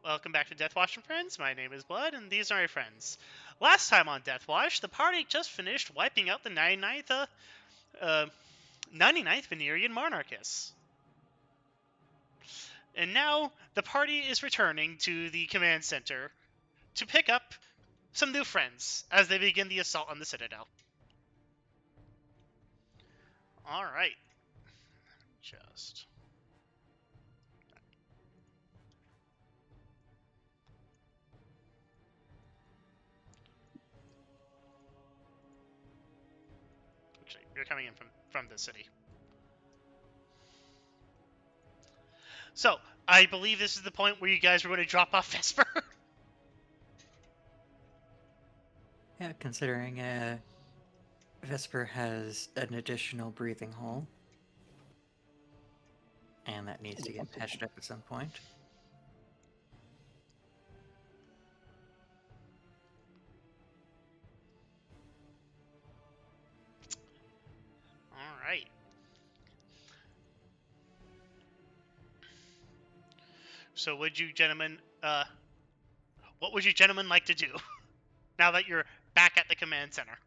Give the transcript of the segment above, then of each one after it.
Welcome back to Deathwatch and Friends. My name is Blood, and these are my friends. Last time on Deathwatch, the party just finished wiping out the 99th Venerian Monarchus. And now, the party is returning to the command center to pick up some new friends as they begin the assault on the Citadel. Alright. Just... Actually, you're coming in from the city. So, I believe this is the point where you guys were going to drop off Vesper. Yeah, considering Vesper has an additional breathing hole. And that needs to get patched up at some point. Alright. So would you gentlemen, what would you gentlemen like to do now that you're back at the command center?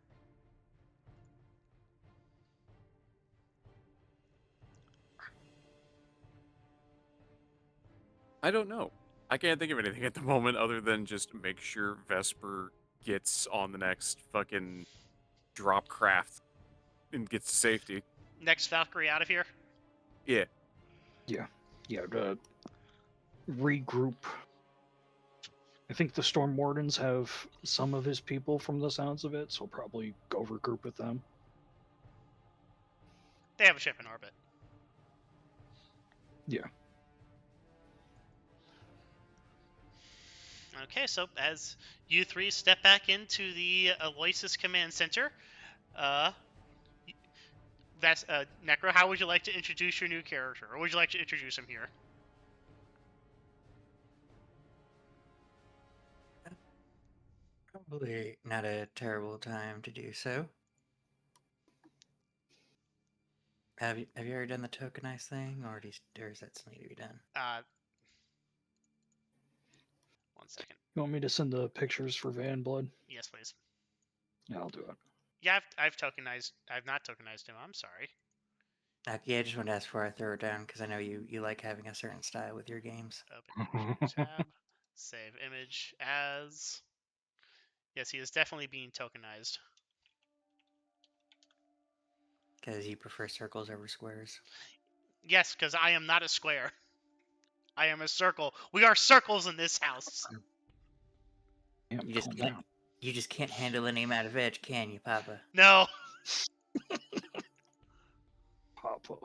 I don't know. I can't think of anything at the moment other than just make sure Vesper gets on the next fucking drop craft and gets to safety. Next Valkyrie out of here? Yeah. Yeah, to regroup. I think the Storm Wardens have some of his people from the sounds of it, so probably go regroup with them. They have a ship in orbit. Yeah. Okay, so as you three step back into the Aloysius command center, that's Necro, how would you like to introduce your new character? Or would you like to introduce him here? Probably not a terrible time to do so. Have you already done the tokenized thing, or is that still need to be done? 1 second. You want me to send the pictures for Van Blood? Yes, please. Yeah, I'll do it. Yeah, I've tokenized. I've not tokenized him. I'm sorry. Yeah, I just wanted to ask before I throw it down, because I know you like having a certain style with your games. Open tab. Save image as... Yes, he is definitely being tokenized. Because you prefer circles over squares. Yes, because I am not a square. I am a circle. We are circles in this house. Yeah, You just can't handle any amount of edge, can you, Papa? No. Papa.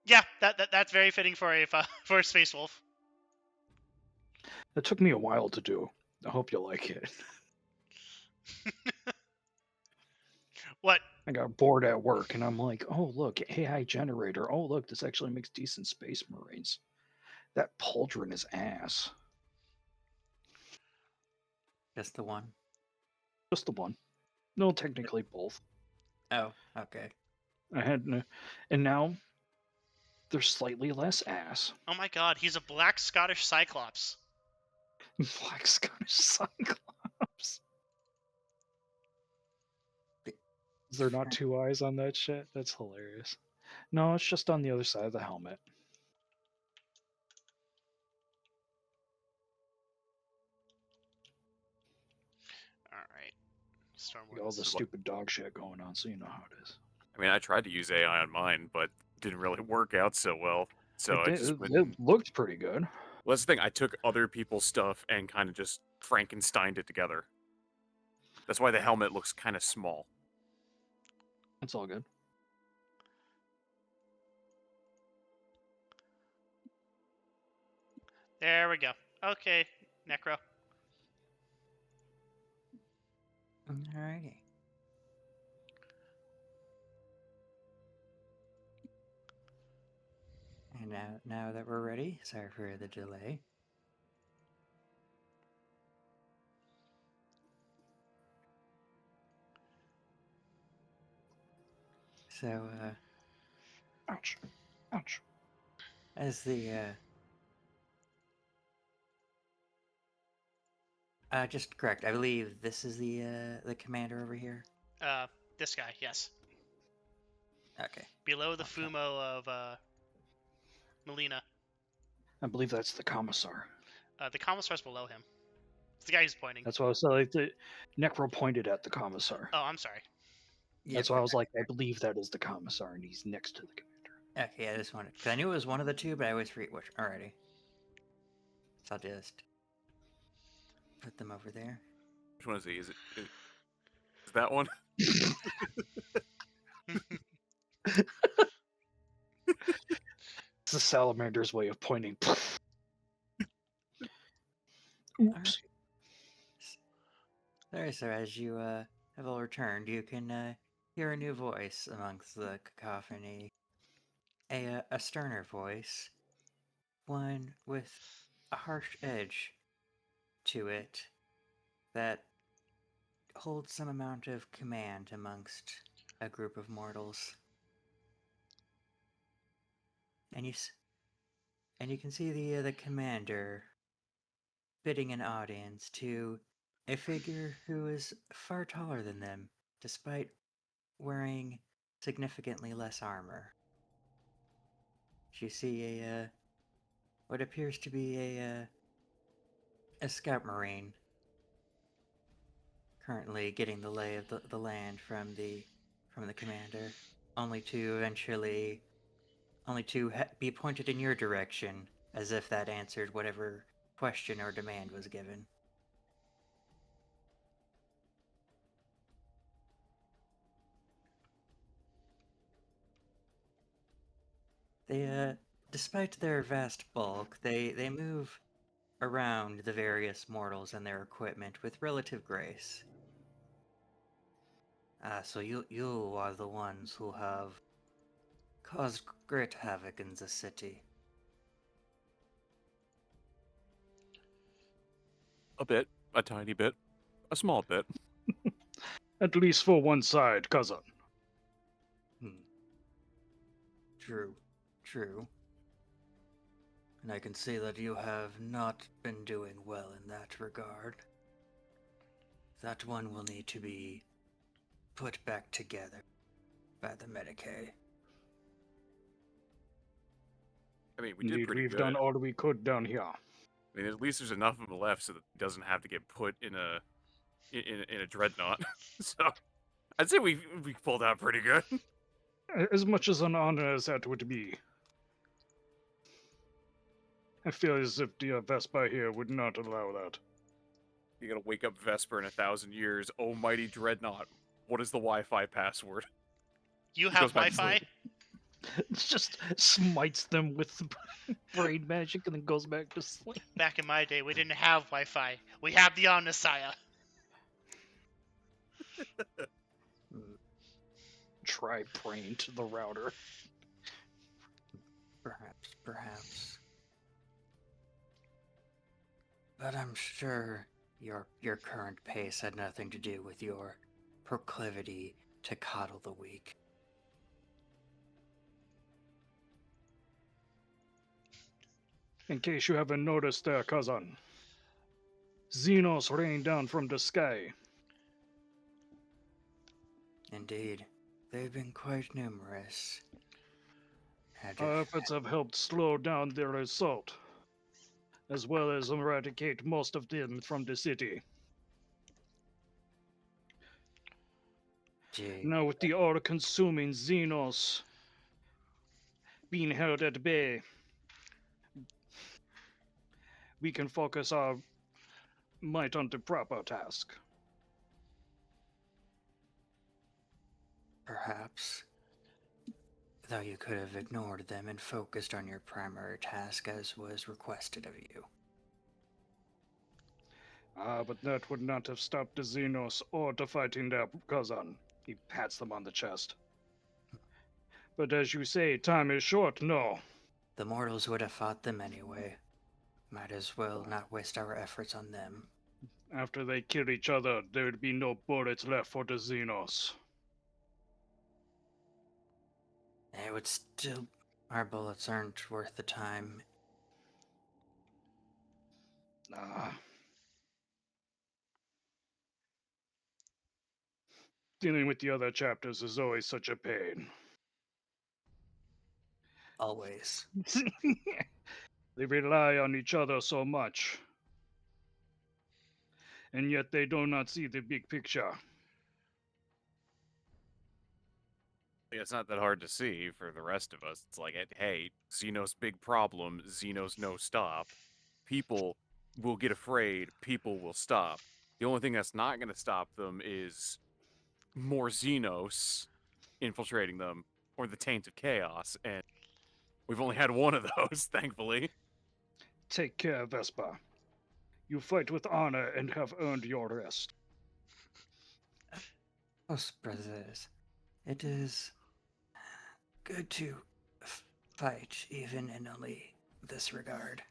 Yeah, that's very fitting for a space wolf. That took me a while to do. I hope you like it. What? I got bored at work, and I'm like, oh, look, AI generator. Oh, look, this actually makes decent space marines. That pauldron is ass. Just the one? Just the one. No, technically both. Oh, okay. I had, and now they're slightly less ass. Oh my god, he's a black Scottish Cyclops. Black Scottish Cyclops. Is there not two eyes on that shit? That's hilarious. No, it's just on the other side of the helmet. Alright. All the stupid dog shit going on, so you know how it is. I mean, I tried to use AI on mine, but didn't really work out so well. So it looked pretty good. Well, that's the thing. I took other people's stuff and kind of just Frankensteined it together. That's why the helmet looks kind of small. It's all good. There we go. Okay, Necro. Alrighty. And now that we're ready, sorry for the delay. So, Ouch. Ouch. As the just correct. I believe this is the commander over here. This guy, yes. Okay. Below the Okay. Fumo of Melina. I believe that's the commissar. The commissar's below him. It's the guy who's pointing. That's why I was like, the Necro pointed at the commissar. Oh, I'm sorry. That's why I was like, I believe that is the commissar, and he's next to the commander. Okay, I just wanted because I knew it was one of the two, but I always forget which. Alrighty. So I'll just put them over there. Which one is he? Is that one? It's the Salamander's way of pointing. Oops. Sorry, sir. As you have all returned, you can hear a new voice amongst the cacophony. A sterner voice, one with a harsh edge to it that holds some amount of command amongst a group of mortals. And you can see the commander bidding an audience to a figure who is far taller than them, despite wearing significantly less armor. You see what appears to be a scout marine, currently getting the lay of the land from the commander, only to be pointed in your direction, as if that answered whatever question or demand was given. They, despite their vast bulk, they move around the various mortals and their equipment with relative grace. So you are the ones who have caused great havoc in the city. A bit, a tiny bit, a small bit. At least for one side, cousin. True. And I can see that you have not been doing well in that regard. That one will need to be put back together by the Medicaid. I mean, we did Indeed, pretty we've good. done all we could down here. I mean, at least there's enough of him left so that he doesn't have to get put in a dreadnought. So, I'd say we pulled out pretty good. As much as an honor as that would be, I feel as if the Vesper here would not allow that. You gotta wake up Vesper in 1,000 years. Oh, mighty dreadnought. What is the Wi-Fi password? You He have goes back to Wi-Fi? sleep. It just smites them with brain magic and then goes back to sleep. Back in my day, we didn't have Wi-Fi. We have the Omnissiah. Try praying to the router. Perhaps. But I'm sure your current pace had nothing to do with your proclivity to coddle the weak. In case you haven't noticed there, cousin, Xenos rained down from the sky. Indeed, they've been quite numerous. Our efforts have helped slow down their assault, as well as eradicate most of them from the city. Now with the all-consuming Xenos being held at bay, we can focus our might on the proper task. Perhaps. Though you could have ignored them and focused on your primary task as was requested of you. But that would not have stopped the Xenos or the fighting their cousin. He pats them on the chest. But as you say, time is short, no. The mortals would have fought them anyway. Might as well not waste our efforts on them. After they kill each other, there would be no bullets left for the Xenos. It would still... Our bullets aren't worth the time. Nah. Dealing with the other chapters is always such a pain. Always. They rely on each other so much. And yet they do not see the big picture. It's not that hard to see for the rest of us. It's like, hey, Xenos big problem, Xenos no stop. People will get afraid, people will stop. The only thing that's not going to stop them is more Xenos infiltrating them or the taint of chaos, and we've only had one of those, thankfully. Take care, Vesper. You fight with honor and have earned your rest. Os brothers, it is good to fight even in only this regard.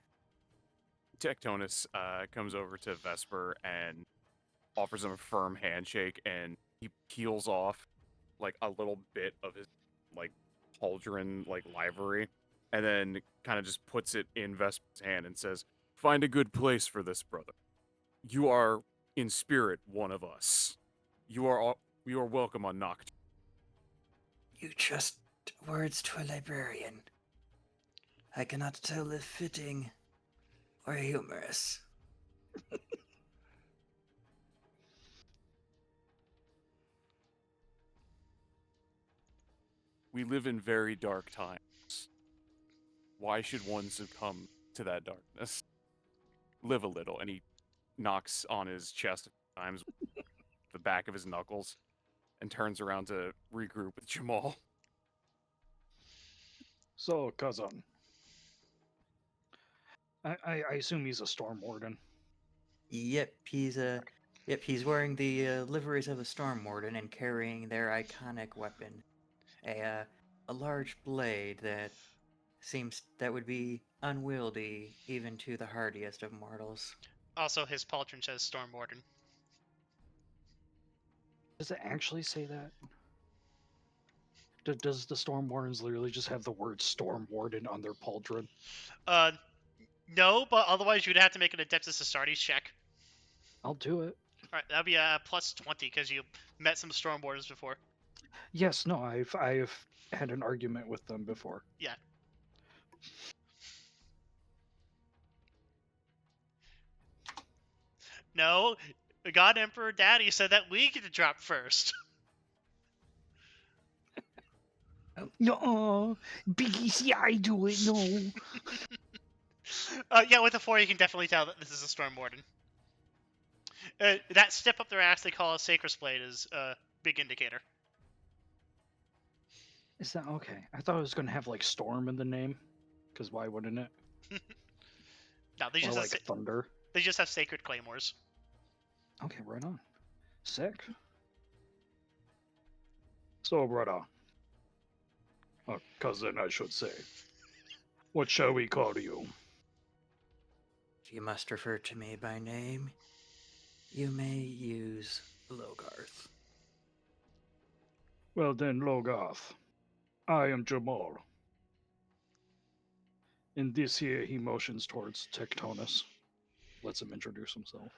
Tectonus comes over to Vesper and offers him a firm handshake, and he peels off like a little bit of his like pauldron like livery, and then kind of just puts it in Vesper's hand and says, "Find a good place for this, brother. You are in spirit one of us. You are welcome on Noct." You trust words to a librarian. I cannot tell if fitting or humorous. We live in very dark times. Why should one succumb to that darkness? Live a little, and he knocks on his chest a few times with the back of his knuckles and turns around to regroup with Jah'maul. So, cousin. I assume he's a Storm Warden. Yep, he's wearing the liveries of a Storm Warden and carrying their iconic weapon, a large blade that would be unwieldy even to the hardiest of mortals. Also, his pauldron says Storm Warden. Does it actually say that? Does the Storm Wardens literally just have the word Storm Warden on their pauldron? No, but otherwise you'd have to make an Adeptus Astartes check. I'll do it. Alright, that'd be a plus 20 because you met some Storm Wardens before. Yes, no, I've had an argument with them before. Yeah. No, God Emperor Daddy said that we get to drop first. No, Biggie, see, I do it. No. Yeah, with a 4 you can definitely tell that this is a Storm Warden. That step up their ass they call a Sacred Blade is a big indicator. Is that okay? I thought it was going to have like Storm in the name, because why wouldn't it? No, they Or just like have Thunder. they just have Sacred Claymores. Okay, right on. Sick. So, brother. Cousin, I should say. What shall we call you? If you must refer to me by name, you may use Logarth. Well then, Logarth. I am Jah'maul. In this here, he motions towards Tectonus. Lets him introduce himself.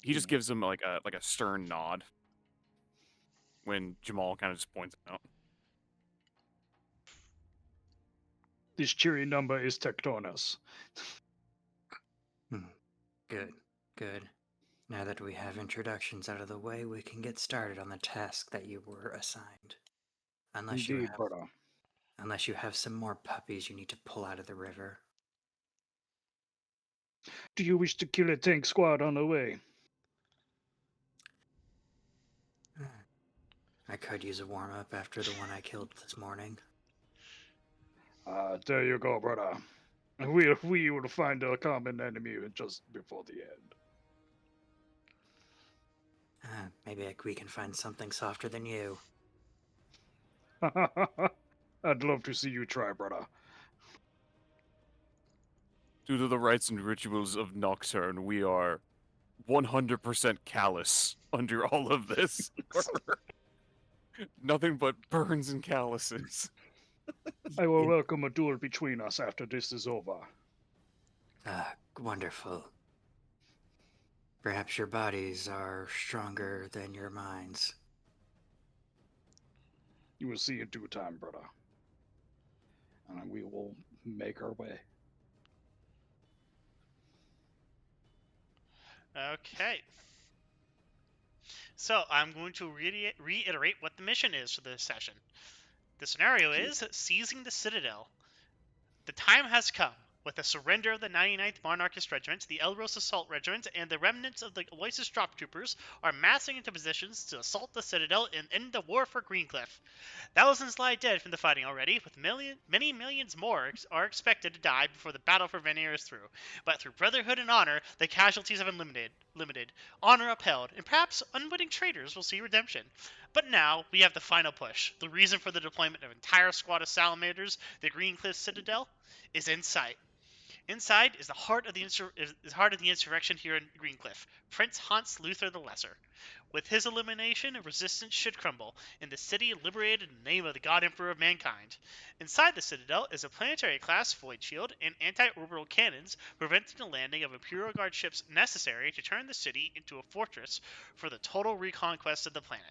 He just gives him like a stern nod when Jah'maul kind of just points it out. This cheery number is Tectonus. Good, good. Now that we have introductions out of the way, we can get started on the task that you were assigned. Indeed, brother. Unless you have some more puppies you need to pull out of the river. Do you wish to kill a tank squad on the way? I could use a warm-up after the one I killed this morning. There you go, brother. We will find a common enemy just before the end. Maybe we can find something softer than you. I'd love to see you try, brother. Due to the rites and rituals of Nocturne, we are 100% callous under all of this. Nothing but burns and calluses. I will welcome a duel between us after this is over. Wonderful. Perhaps your bodies are stronger than your minds. You will see in due time, brother. And we will make our way. Okay. So I'm going to reiterate what the mission is for this session. The scenario is seizing the Citadel. The time has come. With the surrender of the 99th Monarchist Regiment, the Elros Assault Regiment, and the remnants of the Aloysius Drop Troopers are massing into positions to assault the Citadel and end the war for Greencliff. Thousands lie dead from the fighting already, with many millions more are expected to die before the battle for Vanir is through. But through brotherhood and honor, the casualties have been limited, honor upheld, and perhaps unwitting traitors will see redemption. But now, we have the final push. The reason for the deployment of an entire squad of Salamanders, the Greencliff Citadel, is in sight. Inside is the heart of the insurrection here in Greencliff, Prince Hans Luther the Lesser. With his elimination, resistance should crumble, and the city liberated in the name of the God Emperor of mankind. Inside the Citadel is a planetary-class void shield and anti-orbital cannons preventing the landing of Imperial Guard ships necessary to turn the city into a fortress for the total reconquest of the planet.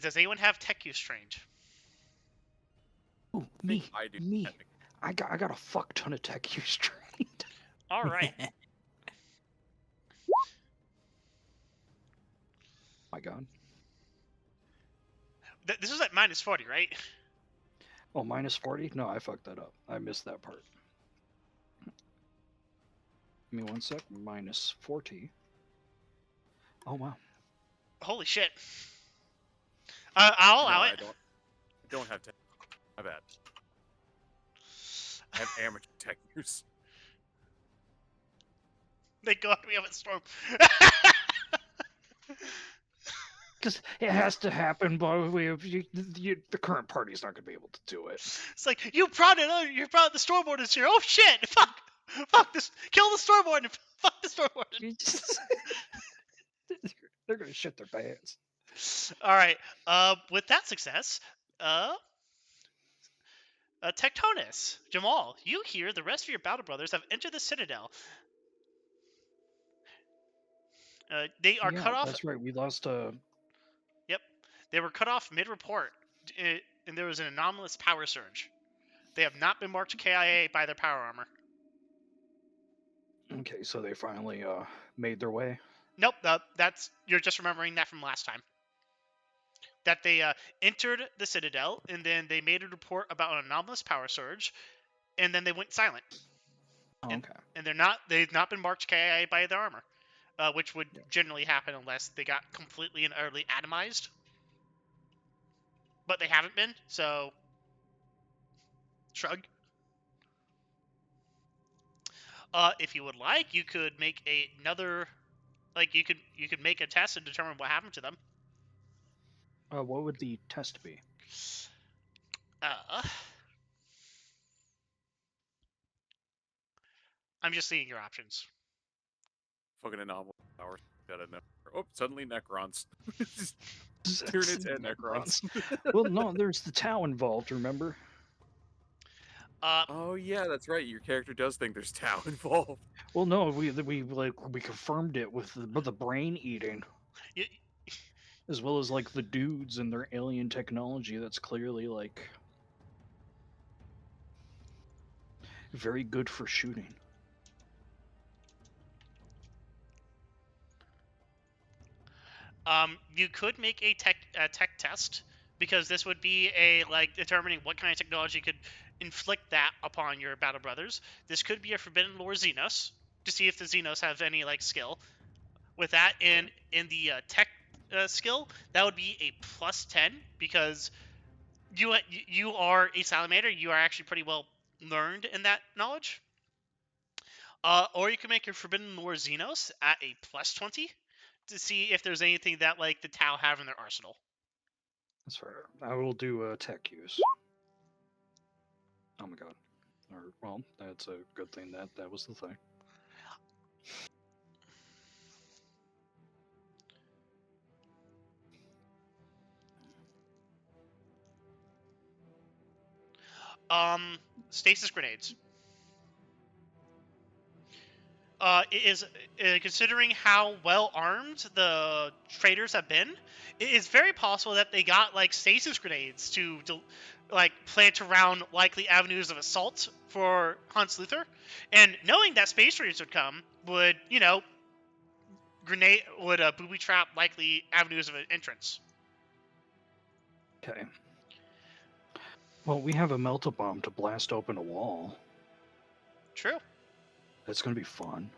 Does anyone have tech use trained? Ooh, me. I do. Me. I got a fuck ton of tech use trained. All right. My God. This was at minus 40, right? Oh, minus 40? No, I fucked that up. I missed that part. Give me one sec. Minus 40. Oh, wow. Holy shit. I'll allow it. I don't have tech. My bad. I have amateur tech use. Thank God we have a storm. Because it has to happen, but the current party's not going to be able to do it. It's like, you brought the storm wardens here. Oh shit! Fuck this! Kill the storm warden! Fuck the storm warden! They're going to shit their pants. Alright, with that success, Tectonus, Jah'maul, you hear the rest of your battle brothers have entered the Citadel. They are cut off. That's right. We lost Yep, they were cut off mid-report, and there was an anomalous power surge. They have not been marked KIA by their power armor. Okay, so they finally made their way. Nope, you're just remembering that from last time. That they entered the Citadel, and then they made a report about an anomalous power surge, and then they went silent. Oh, okay. And they've not been marked KIA by their armor, which would generally happen unless they got completely and utterly atomized. But they haven't been, so shrug. If you would like, you could make another, like you could make a test and determine what happened to them. What would the test be? I'm just seeing your options. Fucking anomalous powers. Oh, suddenly Necrons. Tyranids and Necrons. Well, no, there's the Tau involved, remember? Oh yeah, that's right. Your character does think there's Tau involved. Well, no, we confirmed it with the brain eating, as well as like the dudes and their alien technology. That's clearly like very good for shooting. You could make a tech test, because this would be determining what kind of technology could inflict that upon your battle brothers. This could be a forbidden lore Xenos to see if the Xenos have any skill with that. And in the tech skill, that would be a plus 10, because you are a Salamander. You are actually pretty well learned in that knowledge. Or you can make your forbidden lore Xenos at a plus 20 to see if there's anything that the Tau have in their arsenal. That's fair. I will do tech use. Oh my god. Well, that's a good thing that was the thing. Stasis grenades. It is considering how well armed the traders have been, it is very possible that they got like stasis grenades to like plant around likely avenues of assault for Hans Luther, and knowing that space raiders would come would booby trap likely avenues of entrance. Okay. Well, we have a melt-a-bomb to blast open a wall. True. That's going to be fun.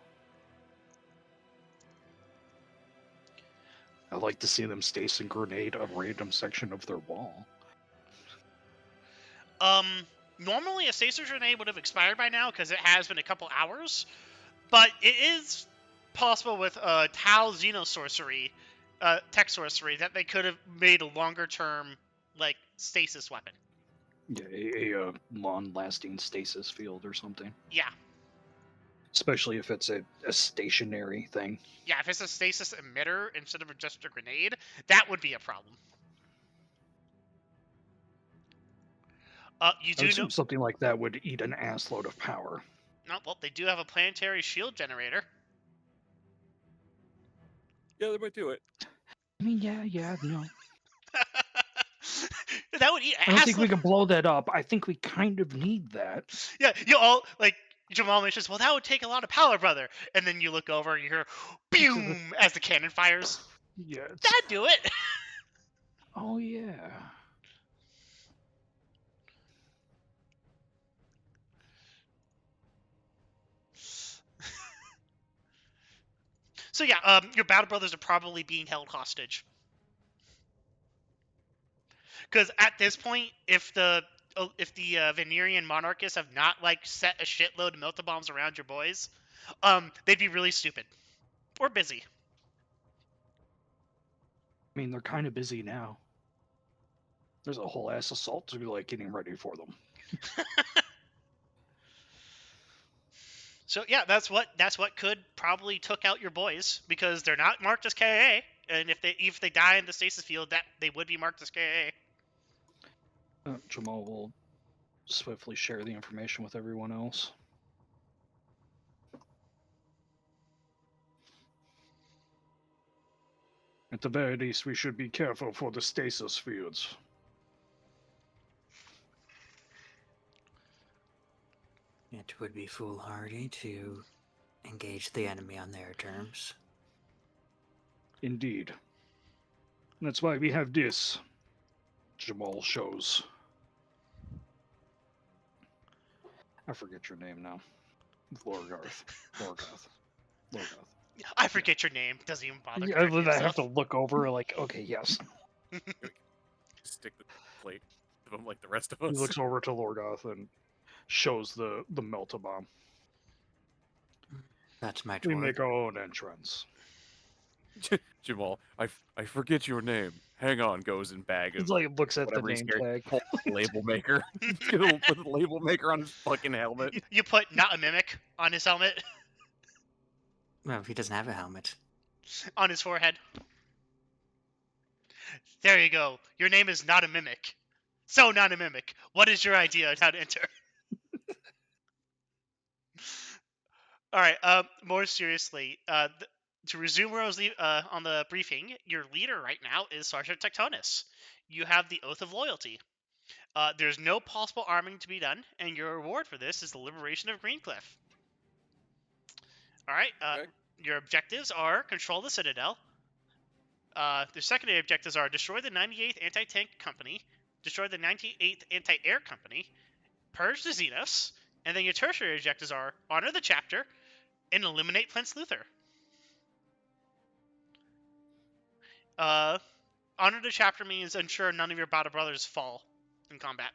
I like to see them stasis grenade a random section of their wall. Normally a stasis grenade would have expired by now because it has been a couple hours, but it is possible with Tau Xenosorcery, tech sorcery, that they could have made a longer term like stasis weapon. Yeah, a long-lasting stasis field or something. Yeah. Especially if it's a stationary thing. Yeah, if it's a stasis emitter instead of just a grenade, that would be a problem. You I do would know. assume something like that would eat an assload of power. No, well, they do have a planetary shield generator. Yeah, they might do it. I mean, yeah, no. That would eat. I don't think we can blow that up. I think we kind of need that. Yeah, you all like. Jah'maul mentions, well, that would take a lot of power, brother. And then you look over and you hear, boom, as the cannon fires. Yeah. That'd do it. Oh, yeah. So yeah, your battle brothers are probably being held hostage. Because at this point, if the Venerian monarchists have not like set a shitload of melta bombs around your boys, they'd be really stupid or busy. I mean, they're kind of busy now. There's a whole ass assault to be like getting ready for them. So yeah, that's what could probably took out your boys, because they're not marked as KA, and if they die in the stasis field, that they would be marked as KA. Jah'maul will swiftly share the information with everyone else. At the very least, we should be careful for the stasis fields. It would be foolhardy to engage the enemy on their terms. Indeed. That's why we have this. Jah'maul shows. I forget your name now. Lorgarth. I forget your name. Doesn't even bother. Yeah, correcting I have himself. to look over, like, okay, yes. Stick the plate to him like the rest of us. He looks over to Lorgarth and shows the melt-a-bomb. That's my We dwarf. make our own entrance. Jah'maul, I forget your name. Hang on, goes and bag of It's like looks at the whatever he's name carrying. tag. Label maker. Put the label maker on his fucking helmet. You put not a mimic on his helmet, Well, if he doesn't have a helmet. on his forehead. There you go. Your name is not a mimic. So not a mimic. What is your idea on how to enter? All right. More seriously, to resume where I was on the briefing, your leader right now is Sergeant Tectonus. You have the Oath of Loyalty. There's no possible arming to be done, and your reward for this is the liberation of Greencliff. All right. Okay. Your objectives are control the Citadel. The secondary objectives are destroy the 98th Anti-Tank Company, destroy the 98th Anti-Air Company, purge the Xenos, and then your tertiary objectives are honor the chapter and eliminate Prince Luther. Honor the chapter means ensure none of your battle brothers fall in combat.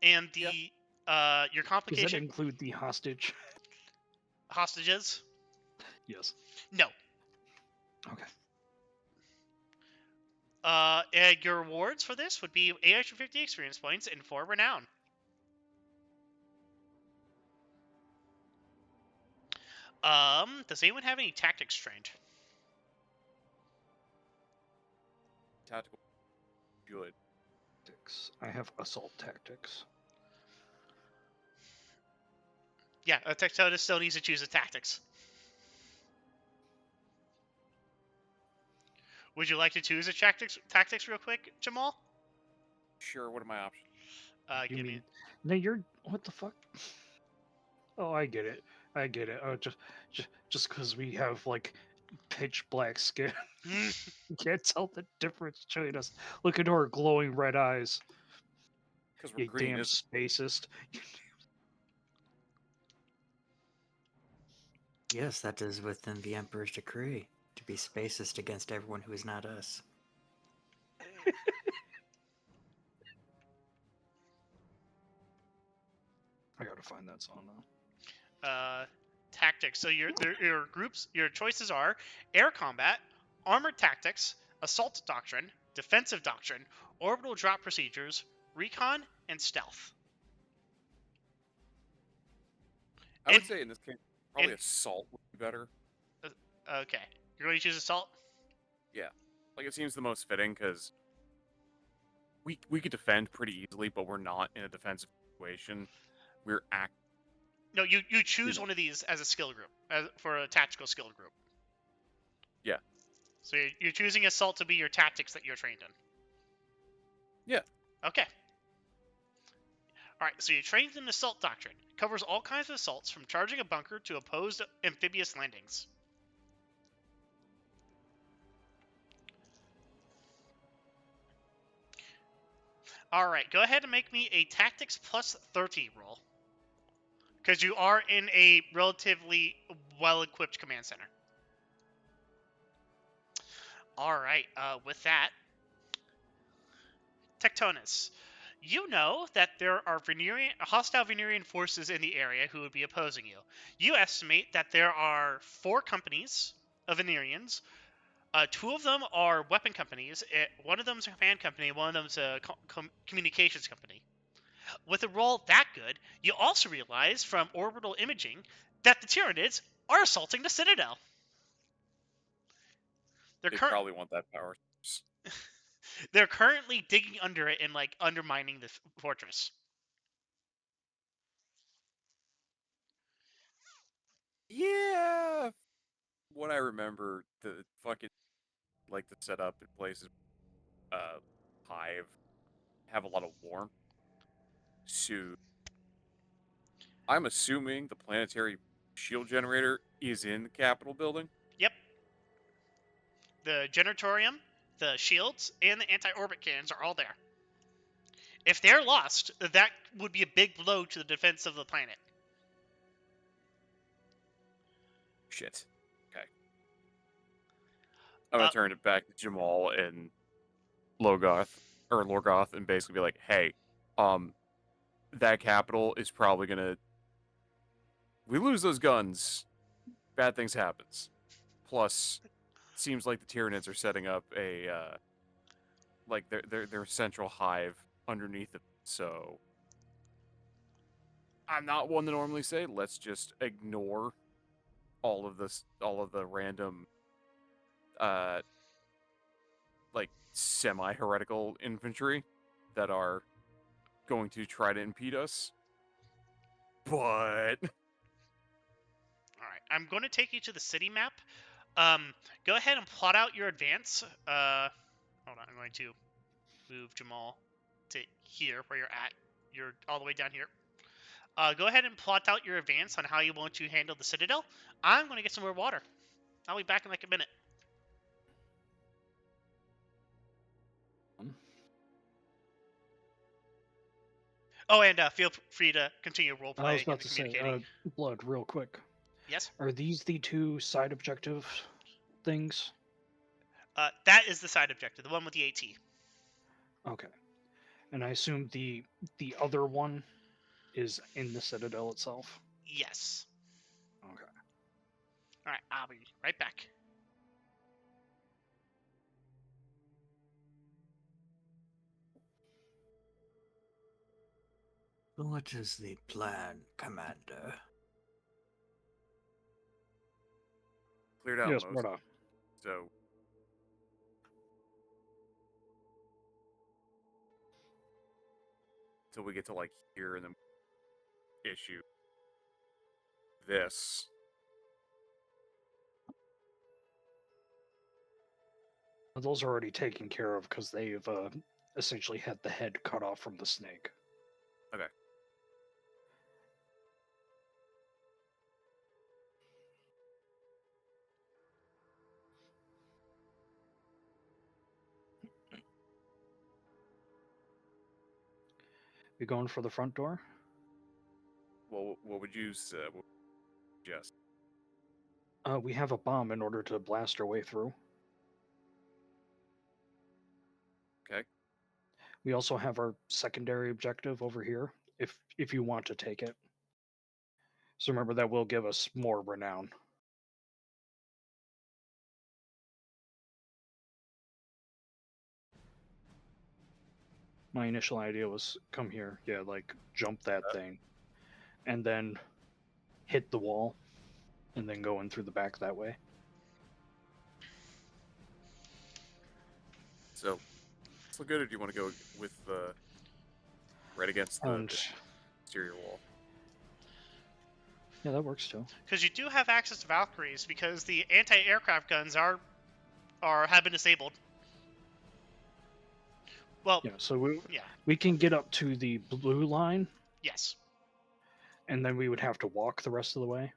And the your Does that complication include the hostage? hostages? Yes. No. Okay. And your rewards for this would be 850 experience points and 4 renown. Does anyone have any tactics trained? Tactical. Good. tactics. I have assault tactics. Yeah, a Tectonus still needs to choose a tactics. Would you like to choose a tactics real quick, Jah'maul? Sure, what are my options? You Give mean me. no? You're what the fuck? Oh, I get it. I get it. Oh, just because we have like pitch black skin, you can't tell the difference between us. Look into our glowing red eyes. Because we're You green, damn isn't spacist. Yes, that is within the Emperor's decree, to be spacist against everyone who is not us. I gotta find that song now. Tactics. So your groups, your choices are air combat, armored tactics, assault doctrine, defensive doctrine, orbital drop procedures, recon, and stealth. I would And- say in this case, probably and- assault would be better. Okay, you're going to choose assault. Yeah, like it seems the most fitting because we could defend pretty easily, but we're not in a defensive situation. We're No, you choose know. one of these as a skill group, for a tactical skill group. Yeah. So you're choosing assault to be your tactics that you're trained in. Yeah. Okay. All right. So you're trained in assault doctrine. Covers all kinds of assaults from charging a bunker to opposed amphibious landings. All right. Go ahead and make me a tactics plus 30 roll. Because you are in a relatively well-equipped command center. All right. With that, Tectonus, you know that there are hostile Venerian forces in the area who would be opposing you. You estimate that there are 4 companies of Venerians. 2 of them are weapon companies. One of them is a command company. One of them is a communications company. With a roll that good, you also realize from orbital imaging that the Tyranids are assaulting the Citadel. They probably want that power source. They're currently digging under it and like undermining the fortress. Yeah. What I remember, the fucking like the setup in places, hive have a lot of warmth. So I'm assuming the planetary shield generator is in the Capitol building. Yep. The Generatorium, the shields, and the anti-orbit cannons are all there. If they're lost, that would be a big blow to the defense of the planet. Shit. Okay. I'm gonna turn it back to Jah'maul and Lorgoth, and basically be like, "Hey, that capital is probably gonna. We lose those guns, bad things happens. Plus, it seems like the Tyranids are setting up a like their central hive underneath it. So I'm not one to normally say let's just ignore all of the random like semi-heretical infantry that are going to try to impede us. But Alright, I'm going to take you to the city map. Go ahead and plot out your advance. Hold on, I'm going to move Jah'maul to here, where you're at. You're all the way down here. Go ahead and plot out your advance on how you want to handle the Citadel. I'm going to get some more water. I'll be back in like a minute. Oh, and feel free to continue role I playing was about and to say, communicating. Blood, real quick. Yes? Are these the 2 side objective things? That is the side objective, the one with the AT. Okay. And I assume the other one is in the Citadel itself? Yes. Okay. Alright, I'll be right back. What is the plan, Commander? cleared out Yes, most. brother. So until we get to like here and then issue this. Those are already taken care of because they've essentially had the head cut off from the snake. Okay. You going for the front door? Well, what would you suggest? We have a bomb in order to blast our way through. Okay. We also have our secondary objective over here, if you want to take it. So remember that will give us more renown. My initial idea was come here, yeah, like jump that thing, and then hit the wall, and then go in through the back that way. So, so good, or do you want to go with right against the And exterior wall? yeah, that works too. Because you do have access to Valkyries, because the anti-aircraft guns have been disabled. Well, Yeah, so yeah, we can get up to the blue line, yes. and then we would have to walk the rest of the way.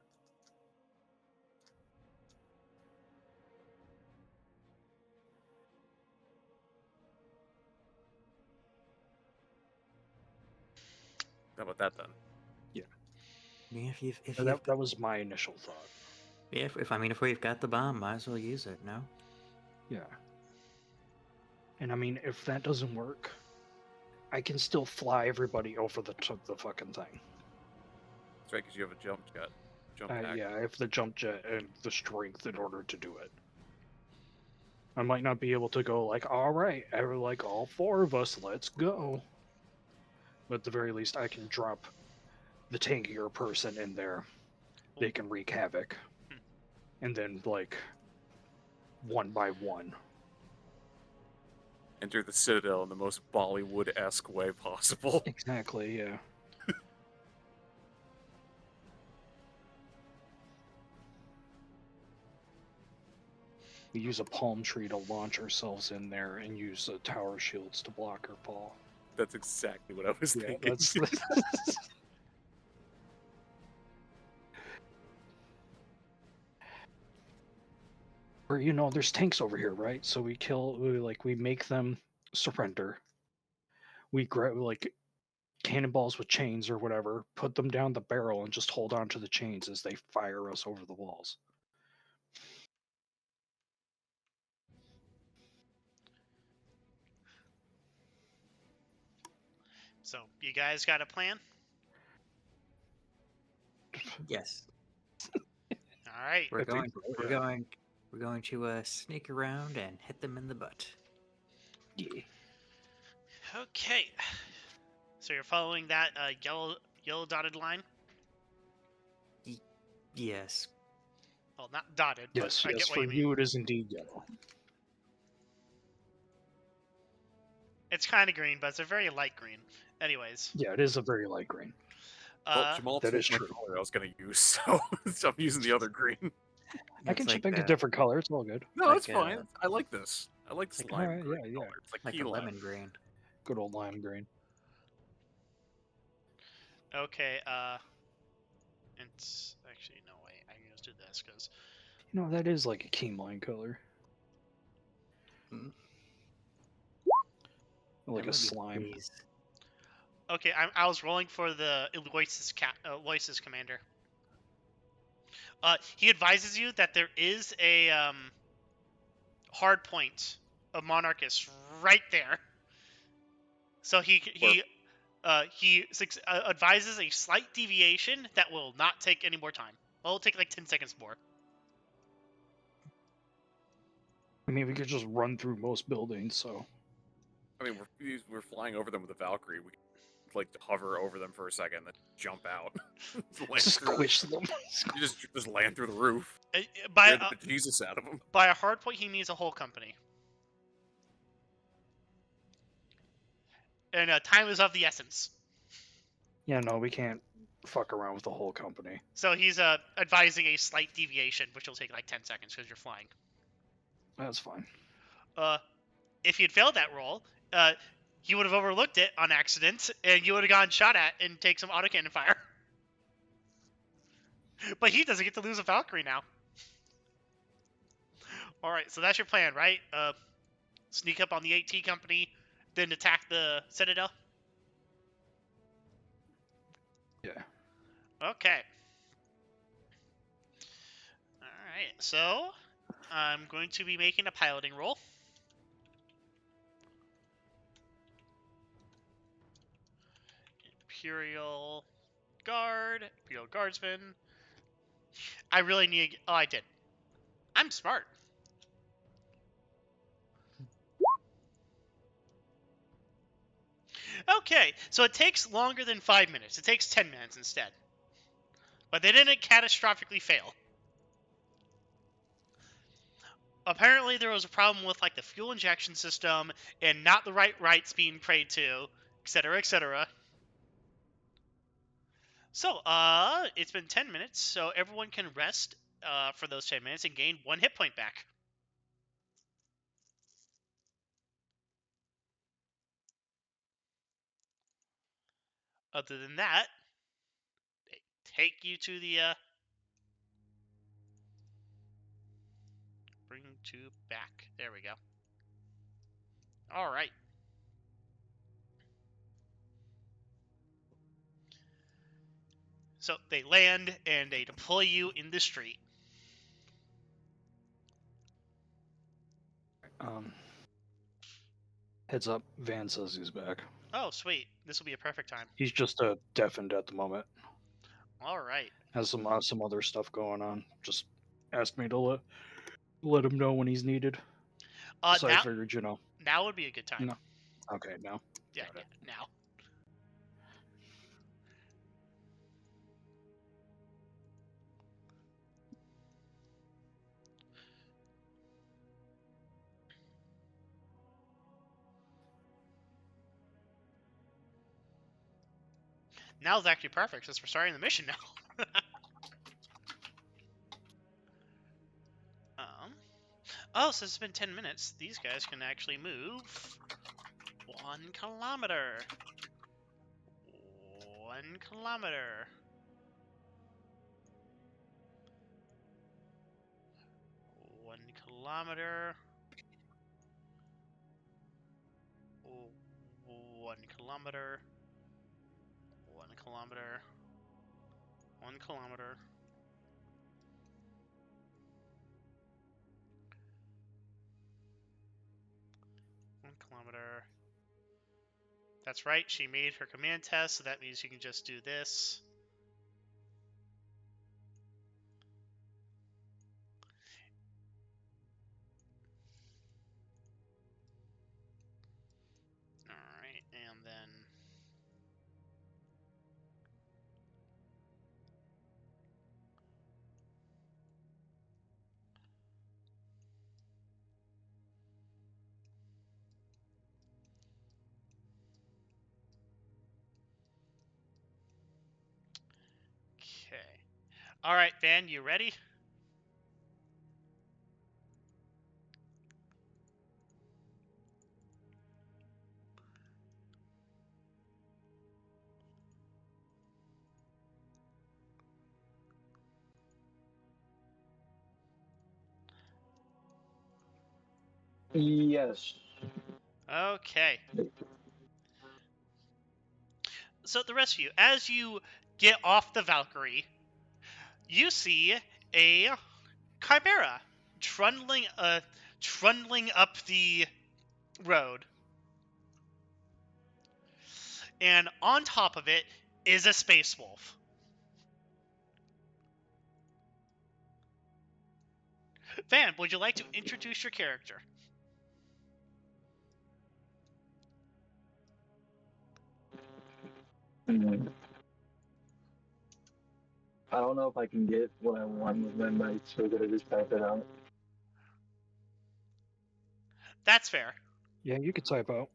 How about that then? Yeah, That was my initial thought. if we've got the bomb, might as well use it. No. Yeah. And I mean, if that doesn't work, I can still fly everybody over the fucking thing. That's right, because you have a jump jet. Jump Yeah, I have the jump jet and the strength in order to do it. I might not be able to go like, all right, like all four of us, let's go. But at the very least, I can drop the tankier person in there. They can wreak havoc. And then, like, one by one. Enter the Citadel in the most Bollywood-esque way possible. Exactly, yeah. We use a palm tree to launch ourselves in there and use tower shields to block our fall. That's exactly what I was Yeah, thinking. that's... Or, you know, there's tanks over here, right? So we make them surrender. We grab, like, cannonballs with chains or whatever, put them down the barrel and just hold on to the chains as they fire us over the walls. So, you guys got a plan? Yes. All right. We're I think going. so, We're going to sneak around and hit them in the butt. yeah. Okay. So you're following that yellow dotted line? Yes. Well, not dotted, Yes, but I yes, get what for you mean. you it is indeed yellow. It's kind of green, but it's a very light green. Anyways. Yeah, it is a very light green. Well, Jah'maul that took is my true. color I was going to use, so I'm using the other green. I can It's pick a different color, it's all good. No, Like, it's fine. I like this. I like this like, lime alright, green yeah, color. It's like like key a lime. lemon green. Good old lime green. Okay, it's actually, no, wait, I can just do this, because... You know, that is like a keyline color. Hmm. Like That a would be slime. please. Okay, I was rolling for the Aloysius commander. He advises you that there is a hard point of Monarchus right there. So he advises a slight deviation that will not take any more time. Well, it'll take like 10 seconds more. I mean, we could just run through most buildings, so... I mean, we're flying over them with a Valkyrie. We like to hover over them for a second, then jump out. Squish them. You just land through the roof. By Scare the bejesus out of them. by a hard point, he means a whole company. And time is of the essence. Yeah, no, we can't fuck around with the whole company. So he's advising a slight deviation, which will take like 10 seconds because you're flying. That's fine. If he had failed that roll, he would have overlooked it on accident, and you would have gotten shot at and take some autocannon fire. But he doesn't get to lose a Valkyrie now. Alright, so that's your plan, right? Sneak up on the AT company, then attack the Citadel? Yeah. Okay. Alright, so I'm going to be making a piloting roll. Imperial Guardsman. I really need... Oh, I did. I'm smart. Okay, so it takes longer than 5 minutes. It takes 10 minutes instead. But they didn't catastrophically fail. Apparently there was a problem with like the fuel injection system and not the right rights being prayed to, etc., etc. So, it's been 10 minutes, so everyone can rest for those 10 minutes and gain 1 hit point back. Other than that, they take you to the bring to back. There we go. All right. So they land and they deploy you in the street. Heads up, Van says he's back. Oh, sweet. This will be a perfect time. He's just deafened at the moment. All right. Has some other stuff going on. Just asked me to let him know when he's needed. So I figured, now would be a good time. No. Okay, now. Yeah, now. Now's actually perfect since we're starting the mission now. Oh, so it's been 10 minutes. These guys can actually move 1 kilometer. 1 kilometer. 1 kilometer. 1 kilometer. 1 kilometer. 1 kilometer. 1 kilometer. That's right, she made her command test, so that means you can just do this. Alright, and then... Okay. Alright, Van, you ready? Yes. Okay. So the rest of you, as you get off the Valkyrie, you see a Chimera trundling up the road. And on top of it is a space wolf. Van, would you like to introduce your character? I don't know if I can get what I want with my mic, so that I just type it out. That's fair. Yeah, you could type out.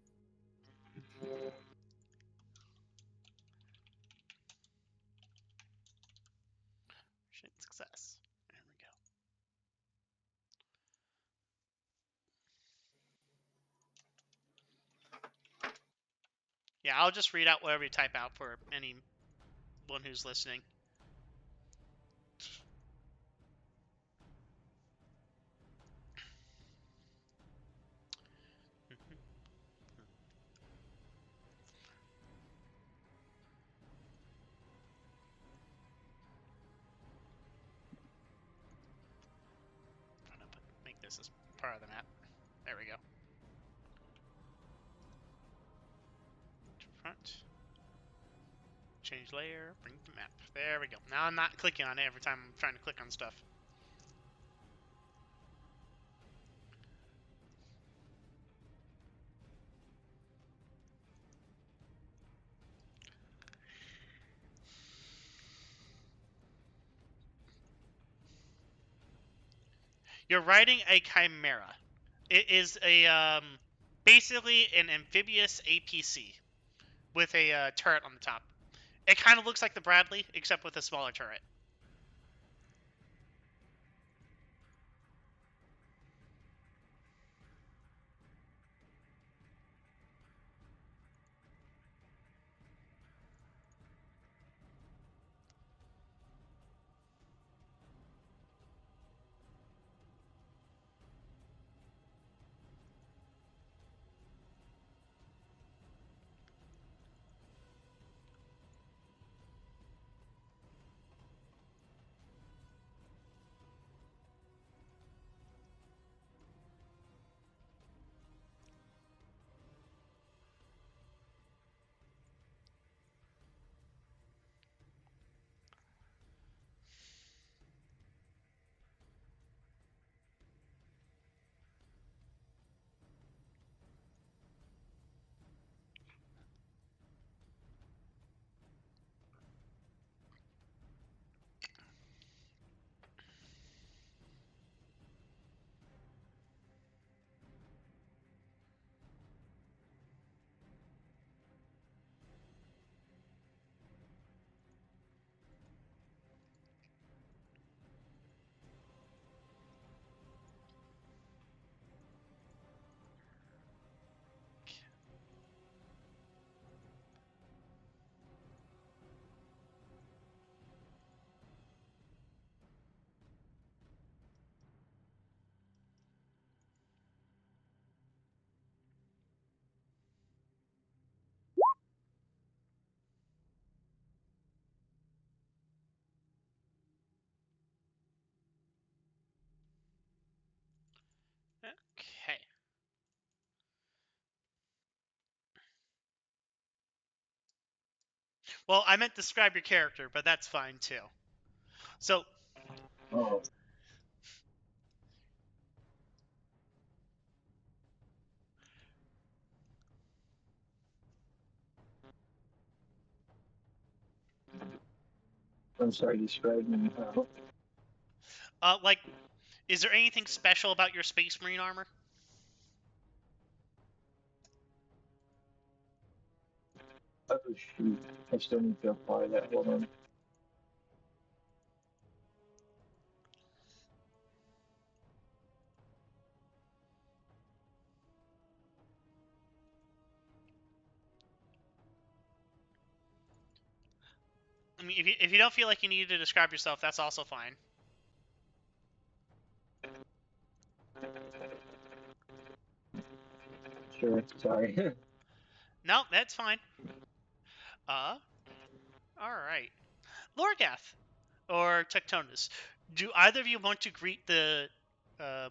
Yeah, I'll just read out whatever you type out for anyone who's listening. I'm gonna make this as part of the map. There we go. Front. Change layer, bring the map. There we go. Now I'm not clicking on it every time I'm trying to click on stuff. You're riding a chimera. It is a basically an amphibious APC with a turret on the top. It kind of looks like the Bradley, except with a smaller turret. Okay. Well, I meant describe your character, but that's fine too. So, Oh, I'm sorry, describe me how. like, is there anything special about your Space Marine armor? Oh shoot, I still need to apply that. Hold on. I mean, if you don't feel like you need to describe yourself, that's also fine. Sure, sorry. No, that's fine. All right. Lorgath or Tectonus, do either of you want to greet the uh,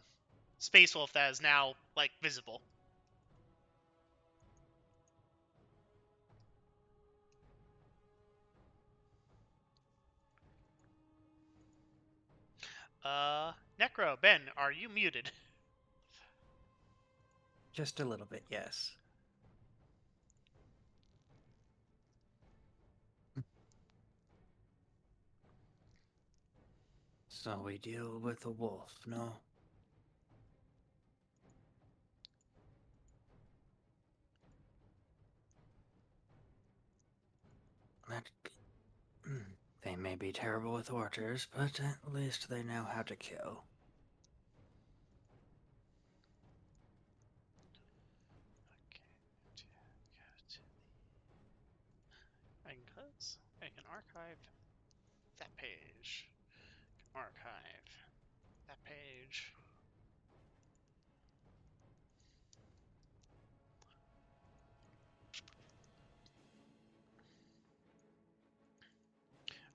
Space Wolf that is now, like, visible? Necro, Ben, are you muted? Just a little bit, yes. So we deal with a wolf, no? That... They may be terrible with orders, but at least they know how to kill. because I can archive that page. Archive that page.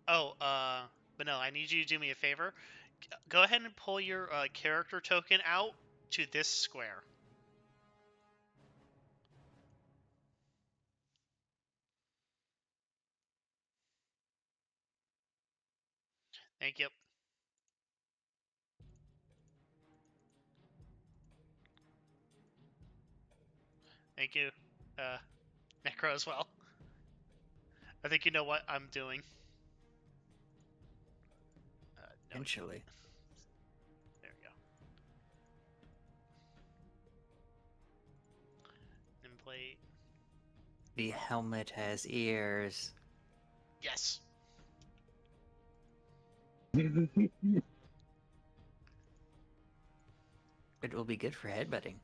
Oh, but no, I need you to do me a favor. Go ahead and pull your character token out to this square. Thank you. Thank you, Necro as well. I think you know what I'm doing. No, Eventually. there we go. Nameplate. The helmet has ears. Yes. It will be good for headbutting.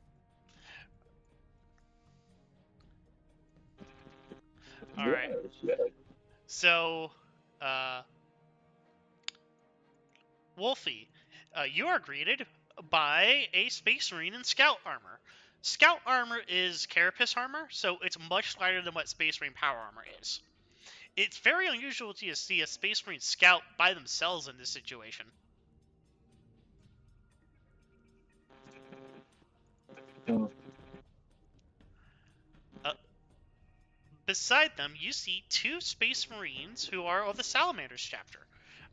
All right. Yes. So, Wolfie, you are greeted by a Space Marine in Scout armor. Scout armor is carapace armor, so it's much lighter than what Space Marine power armor is. It's very unusual to see a Space Marine Scout by themselves in this situation. Oh. Beside them, you see two Space Marines who are of the Salamanders chapter.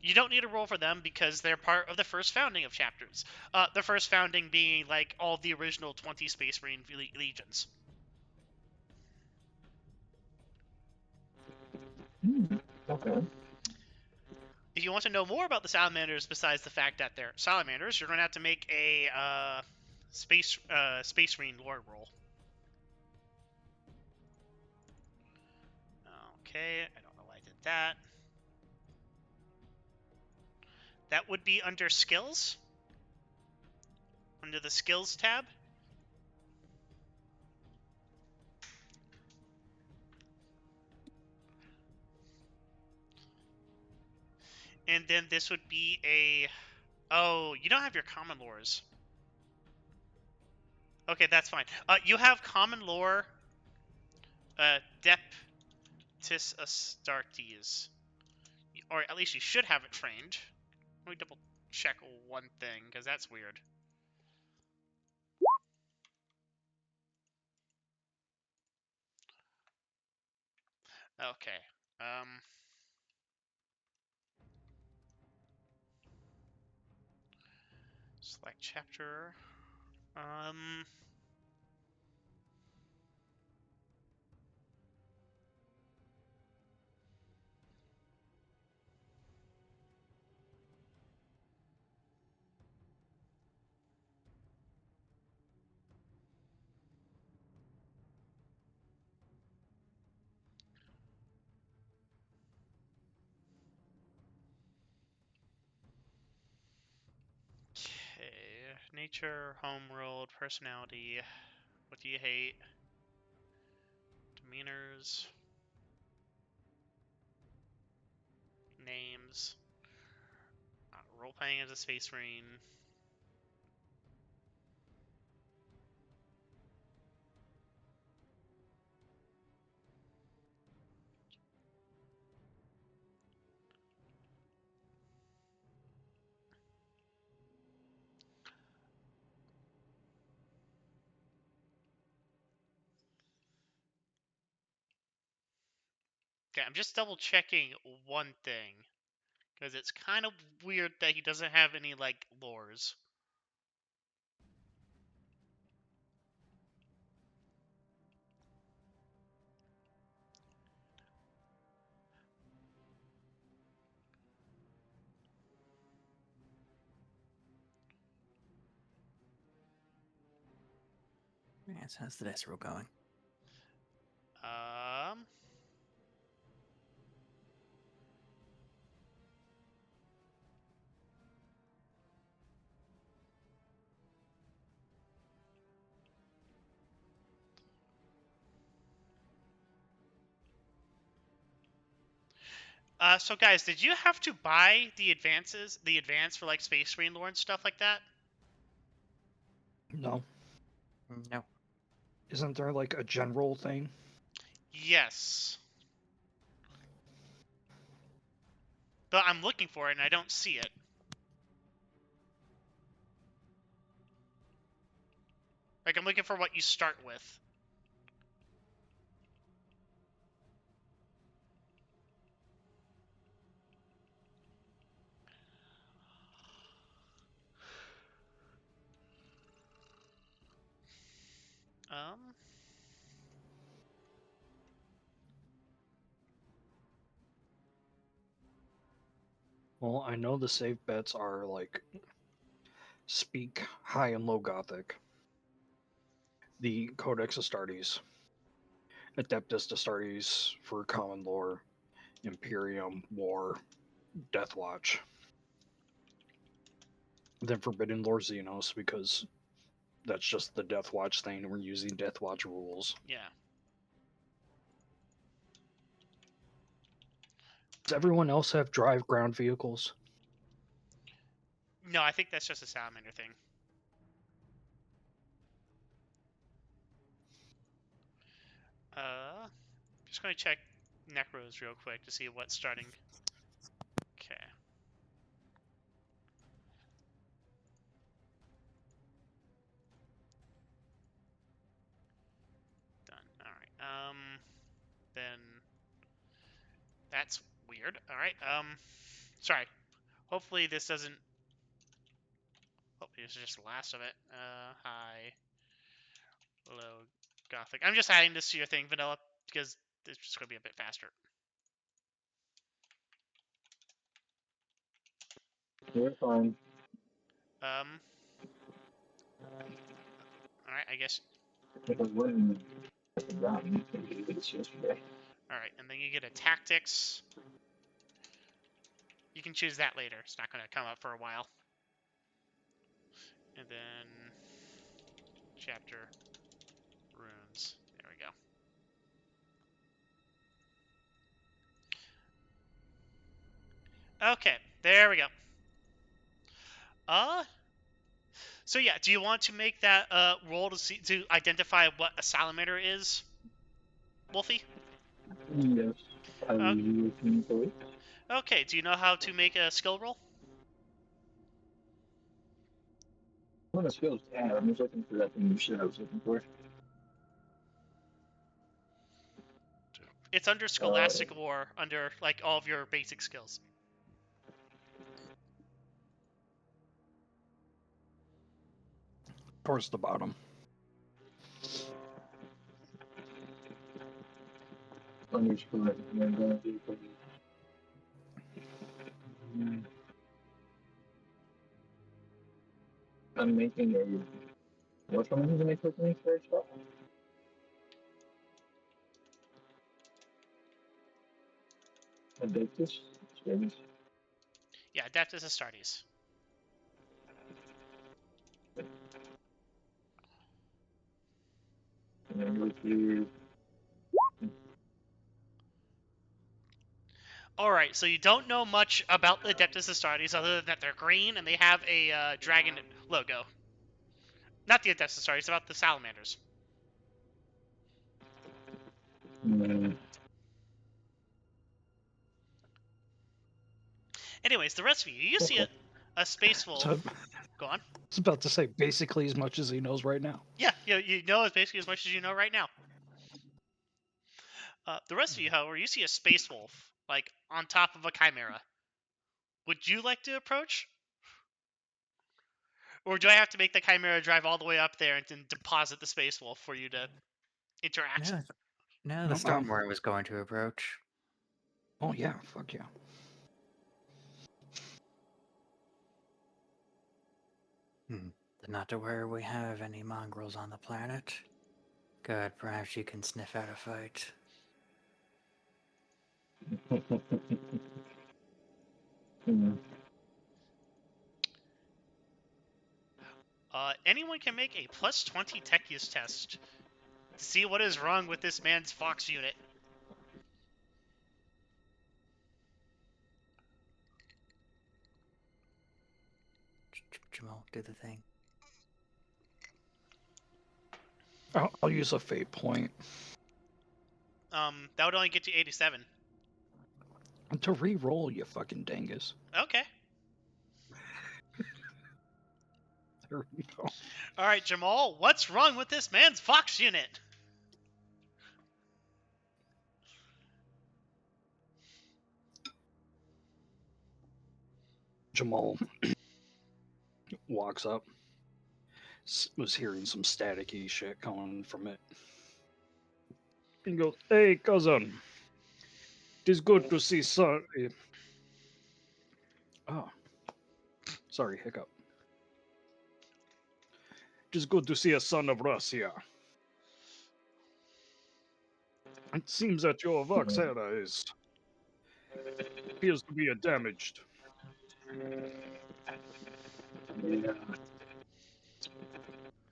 You don't need to roll for them because they're part of the first founding of chapters. The first founding being like all the original 20 Space Marine legions. Okay. If you want to know more about the Salamanders, besides the fact that they're Salamanders, you're going to have to make a Space Marine lore roll. Okay, I don't know why I did that. That would be under Skills. Under the Skills tab. And then this would be a... Oh, you don't have your common lores. Okay, that's fine. You have common lore, Deptis Astartes. Or at least you should have it trained. Let me double check one thing, because that's weird. Okay. Select chapter. Okay. Nature, homeworld, personality. What do you hate? Demeanors. Names. Role-playing as a Space Marine. Okay, I'm just double checking one thing. Because it's kind of weird that he doesn't have any, like, lores. Yeah, so how's the dice roll going? Um... So guys, did you have to buy the advance for like Space Marine lore and stuff like that? No. No. Isn't there like a general thing? Yes. But I'm looking for it and I don't see it. Like, I'm looking for what you start with. Um... Well, I know the safe bets are like Speak High and Low Gothic, the Codex Astartes, Adeptus Astartes for Common Lore, Imperium, War, Deathwatch. Then Forbidden Lore Xenos, because that's just the Deathwatch thing, and we're using Deathwatch rules. Yeah. Does everyone else have drive ground vehicles? No, I think that's just a Salamander thing. Just gonna check Necros real quick to see what's starting. Okay. Done. Alright. Then... That's weird. Alright, sorry. Hopefully this doesn't... Hopefully this is just the last of it. High... Low... Gothic. I'm just adding this to your thing, Vanilla, because it's just gonna be a bit faster. You're fine. Alright, I guess... If I wouldn't have forgotten, I did this yesterday. Alright, and then you get a Tactics. You can choose that later. It's not gonna come up for a while. And then... Chapter... Runes. There we go. Okay, there we go. So yeah, do you want to make that roll to identify what a Salamander is, Wolfie? Yes. I was looking for it. Okay, do you know how to make a skill roll? What a skills tab. I'm just looking for that thing you said I was looking for. It's under Scholastic Lore, under like all of your basic skills. Towards the bottom. Underscore. I'm making a... What's one to make with me first off? Adeptus? Service? Yeah, Adeptus Astartes. And then go through... Alright, so you don't know much about the Adeptus Astartes other than that they're green and they have a dragon logo. Not the Adeptus Astartes, about the Salamanders. Anyways, the rest of you see a Space Wolf. So, Go on. I was about to say basically as much as he knows right now. Yeah, you know as basically as much as you know right now. The rest of you, however, you see a Space Wolf, like, on top of a Chimera. Would you like to approach? Or do I have to make the Chimera drive all the way up there and then deposit the Space Wolf for you to interact? No, the Stormward was going to approach. Oh yeah, fuck yeah. Not to where we have any mongrels on the planet. Good, perhaps you can sniff out a fight. Anyone can make a plus 20 tech use test to see what is wrong with this man's Fox unit. Jah'maul, do the thing. I'll use a fate point. That would only get you 87. To re-roll, you fucking dingus. Okay. There we go. All right, Jah'maul, what's wrong with this man's Vox unit? Jah'maul walks up. Was hearing some staticky shit coming from it. And goes, "Hey, cousin. It is good to see son." Oh, sorry, hiccup. It is good to see a son of Russia. It seems that your Vox era appears to be damaged. Yeah.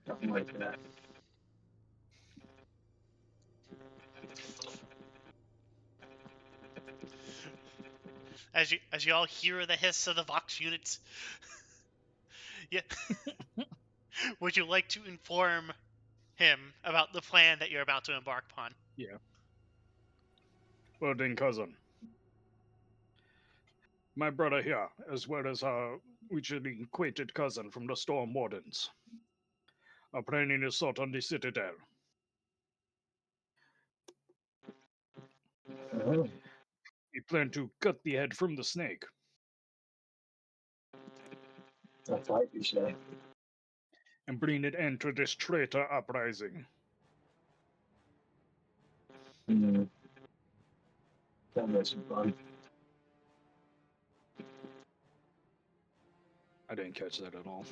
Something like that. As you all hear the hiss of the Vox units. Yeah. Would you like to inform him about the plan that you're about to embark upon? Yeah. Well then, cousin. My brother here, as well as our mutually acquainted cousin from the Storm Wardens, are planning an assault on the Citadel. Oh, We plan to cut the head from the snake that's like you say. and bring an end to this traitor uprising. Mm. That makes some fun. I didn't catch that at all.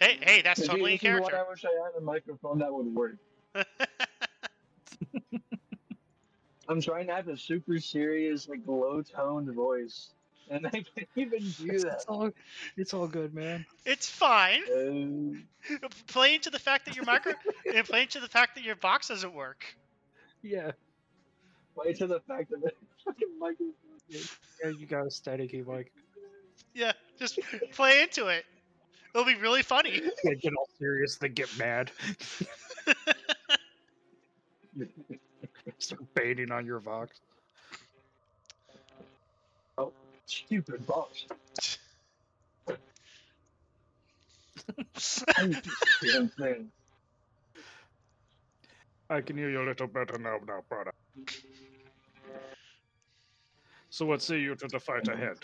Hey, that's See, totally in this is what character. I wish I had a microphone that would work. I'm trying to have a super serious, like low-toned voice, and I can't even do that. It's all good, man. It's fine. Uh, Play into the fact that your play into the fact that your box doesn't work. Yeah. Wait to the fact that the fucking microphone. Yeah, you got a staticky mic. Yeah, just play into it. It'll be really funny. Yeah, get all serious, then get mad. Start baiting on your Vox. Oh, stupid box. Damn thing. I can hear you a little better now, brother. So what say you to the fight ahead?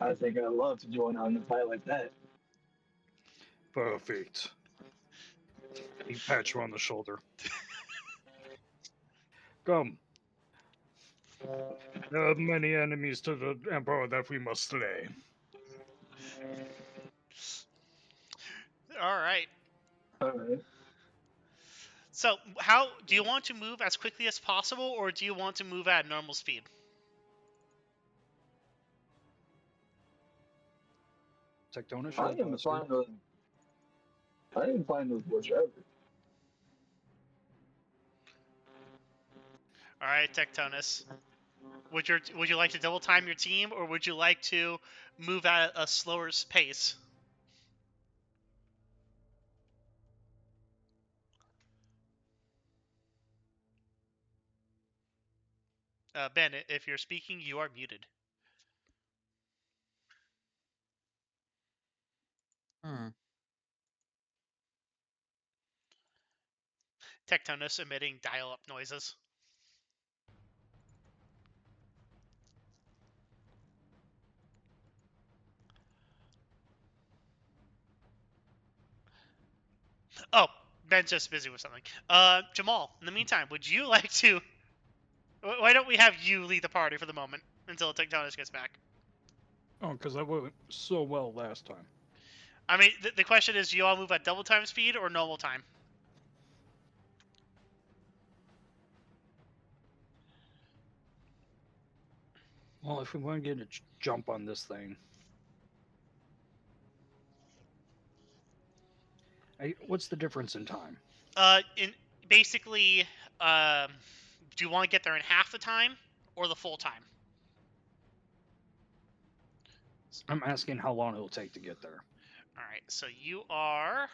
I think I'd love to join on a fight like that. Perfect. He pats you on the shoulder. Come. There are many enemies to the Emperor that we must slay. All right. Alright. So, how do you want to move as quickly as possible, or do you want to move at normal speed? Tectonus? I am fine with whichever. All right, Tectonus. Would you like to double time your team, or would you like to move at a slower pace? Ben, if you're speaking, you are muted. Tectonus emitting dial-up noises. Oh, Ben's just busy with something. Jah'maul, in the meantime, would you like to... Why don't we have you lead the party for the moment until Tectonus gets back? Oh, because I went so well last time. I mean, the question is, do you all move at double time speed or normal time? Well, if we want to get a jump on this thing... what's the difference in time? Basically, do you want to get there in half the time or the full time? I'm asking how long it'll take to get there. All right, so you are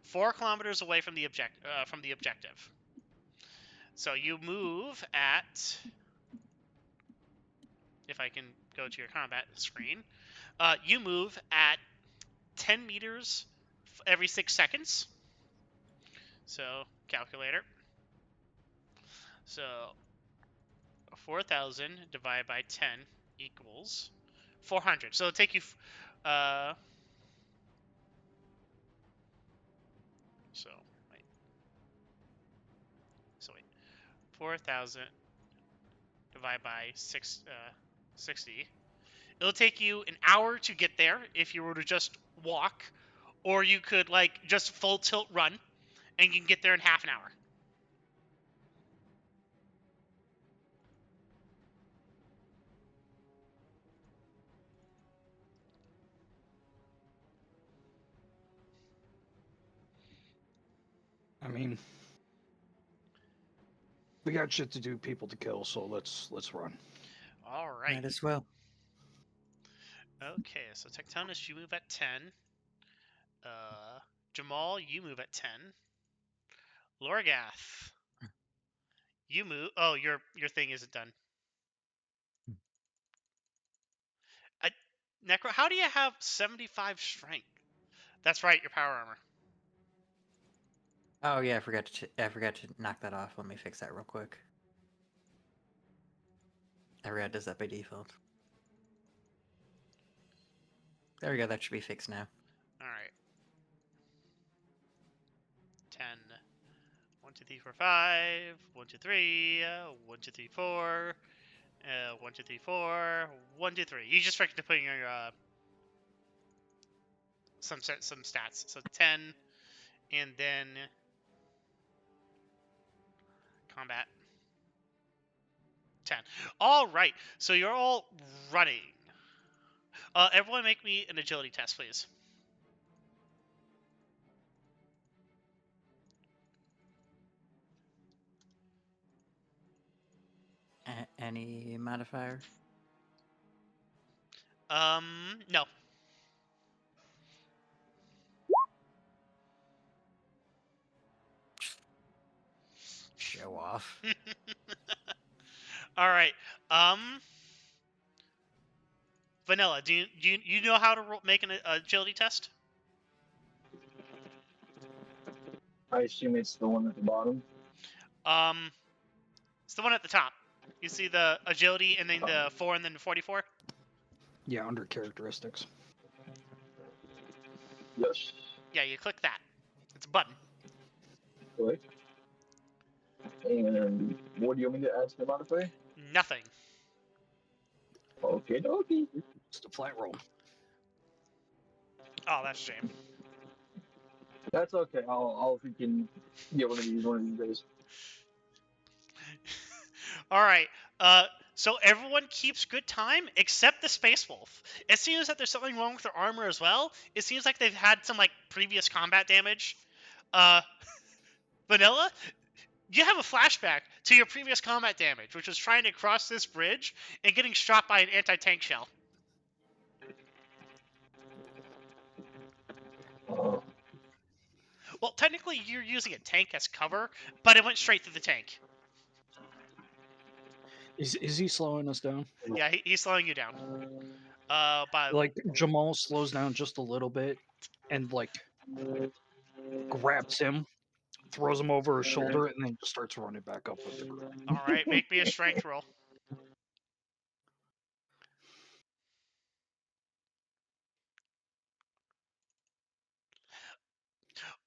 4 kilometers away from the objective. So you move at, if I can go to your combat screen, you move at 10 meters every 6 seconds. So calculator. So 4,000 divided by 10 equals 400. So it'll take you. So wait. So wait. 4,000 divided by 60. It'll take you an hour to get there if you were to just walk, or you could like just full tilt run, and you can get there in half an hour. I mean, we got shit to do, people to kill, so let's run. All right. Might as well. Okay, so Tectonus, you move at 10. Jah'maul, you move at 10. Lorgath, you move. Oh, your thing isn't done. Necro, how do you have 75 strength? That's right, your power armor. Oh yeah, I forgot to knock that off. Let me fix that real quick. I forgot it does that by default. There we go. That should be fixed now. All right. 10. 1, 2, 3, 4, 5. 1, 2, 3. 1, 2, 3, 4. 1, 2, 3, 4. 1, 2, 3. You just forgot to put in your some stats. So 10, and then combat 10. All right. So you're all running. Everyone, make me an agility test, please. Any modifier? No. Show off. All right. Vanilla, do you know how to make an agility test? I assume it's the one at the bottom. It's the one at the top. You see the agility and then the 4 and then the 44? Yeah, under characteristics. Yes. Yeah, you click that. It's a button. Click. And what do you want me to add to the modifier? Nothing. Okay, dokie. Just a flat roll. Oh, that's a shame. That's okay. I'll freaking get one of these days. All right. So everyone keeps good time except the Space Wolf. It seems that there's something wrong with their armor as well. It seems like they've had some like previous combat damage. Vanilla, you have a flashback to your previous combat damage, which was trying to cross this bridge and getting shot by an anti-tank shell. Well, technically you're using a tank as cover, but it went straight through the tank. Is he slowing us down? Yeah, he's slowing you down. By Like Jah'maul slows down just a little bit, and like grabs him, throws him over his shoulder, and then just starts running back up with the group. all right, make me a strength roll.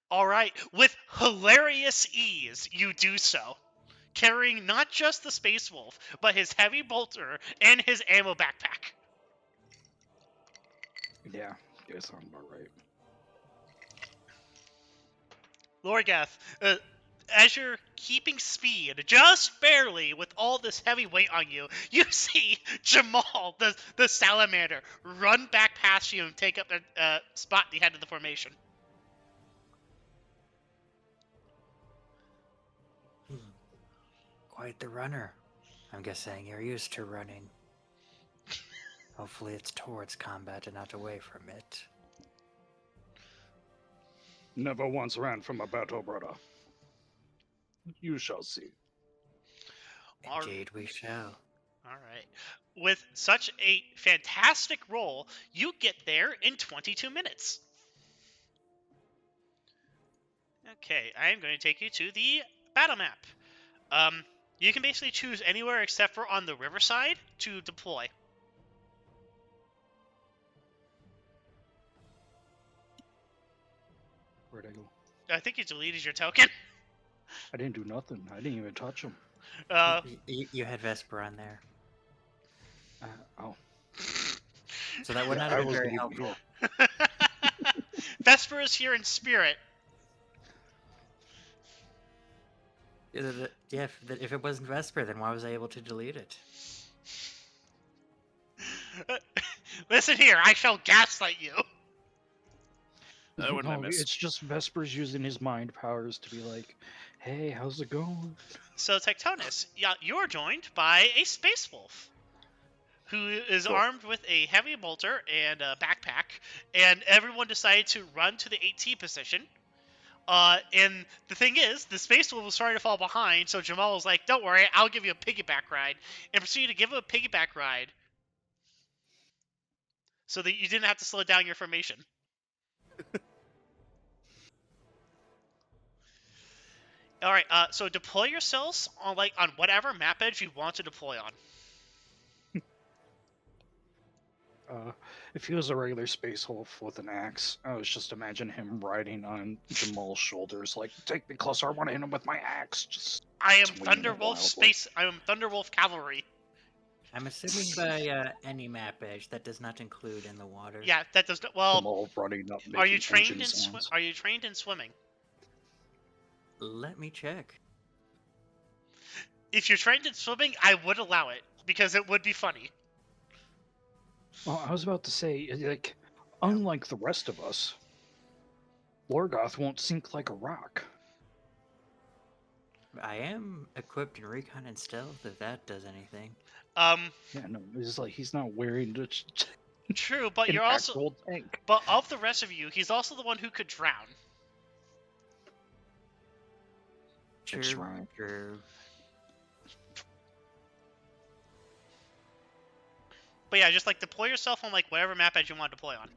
All right, with hilarious ease, you do so, carrying not just the Space Wolf, but his heavy bolter and his ammo backpack. Yeah, sounds about right. Lorgath, as you're keeping speed, just barely, with all this heavy weight on you, you see Jah'maul, the Salamander, run back past you and take up the spot at the head of the formation. Quite the runner. I'm guessing you're used to running. Hopefully it's towards combat and not away from it. Never once ran from a battle, brother. You shall see. All- Indeed we shall. All right. With such a fantastic roll, you get there in 22 minutes. Okay, I am going to take you to the battle map. You can basically choose anywhere except for on the riverside to deploy. Where'd I go? I think you deleted your token. I didn't do nothing. I didn't even touch him. You had Vesper on there. Oh. So that would Yeah, not I have been wasn't very even helpful. Vesper is here in spirit. Yeah, if it wasn't Vesper, then why was I able to delete it? Listen here, I shall gaslight you. That wouldn't have No, missed. it's just Vesper's using his mind powers to be like, hey, how's it going? So, Tectonus, yeah, you're joined by a space wolf who is Cool. armed with a heavy bolter and a backpack, and everyone decided to run to the 8T position. And the thing is, the space wolf was starting to fall behind, so Jah'maul was like, "Don't worry, I'll give you a piggyback ride," and proceeded to give him a piggyback ride, so that you didn't have to slow down your formation. All right, so deploy yourselves on whatever map edge you want to deploy on. If he was a regular space wolf with an axe, I was just imagine him riding on Jah'maul's shoulders, like, take me closer, I want to hit him with my axe. Just I am swinging it Thunderwolf wildly. Space. I am Thunderwolf Cavalry. I'm assuming by any map edge that does not include in the water. Yeah, that does not. Well, Jah'maul running up, are you making trained engine in sounds. Are you trained in swimming? Let me check. If you're trained in swimming, I would allow it because it would be funny. Well, I was about to say, like, unlike the rest of us, Lorgoth won't sink like a rock. I am equipped in recon and stealth, if that does anything. Yeah, no, it's like he's not wearing the True, but an you're also. actual tank. But of the rest of you, he's also the one who could drown. True, That's right. true. But yeah, just deploy yourself on whatever map edge you want to deploy on.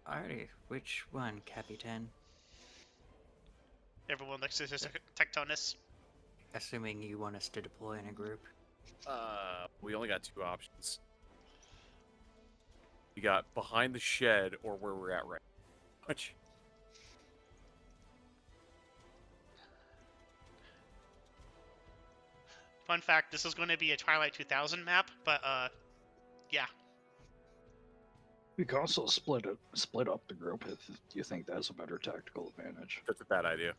Alrighty, which one, Capitan? Everyone looks at his Tectonus. Assuming you want us to deploy in a group. We only got two options. You got behind the shed or where we're at right now. Which? Fun fact: this is going to be a Twilight 2000 map, but yeah. We can also split up the group if you think that's a better tactical advantage. That's a bad idea.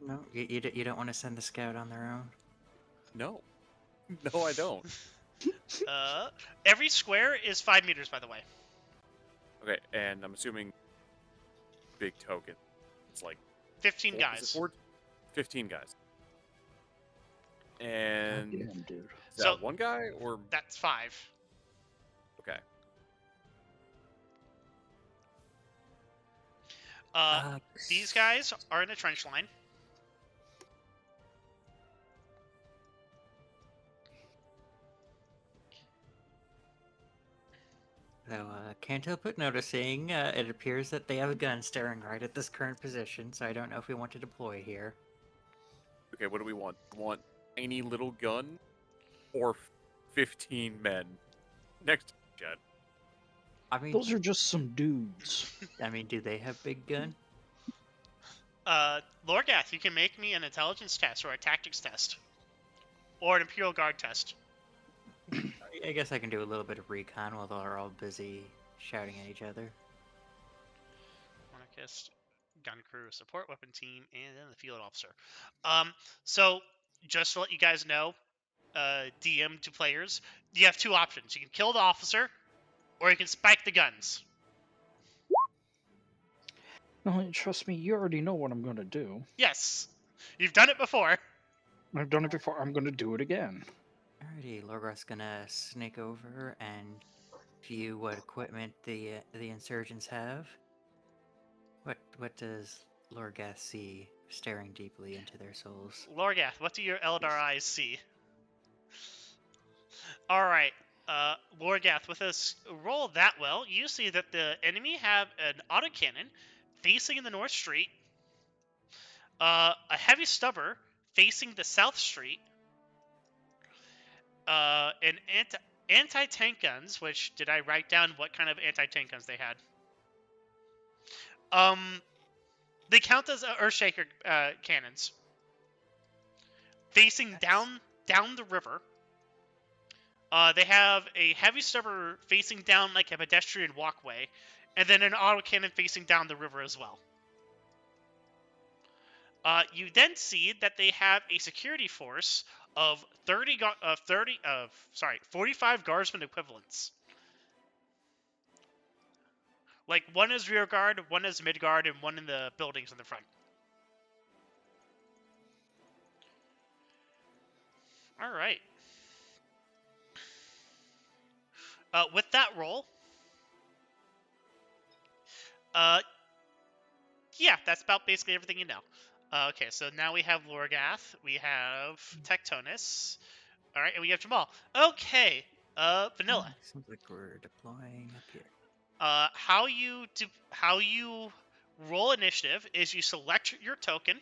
No, you don't want to send the scout on their own? No. No, I don't. Every square is 5 meters, by the way. Okay, and I'm assuming big token. It's 15 is it guys. 15 guys. And Damn, dude. is that one guy or That's 5. okay? These guys are in a trench line. So, can't help but noticing, it appears that they have a gun staring right at this current position, so I don't know if we want to deploy here. Okay, what do we want? We want any little gun or 15 men next to the shed? I mean, Those are just some dudes. do they have big gun? Lorgath, you can make me an intelligence test or a tactics test. Or an Imperial Guard test. I guess I can do a little bit of recon while they're all busy shouting at each other. Monarchist, gun crew, support weapon team, and then the field officer. So, just to let you guys know, DM to players, you have two options. You can kill the officer, or you can spike the guns. No, trust me, you already know what I'm going to do. Yes, you've done it before. I've done it before. I'm going to do it again. Alrighty, Lorgarth's gonna sneak over and view what equipment the insurgents have. What does Lorgath see staring deeply into their souls? Lorgath, what do your Eldar eyes see? Alright, Lorgath, with us roll that well, you see that the enemy have an autocannon facing the north street, a heavy stubber facing the south street, an anti-tank guns, which, did I write down what kind of anti-tank guns they had? They count as Earthshaker cannons. Facing down the river. They have a heavy stubber facing down like a pedestrian walkway, and then an autocannon facing down the river as well. You then see that they have a security force of 45 guardsmen equivalents. Like, one is rear guard, one is mid guard, and one in the buildings in the front. Alright. With that roll, yeah, that's about basically everything you know. Okay, so now we have Lorgath, we have Tectonus, alright, and we have Jah'maul. Okay, Vanilla. Seems like we're deploying up here. How you roll initiative is you select your token.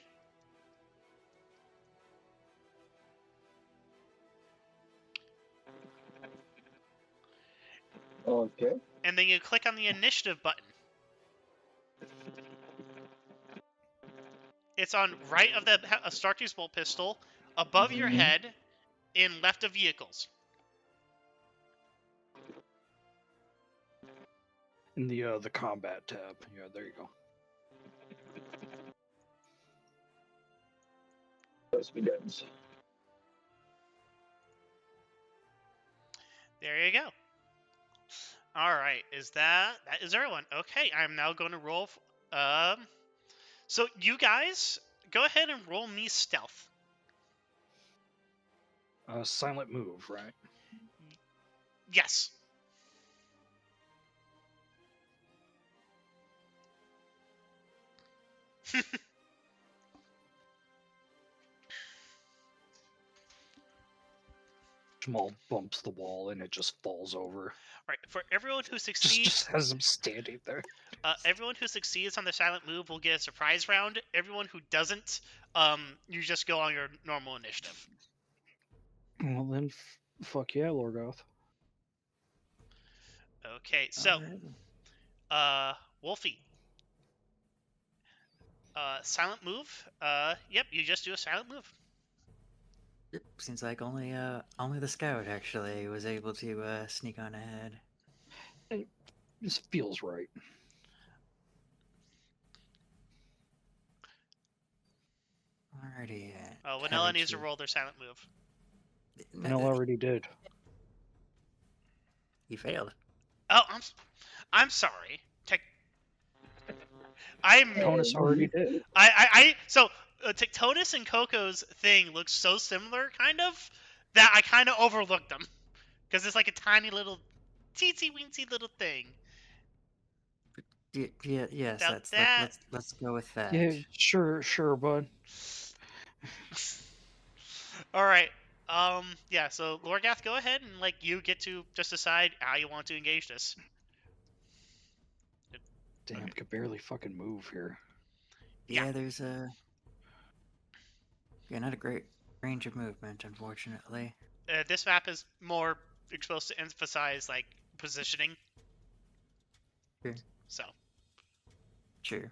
Okay. And then you click on the initiative button. It's on right of the Starkey's bolt pistol, above your head, in left of vehicles. In the combat tab. Yeah, there you go. Those begins. There you go. Alright, that is everyone. Okay, I'm now going to roll. So you guys, go ahead and roll me stealth. Silent move, right? Yes. Jah'maul bumps the wall and it just falls over. Right. For everyone who succeeds, Just has him standing there. Everyone who succeeds on the silent move will get a surprise round. Everyone who doesn't, you just go on your normal initiative. Well then, fuck yeah, Lorgath. Okay, so, Wolfie. Silent move. Yep, you just do a silent move. Yep, seems like only the scout actually was able to sneak on ahead. It just feels right. Alrighty. Vanilla needs to roll their silent move. Vanilla already did. He failed. Oh, I'm sorry. Tectonus already did. So Tectonus and Coco's thing looks so similar, kind of, that I kind of overlooked them because it's like a tiny little, teensy weensy little thing. Yes. Let's go with that. Yeah, sure, bud. All right. Yeah. So Lorgath, go ahead and you get to just decide how you want to engage this. Damn, could barely fucking move here. Yeah, there's not a great range of movement, unfortunately. This map is more exposed to emphasize positioning. Sure. So. Sure.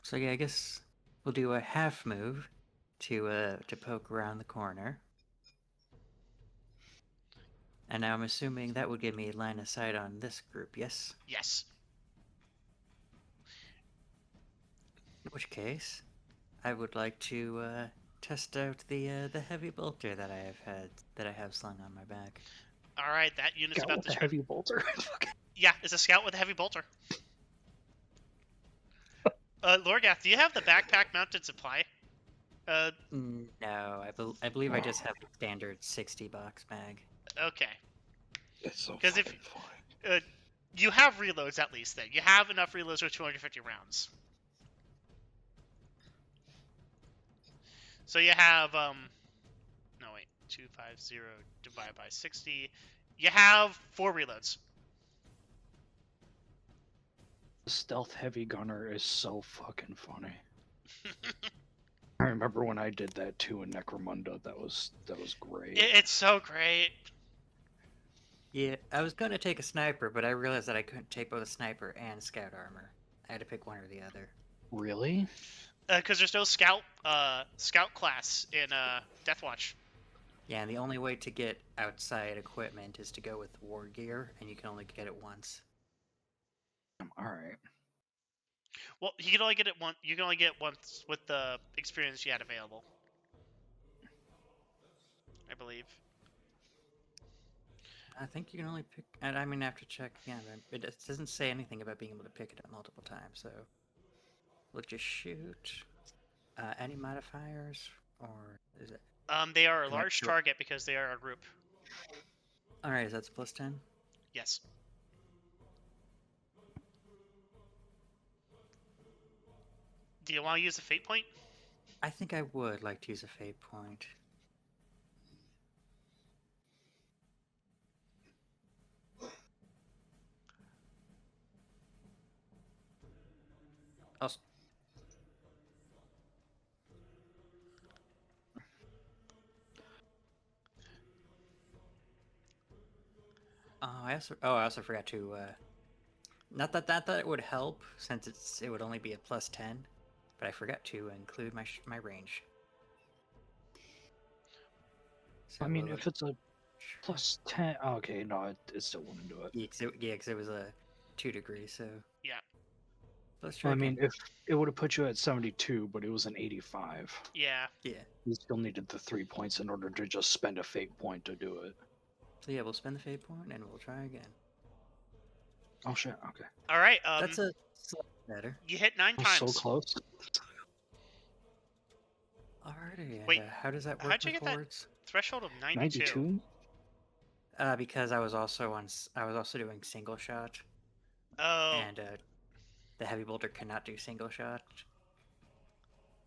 So yeah, I guess we'll do a half move to poke around the corner. And now I'm assuming that would give me line of sight on this group, yes? Yes. In which case, I would like to test out the heavy bolter that I have slung on my back. All right, that unit's Scout about with to. a heavy bolter. Yeah, it's a scout with a heavy bolter. Lorgath, do you have the backpack mounted supply? No, I believe I just have the standard 60 box mag. Okay. It's so 'Cause if- fucking funny. You have reloads at least then. You have enough reloads for 250 rounds. So you have, no wait, 250 divided by 60. You have 4 reloads. The stealth heavy gunner is so fucking funny. I remember when I did that too in Necromunda. That was great. It's so great. Yeah, I was gonna take a sniper, but I realized that I couldn't take both a sniper and scout armor. I had to pick one or the other. Really? Because there's no scout class in Deathwatch. Yeah, and the only way to get outside equipment is to go with war gear, and you can only get it once. All right. Well, you can only get it once. You can only get it once with the experience you had available, I believe. I think you can only pick. And I mean, I have to check again. But it doesn't say anything about being able to pick it up multiple times. So we'll just shoot. Any modifiers, or is it? They are a Can I large shoot- target because they are a group. All right, that's plus 10. Yes. Do you want to use a fate point? I think I would like to use a fate point. Also, I also forgot to. Not that it would help, since it would only be a plus 10, but I forgot to include my range. So I mean, if it's a plus 10, okay, no, it still wouldn't do it. Yeah, because it was a 2 degree, so Yeah. let's try. I mean, if it would have put you at 72, but it was an 85, Yeah. Yeah. you still needed the 3 points in order to just spend a fate point to do it. So yeah, we'll spend the fate point and we'll try again. Oh shit! Okay. All right. That's a slightly better. You hit 9 I'm times. so close. Alrighty. And, Wait, how does that work how'd you with get that? hordes? Threshold of 92. 92. Because I was also doing single shot, Oh. and the heavy bolter cannot do single shot.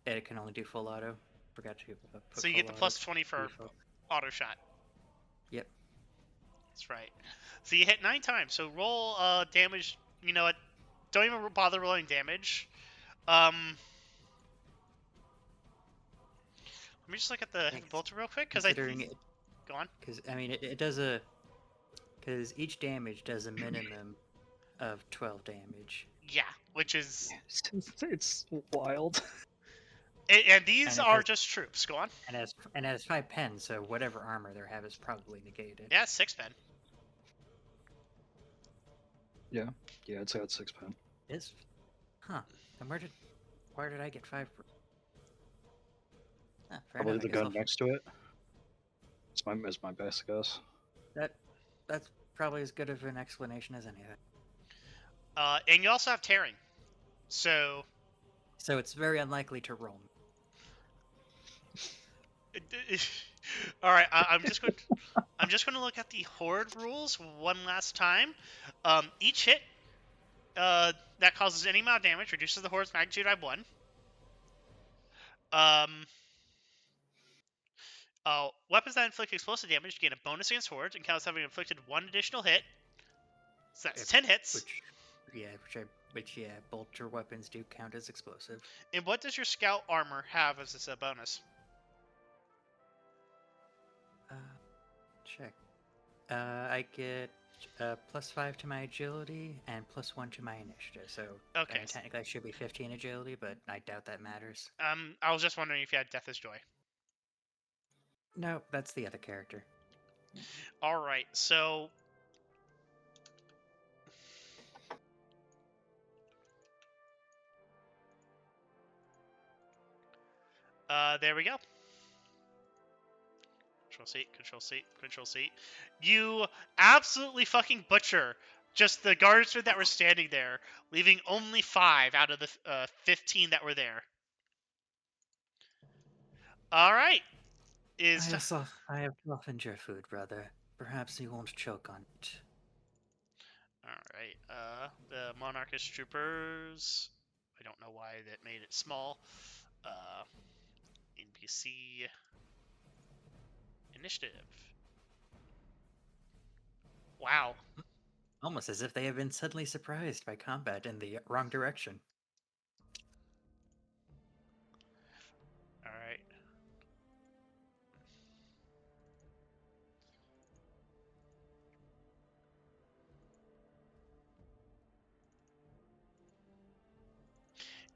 It can only do full auto. Forgot to put So you full get the auto. plus 20 for Default. auto shot. Yep. That's right. So you hit 9 times. So roll damage. You know what? Don't even bother rolling damage. Let me just look at the heavy bolter real quick, because Considering it, Go on. because I mean it does because each damage does a minimum of 12 damage. Yeah, which is... It's wild. And these And it are has- just troops. Go on. And it has 5 pens, so whatever armor they have is probably negated. Yeah, 6 pen. Yeah, it's got 6 pen. Is, huh? Then where did I get 5? Fair Probably enough, I the guess gun next to it. It's my best guess. That's probably as good of an explanation as anything. And you also have tearing. So it's very unlikely to roll. all right, I'm just going to look at the horde rules one last time. Each hit that causes any amount of damage reduces the horde's magnitude by 1. Weapons that inflict explosive damage gain a bonus against hordes and counts having inflicted 1 additional hit. So that's 10 hits. Which bolter weapons do count as explosive. And what does your scout armor have as a bonus? Check. I get +5 to my agility and +1 to my initiative. So Okay. technically I should be 15 agility, but I doubt that matters. I was just wondering if you had Death as Joy. No, that's the other character. All right, so there we go. Control C. You absolutely fucking butcher just the guardsmen that were standing there, leaving only 5 out of the 15 that were there. All right. I have softened your food, brother. Perhaps you won't choke on it. All right. The Monarchist troopers. I don't know why that made it small. NPC initiative. Wow. Almost as if they have been suddenly surprised by combat in the wrong direction. All right.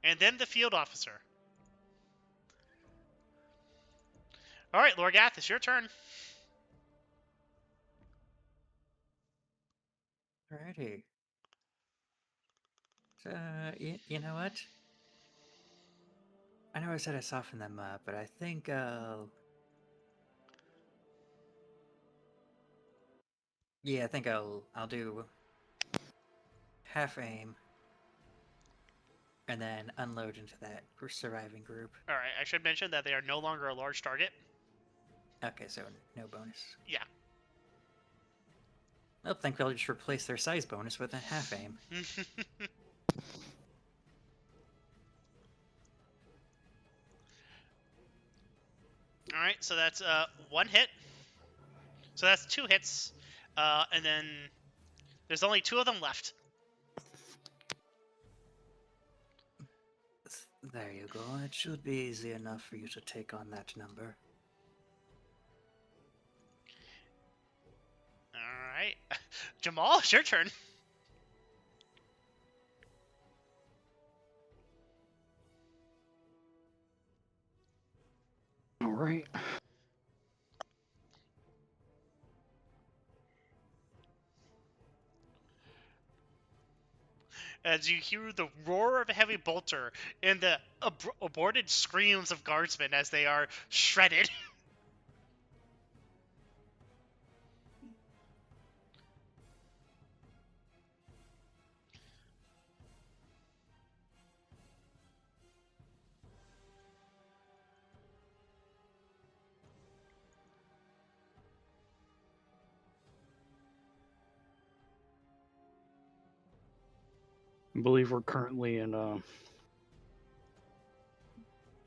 And then the field officer. All right, Lorgath, it's your turn. Alrighty. So, you know what? I know I said I softened them up, but I think yeah, I think I'll do half aim and then unload into that surviving group. All right, I should mention that they are no longer a large target. Okay, so no bonus. Yeah. I think they'll just replace their size bonus with a half aim. All right, so that's one hit. So that's 2 hits, and then there's only 2 of them left. There you go. It should be easy enough for you to take on that number. All right, Jah'maul, it's your turn. All right. As you hear the roar of a heavy bolter and the aborted screams of guardsmen as they are shredded. I believe we're currently in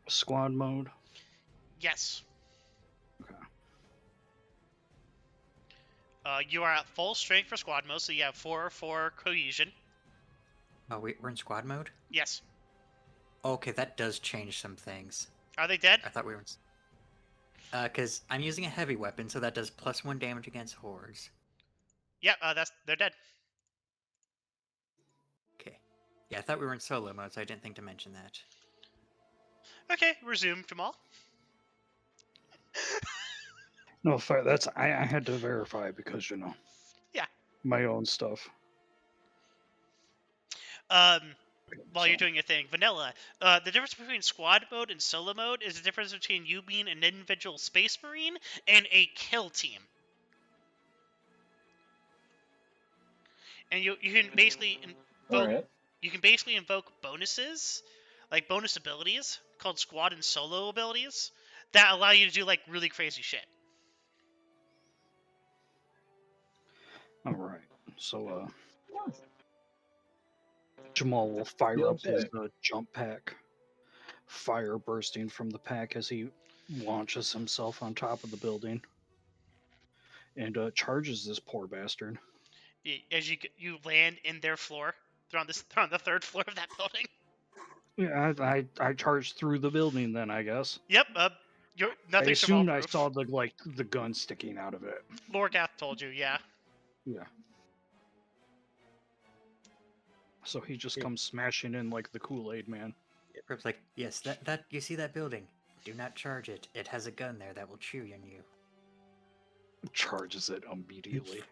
squad mode. Yes. Okay. You are at full strength for squad mode, so you have 4 for cohesion. Oh, we're in squad mode? Yes. Okay, that does change some things. Are they dead? I thought we were in... because I'm using a heavy weapon, so that does +1 damage against hordes. Yeah, they're dead. Okay. Yeah, I thought we were in solo mode, so I didn't think to mention that. Okay, resume, Jah'maul. No, that's I had to verify because Yeah. my own stuff. While you're doing your thing, Vanilla, the difference between squad mode and solo mode is the difference between you being an individual Space Marine and a kill team. And you can basically invoke bonuses, like bonus abilities called squad and solo abilities that allow you to do like really crazy shit. All right. So Jah'maul will fire up his jump pack, fire bursting from the pack as he launches himself on top of the building and charges this poor bastard. As you land in their floor, they're on the 3rd floor of that building. Yeah, I charged through the building then, I guess. Yep. I Nothing's assumed I proof. saw the gun sticking out of it. Lorgath told you, yeah. Yeah. So he just comes smashing in like the Kool-Aid man. Rip's like, yes, that you see that building? Do not charge it. It has a gun there that will chew on you. Charges it immediately.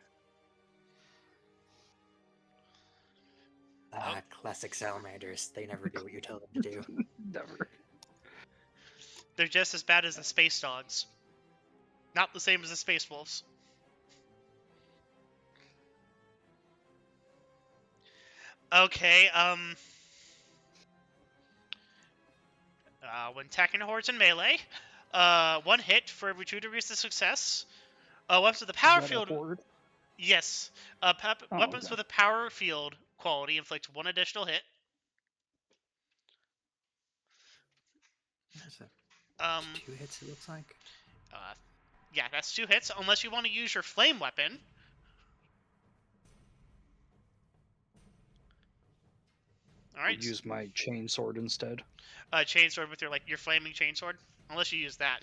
Classic salamanders. They never do what you tell them to do. Never. They're just as bad as the space dogs. Not the same as the space wolves. Okay, when attacking hordes in melee, 1 hit for every 2 degrees of success. Weapons with the Is power that a field. horde? Yes. Oh, Weapons okay. with a power field quality inflict 1 additional hit. That's Um, 2 hits, it looks like. yeah, that's 2 hits, unless you want to use your flame weapon. All I'll right. use my chainsword instead. Chainsword with your flaming chainsword, unless you use that.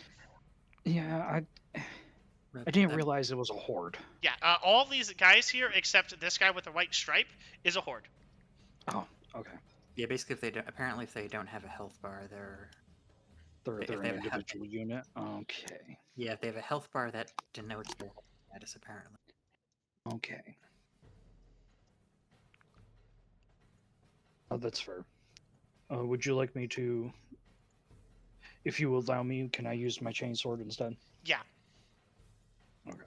Yeah, But I didn't that- realize it was a horde. Yeah, all these guys here, except this guy with the white stripe, is a horde. Oh, okay. Yeah, basically, if they don't have a health bar, they're They're If an they have a individual unit. Okay. yeah. If they have a health bar, that denotes their status. Apparently, Okay. Oh, that's fair. Would you like me to? If you allow me, can I use my chainsword instead? Yeah. Okay.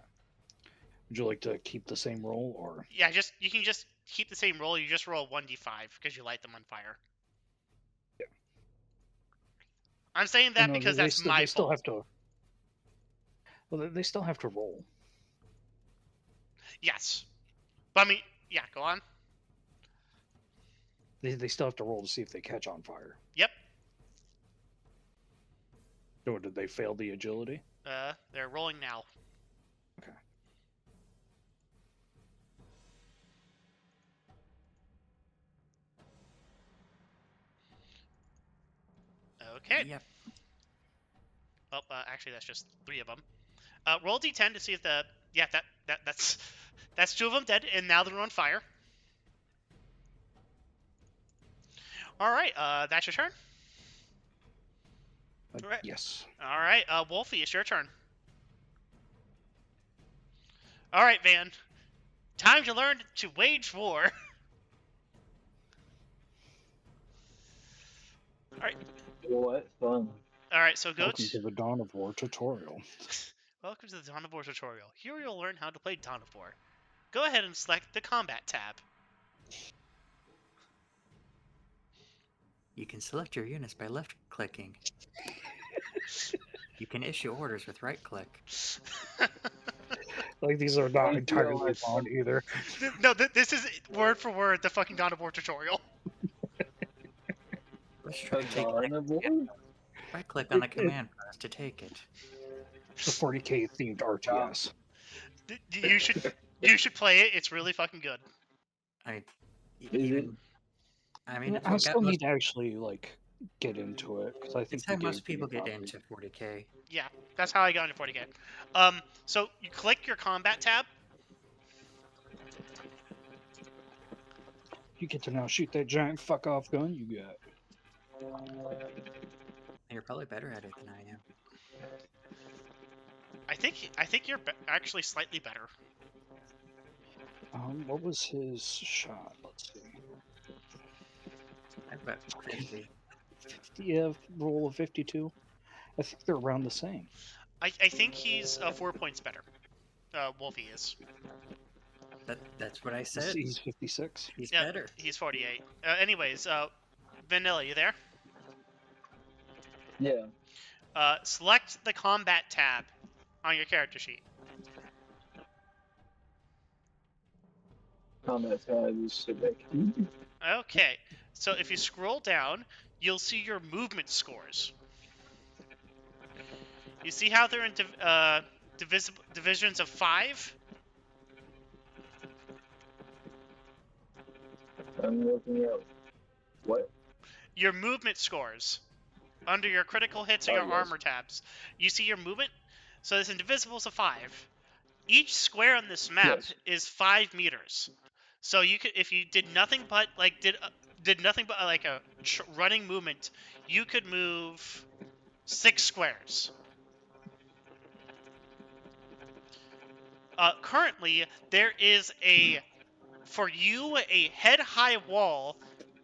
Would you like to keep the same roll, or? Yeah, you can just keep the same roll. You just roll 1d5 because you light them on fire. Yeah. I'm saying that because that's my they still fault. have to. Well, they still have to roll. Yes. But I mean, yeah, go on. They still have to roll to see if they catch on fire. Yep. Or did they fail the agility? They're rolling now. Okay. Okay. yep. Oh, actually, that's just 3 of them. Roll d10 to see if that's 2 of them dead, and now they're on fire. All right, that's your turn. Right. Yes. All right, Wolfie, it's your turn. All right, Van. Time to learn to wage war. All right. What fun. All right, so go Welcome to the Dawn of War tutorial. Welcome to the Dawn of War tutorial. Here you'll learn how to play Dawn of War. Go ahead and select the Combat tab. You can select your units by left-clicking. You can issue orders with right-click. Like, these are not Thank you, entirely Alexa. wrong either. No, this is word for word the fucking Dawn of War tutorial. Let's try to take Dawn of War? right-click on the command press to take it. The 40k themed RTS. You should play it. It's really fucking good. I Is mean, I still need to actually get into it because I think it's how the most game people can get be into 40k. Yeah, that's how I got into 40k. So you click your Combat tab. You get to now shoot that giant fuck off gun you got. And you're probably better at it than I am. I think you're actually slightly better. What was his shot? Let's see. I have about 50. 50, yeah, roll of 52. I think they're around the same. I think he's 4 points better. Wolfie is. That's what I said. He's 56. He's Yeah, better. he's 48. Anyways, Vanilla, you there? Yeah. Select the Combat tab on your character sheet. Combat tab is selected. Okay, so if you scroll down, you'll see your movement scores. You see how they're in divisions of 5? I'm looking at what? Your movement scores under your critical hits and Oh, your yes. armor tabs. You see your movement. So it's in divisibles of 5. Each square on this map Yes. is 5 meters. So you could, if you did nothing but did nothing but a running movement, you could move 6 squares. Currently, there is for you a head-high wall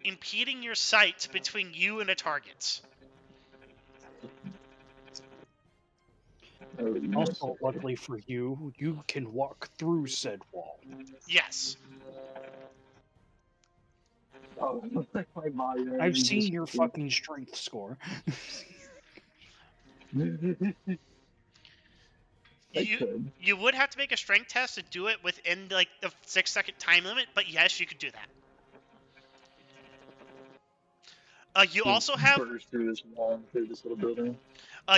impeding your sight between you and a target. Oh, yes. Also, luckily for you, you can walk through said wall. Yes. Oh, my body. I've seen your fucking strength score. You would have to make a strength test to do it within like the 6-second time limit, but yes, you could do that. You also have burst through this wall, through this little building.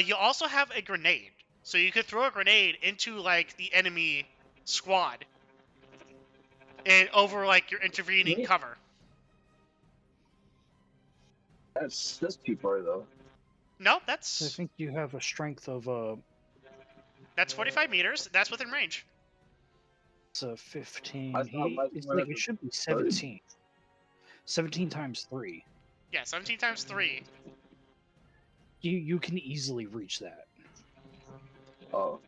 you also have a grenade, so you could throw a grenade into like the enemy squad, and over like your intervening cover. That's too far though. No, I that's think you have a strength of 45 meters. That's within range. it's a 15. I thought my It's one like of it the should be birds. 17. 17 times 3. Yeah, 17 times 3. You can easily reach that. Oh.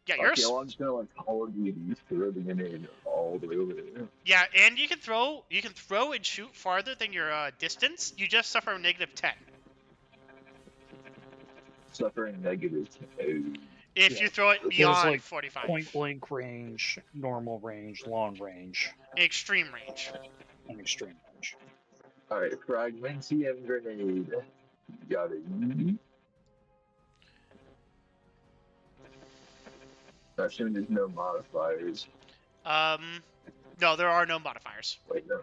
Yeah, Okay, you're well, I'm just gonna like Call of Duty throw the grenade all the way over there. yeah, and you can throw and shoot farther than your distance. You just suffer a -10 Suffering negative. if Yeah. you throw it There's, beyond like, 45. Point blank range, normal range, long range, Extreme range. and extreme range. Alright, Fragmentium grenade. Got it. I assume there's no modifiers. No, there are no modifiers. Wait, no.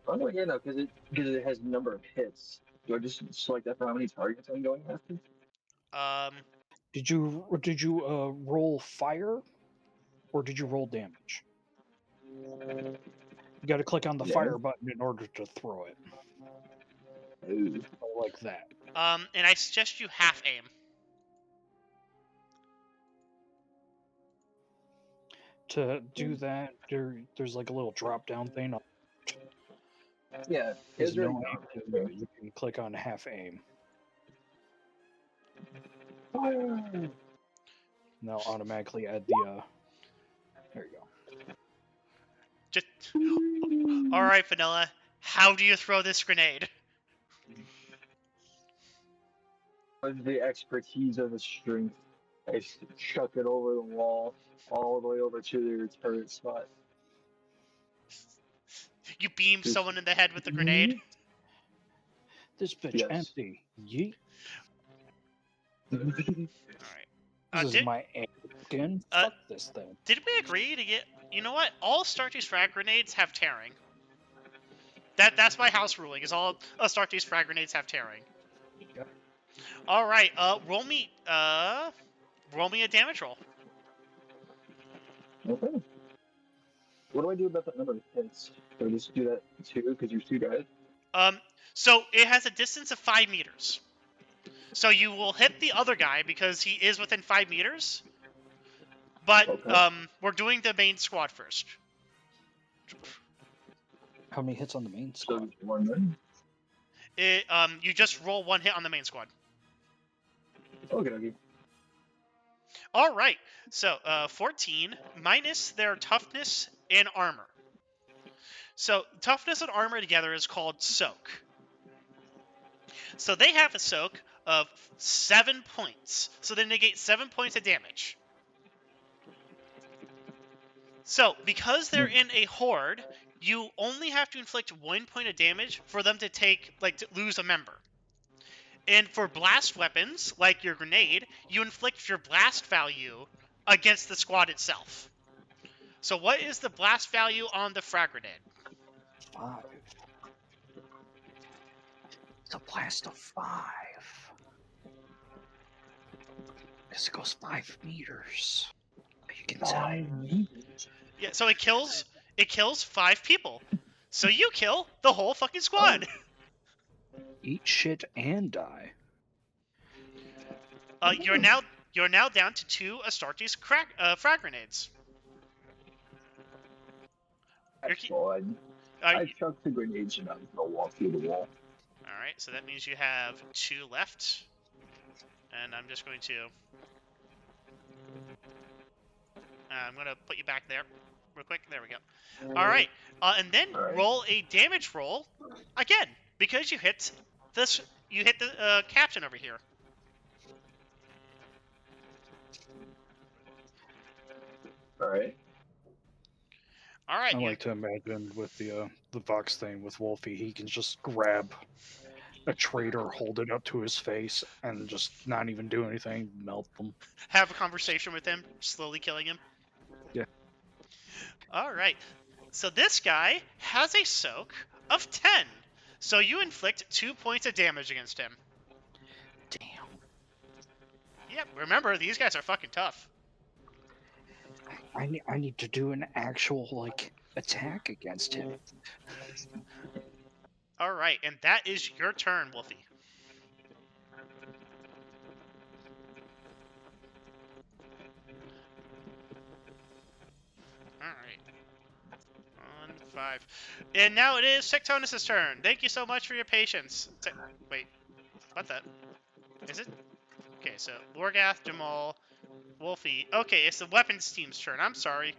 Oh, yeah, no, because it has number of hits. Do I just select that for how many targets I'm going after? Did you roll fire, or did you roll damage? You got to click on the Yeah. fire button in order to throw it, Ooh. like that. And I suggest you half aim. To do that, there's like a little drop down thing. Yeah, There's it's no really aim to do it. You can click on half aim. Fire! Now automatically add the. There you go. Just all right, Vanilla. How do you throw this grenade? With the expertise of the strength, I chuck it over the wall, all the way over to their turret spot. You beam someone in the head with the grenade. This bitch Yes. empty. Yeet. All right. This is my skin. Fuck this thing. Did we agree to get? You know what? All Starkey's frag grenades have tearing. That's my house ruling. Is all Starkey's frag grenades have tearing. Yep. All right. Roll me a damage roll. Okay. What do I do about that number of hits? Do I just do that too, because you're two guys? So it has a distance of 5 meters. So you will hit the other guy because he is within 5 meters. But Okay. we're doing the main squad first. How many hits on the main So squad? just one then? You just roll 1 hit on the main squad. Okay. All right. So 14 minus their toughness and armor. So toughness and armor together is called soak. So they have a soak of 7 points. So they negate 7 points of damage. So because they're in a horde, you only have to inflict 1 point of damage for them to to lose a member. And for blast weapons, like your grenade, you inflict your blast value against the squad itself. So what is the blast value on the frag grenade? 5. It's a blast of 5. Because it goes 5 meters. You can tell. Yeah, so it kills 5 people. So you kill the whole fucking squad. Eat shit and die. You're now down to 2 Astartes frag grenades. That's fine. I chucked the grenades and I'm gonna walk through the wall. Alright, so that means you have 2 left. And I'm just going to... I'm going to put you back there real quick. There we go. Alright, and then roll a damage roll again, because you hit this. You hit the captain over here. Alright. Alright. I like to imagine with the Vox thing with Wolfie, he can just grab a traitor hold it up to his face and just not even do anything, melt them. Have a conversation with him, slowly killing him. Yeah. All right. So this guy has a soak of 10. So you inflict 2 points of damage against him. Damn. Yep. Remember, these guys are fucking tough. I need to do an actual like attack against him. All right, and that is your turn, Wolfie. All right. 1, 5. And now it is Tectonus' turn. Thank you so much for your patience. Wait, what the? Is it? Okay, so Lorgath, Jah'maul, Wolfie. Okay, it's the weapons team's turn. I'm sorry.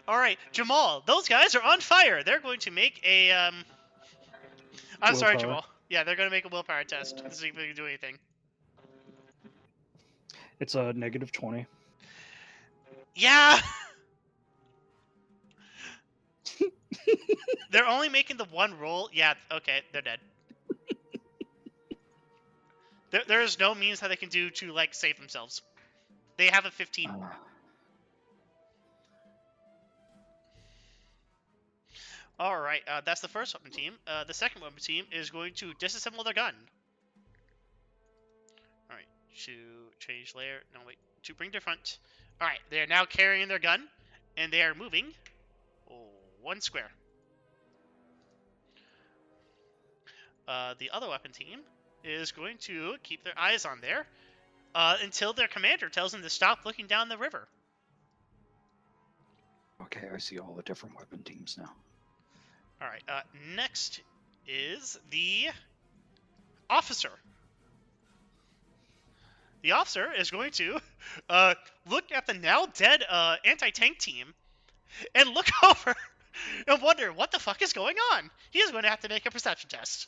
All right, Jah'maul. Those guys are on fire. They're going to make a I'm sorry, Willpower. Jah'maul. Yeah, they're going to make a willpower test to see if they can do anything. It's a -20. Yeah. They're only making the one roll. Yeah. Okay, they're dead. There is no means that they can do to like save themselves. They have a 15. All right, that's the first weapon team. The second weapon team is going to disassemble their gun. All right, to change layer. No, wait. To bring to front. All right, they are now carrying their gun, and they are moving 1 square. The other weapon team is going to keep their eyes on there until their commander tells them to stop looking down the river. Okay, I see all the different weapon teams now. All right. Next is the officer. The officer is going to look at the now dead anti-tank team and look over and wonder what the fuck is going on. He is going to have to make a perception test.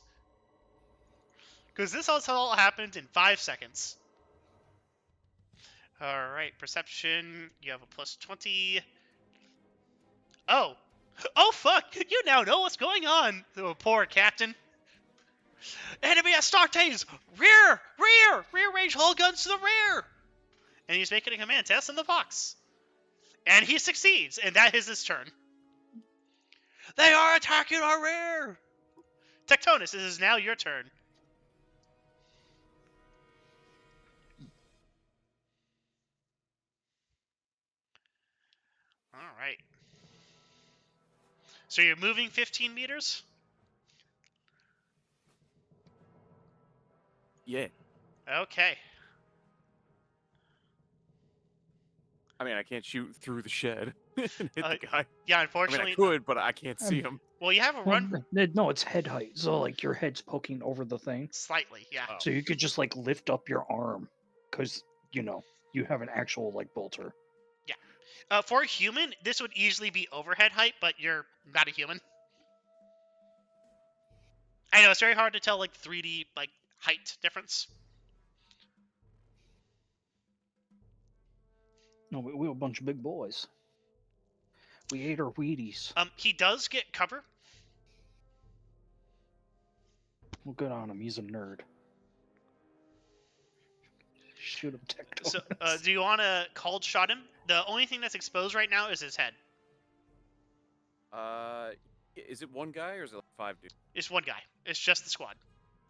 Because this all happened in 5 seconds. All right, perception. You have a +20. Oh. Oh, fuck! You now know what's going on! Oh, poor captain. Enemy at Startaze! Rear! Rear! Rear range hull guns to the rear! And he's making a command test in the box. And he succeeds, and that is his turn. They are attacking our rear! Tectonus, it is now your turn. Alright. So you're moving 15 meters? Yeah. Okay. I mean, I can't shoot through the shed and hit the guy. Yeah, I mean, unfortunately. I could, but I can't see him. Well, you have a run No, it's head height. So like your head's poking over the thing. slightly, yeah. Oh. So you could just like lift up your arm, because you know you have an actual like bolter. For a human, this would easily be overhead height, but you're not a human. I know, it's very hard to tell, like, 3D, like, height difference. No, we were a bunch of big boys. We ate our Wheaties. He does get cover. Well, good on him. He's a nerd. Shoot him, Tectonus. So, do you want to cold shot him? The only thing that's exposed right now is his head. Is it one guy or is it like 5 dudes? It's one guy. It's just the squad.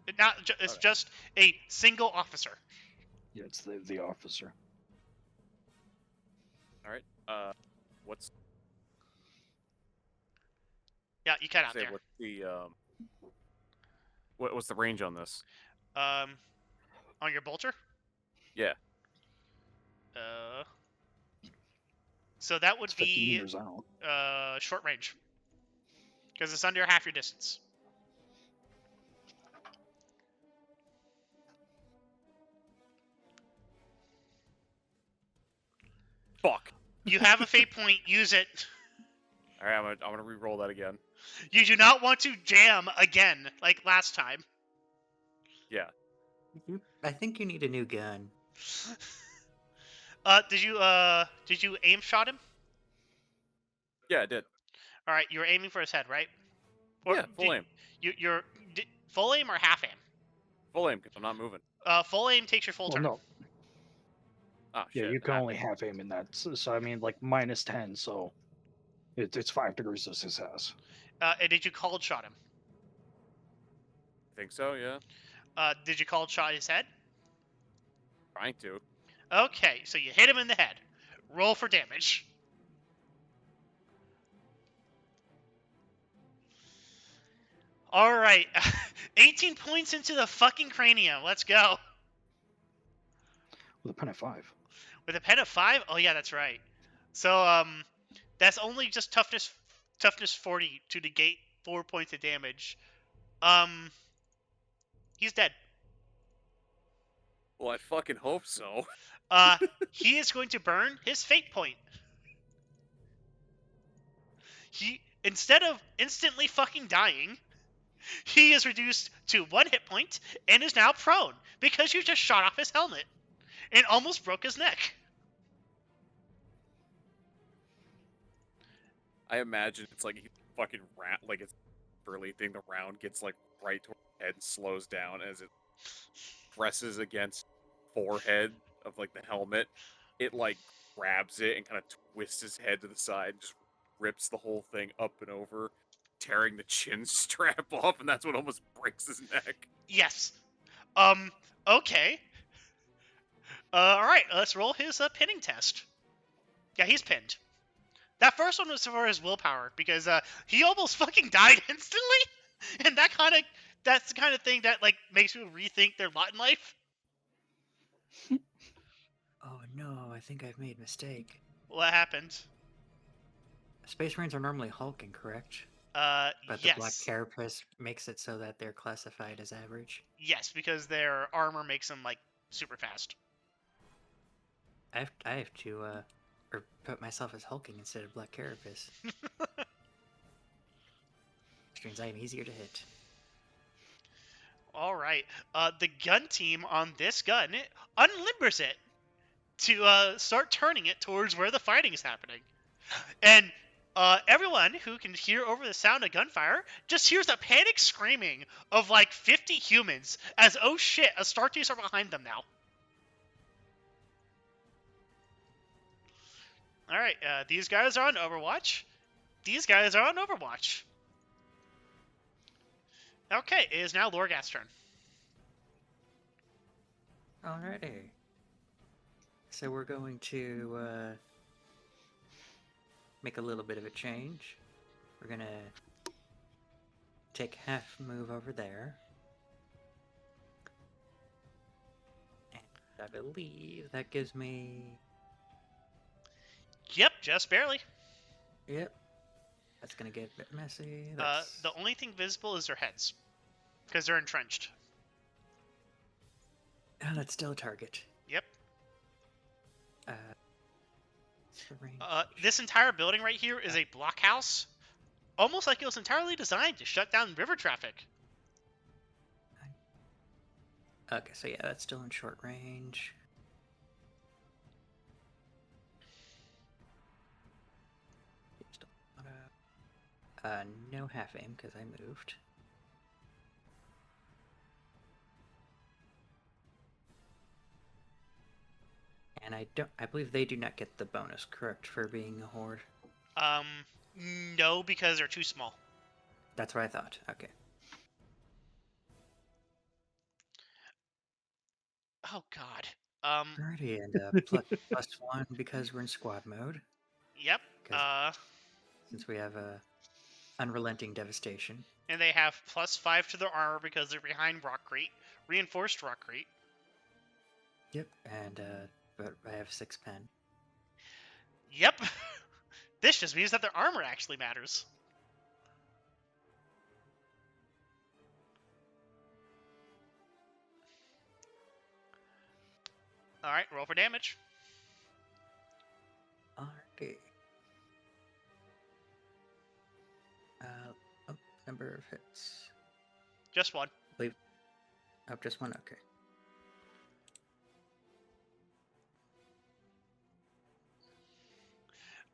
It's Okay. just a single officer. Yeah, it's the officer. All right. What's Yeah, you cut out say? there. What's the what's the range on this? On your bolter? Yeah. So that would It's 50 be meters out. short range. Because it's under half your distance. Fuck. You have a fate point, use it. All right, I'm gonna re-roll that again. You do not want to jam again, like last time. Yeah. I think you need a new gun. Did you aim shot him? Yeah, I did. Alright, you were aiming for his head, right? Or Yeah, full aim. You're full aim or half aim? Full aim, because I'm not moving. Full aim takes your full Well, turn. no. Oh, Yeah, shit. you can only half aim in that. So I mean, like -10, so it's 5 degrees of success. And did you cold shot him? I think so, yeah. Did you cold shot his head? Trying to. Okay, so you hit him in the head. Roll for damage. All right, 18 points into the fucking cranium. Let's go. With a pen of 5. With a pen of 5? Oh yeah, that's right. So that's only just toughness 40 to negate 4 points of damage. He's dead. Well, I fucking hope so. He is going to burn his fate point. He, instead of instantly fucking dying, he is reduced to 1 hit point and is now prone because you just shot off his helmet and almost broke his neck. I imagine it's like he fucking like it's early thing. The round gets like right toward his head and slows down as it presses against forehead of like the helmet. It like grabs it and kind of twists his head to the side and just rips the whole thing up and over, tearing the chin strap off, and that's what almost breaks his neck. Yes. Okay. Alright, let's roll his pinning test. Yeah, he's pinned. That first one was for his willpower, because he almost fucking died instantly, and that's the kind of thing that, like, makes people rethink their lot in life. Oh no, I think I've made a mistake. What happened? Space Marines are normally hulking, correct? But The Black Carapace makes it so that they're classified as average. Yes, because their armor makes them, like, super fast. I have to or put myself as hulking instead of Black Carapace. Which means I am easier to hit. Alright, the gun team on this gun unlimbers it to start turning it towards where the fighting is happening. And everyone who can hear over the sound of gunfire just hears a panic screaming of like 50 humans as, oh shit, a Star Teams are behind them now. Alright, these guys are on Overwatch. These guys are on Overwatch. Okay, it is now Lorgat's turn. Alrighty. So we're going to make a little bit of a change. We're gonna take half move over there. And I believe that gives me... Yep, just barely. Yep. That's gonna get a bit messy. The only thing visible is their heads, because they're entrenched. Oh, that's still a target. Yep. Syringe. This entire building right here is a blockhouse, almost like it was entirely designed to shut down river traffic. Okay, so yeah, that's still in short range. No half aim because I moved. And I believe they do not get the bonus, correct, for being a horde? No, because they're too small. That's what I thought. Okay. Oh god. Alrighty, and +1 because we're in squad mode. Yep. Since we have a unrelenting devastation. And they have +5 to their armor because they're behind Rockcrete, reinforced Rockcrete. Yep, and but I have 6 pen. Yep. This just means that their armor actually matters. Alright, roll for damage. Alrighty. Number of hits. Just one. Oh, just one? Okay.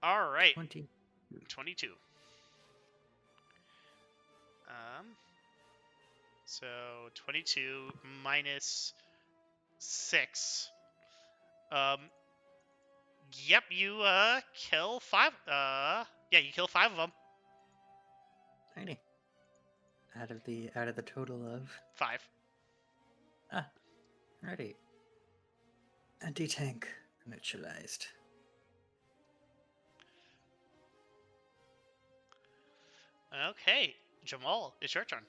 Alright. 20. 22. So 22 minus 6. Yep, you kill 5. Yeah, you kill 5 of them. Tiny. Out of the total of 5. ready. Anti-tank neutralized. Okay, Jah'maul, it's your turn.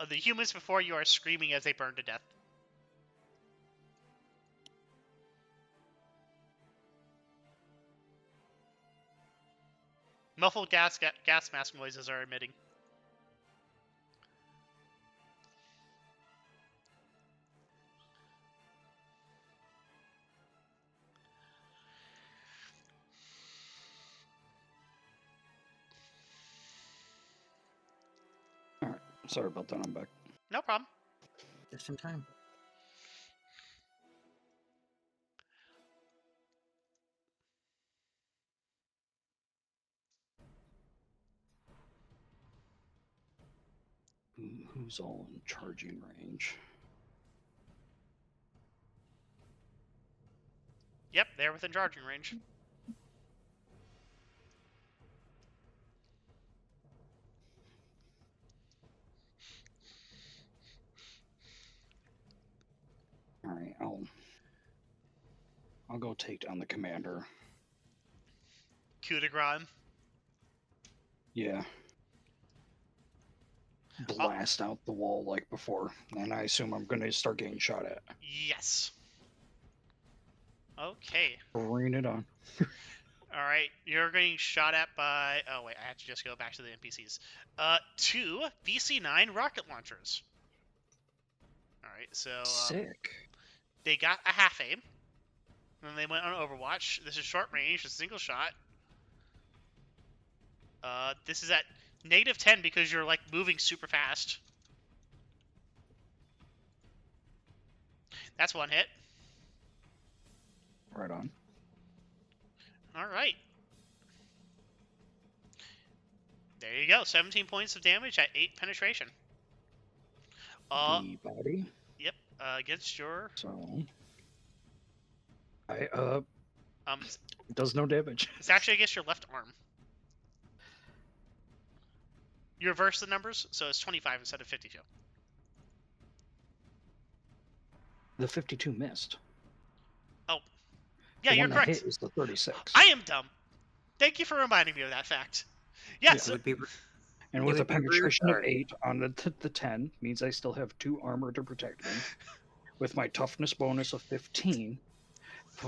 The humans before you are screaming as they burn to death. Muffled gas mask noises are emitting. Alright, sorry about that, I'm back. No problem. Just in time. Who's all in charging range? Yep, they're within charging range. Alright, I'll go take down the commander. Coup de grace. Yeah. Blast out the wall like before, and I assume I'm gonna start getting shot at. Yes. Okay. Bring it on. Alright, you're getting shot at by... Oh, wait, I have to just go back to the NPCs. 2 VC9 rocket launchers. Alright, so... Sick. They got a half aim. And they went on Overwatch. This is short range, a single shot. This is at -10 because you're, like, moving super fast. That's 1 hit. Right on. Alright. There you go. 17 points of damage at 8 penetration. The body. Yep. Against your... So I Um, it does no damage. it's actually against your left arm. You reverse the numbers, so it's 25 instead of 52. The 52 missed. Oh. Yeah, The you're one that correct. hit is the 36. I am dumb. Thank you for reminding me of that fact. Yes. It would be And it with a would be rude, penetration of sorry. 8 on the 10 means I still have 2 armor to protect me. With my toughness bonus of 15,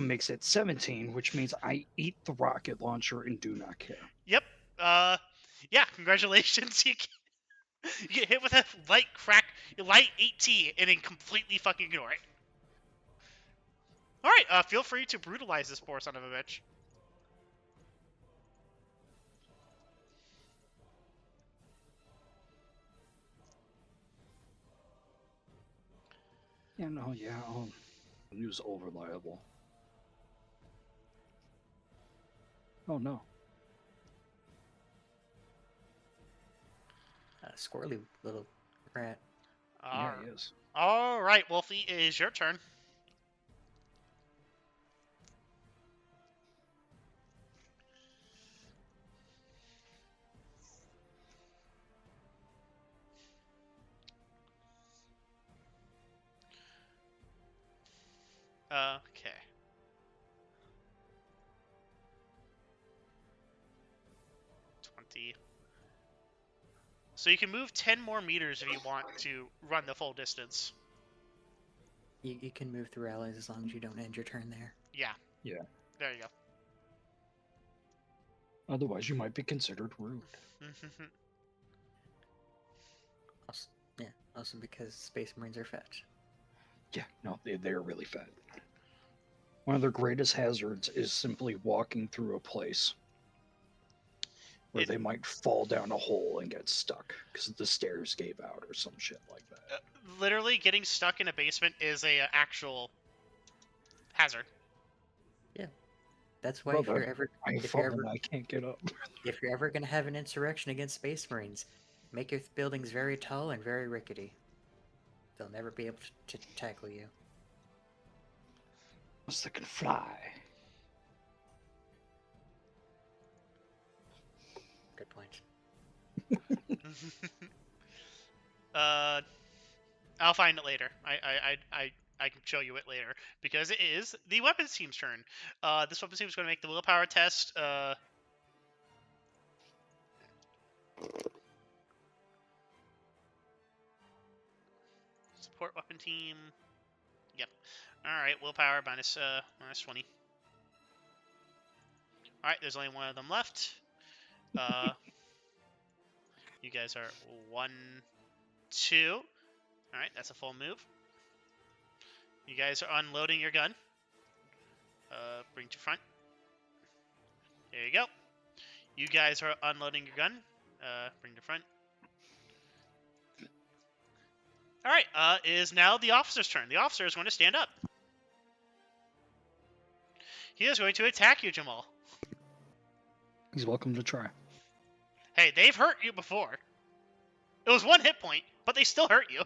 makes it 17, which means I eat the rocket launcher and do not care. Yep. Yeah, congratulations. You get hit with a light 18 and then completely fucking ignore it. Alright, feel free to brutalize this poor son of a bitch. Yeah, I'll use overliable. Oh no. Squirrely little rat. Yeah, he is. Alright, Wolfie, it is your turn. Okay. So you can move 10 more meters if you want to run the full distance. You can move through allies as long as you don't end your turn there. Yeah. Yeah. There you go. Otherwise, you might be considered rude. Also because Space Marines are fat. Yeah, no, they're really fat. One of their greatest hazards is simply walking through a place where they might fall down a hole and get stuck because the stairs gave out or some shit like that. Literally, getting stuck in a basement is a actual hazard. Yeah, that's why Brother, if you're ever I can't get up. if you're ever gonna have an insurrection against Space Marines, Make your buildings very tall and very rickety. They'll never be able to tackle you. Unless they can fly. Good point. I'll find it later. I can show you it later because it is the weapons team's turn. This weapons team is going to make the willpower test. Support weapon team. Yep. All right, willpower minus 20. All right, there's only one of them left. You guys are 1, 2. All right, that's a full move. You guys are unloading your gun. Bring to front. There you go. You guys are unloading your gun. Bring to front. All right, it is now the officer's turn. The officer is going to stand up. He is going to attack you, Jah'maul. He's welcome to try. Hey, they've hurt you before. It was 1 hit point, but they still hurt you.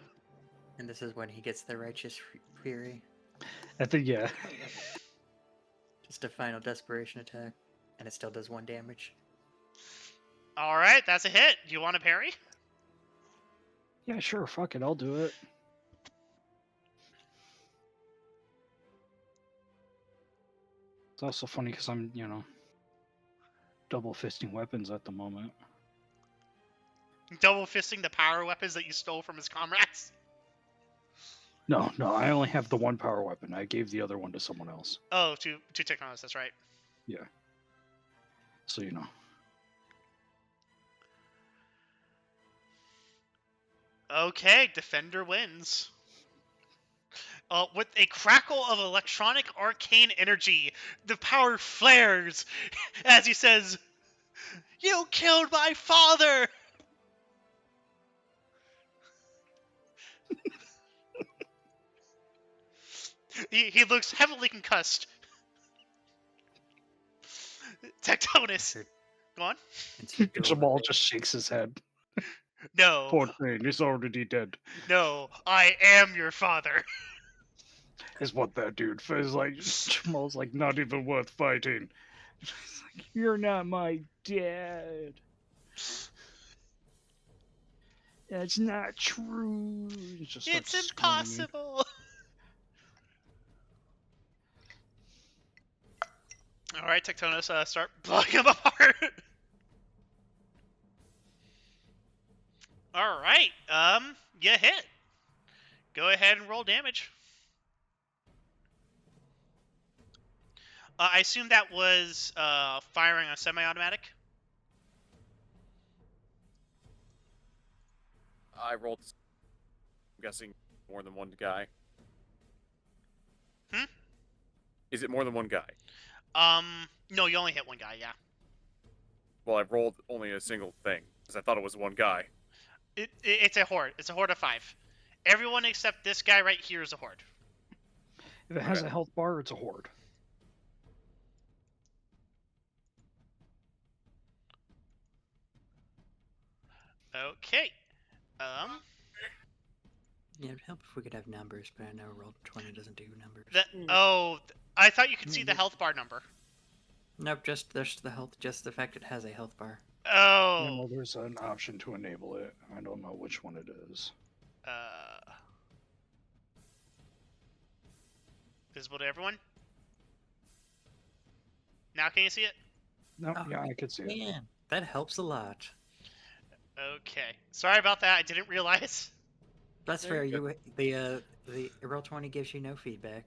And this is when he gets the righteous fury. I think, yeah. Just a final desperation attack. And it still does 1 damage. All right, that's a hit. Do you want to parry? Yeah, sure. Fuck it. I'll do it. It's also funny because I'm, double fisting weapons at the moment. Double fisting the power weapons that you stole from his comrades? No, I only have the 1 power weapon. I gave the other one to someone else. Oh, to Tectonus, that's right. Yeah. So, Okay, Defender wins. With a crackle of electronic arcane energy, the power flares as he says, "You killed my father!" he looks heavily concussed. Tectonus. Go on. Jah'maul just shakes his head. No. Poor thing, he's already dead. No, I am your father. Is what that dude feels like. Jah'maul's like, not even worth fighting. He's like, you're not my dad. That's not true. He just starts It's screaming. impossible. All right, Tectonus, start blowing him apart. All right, you hit. Go ahead and roll damage. I assume that was firing on semi-automatic. I rolled. I'm guessing more than 1 guy. Hmm? Is it more than 1 guy? No, you only hit 1 guy. Yeah. Well, I rolled only a single thing because I thought it was 1 guy. It's a horde. It's a horde of 5. Everyone except this guy right here is a horde. If it has a health bar, it's a horde. Okay. Yeah, it'd help if we could have numbers, but I know Roll20 doesn't do numbers. I thought you could see the health bar number. Nope, just the health, just the fact it has a health bar. Oh. No, there's an option to enable it. I don't know which one it is. Visible to everyone? Now can you see it? No, Oh, yeah, I could see it. Man, that helps a lot. Okay. Sorry about that. I didn't realize. That's fair. The Roll20 gives you no feedback.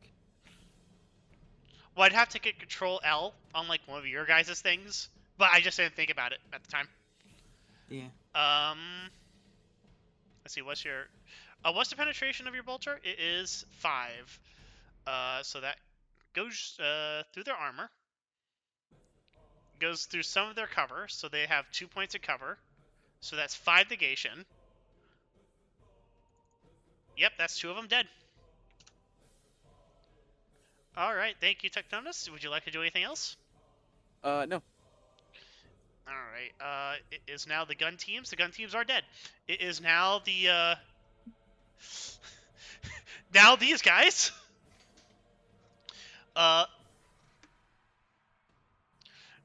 Well, I'd have to get Control L on like one of your guys' things, but I just didn't think about it at the time. Yeah. Let's see. What's the penetration of your bolter? It is 5. So that goes through their armor. Goes through some of their cover, so they have 2 points of cover. So that's 5 negation. Yep, that's 2 of them dead. All right, thank you, Tectonus. Would you like to do anything else? No. Alright, it is now the gun teams. The gun teams are dead. It is now the, now these guys.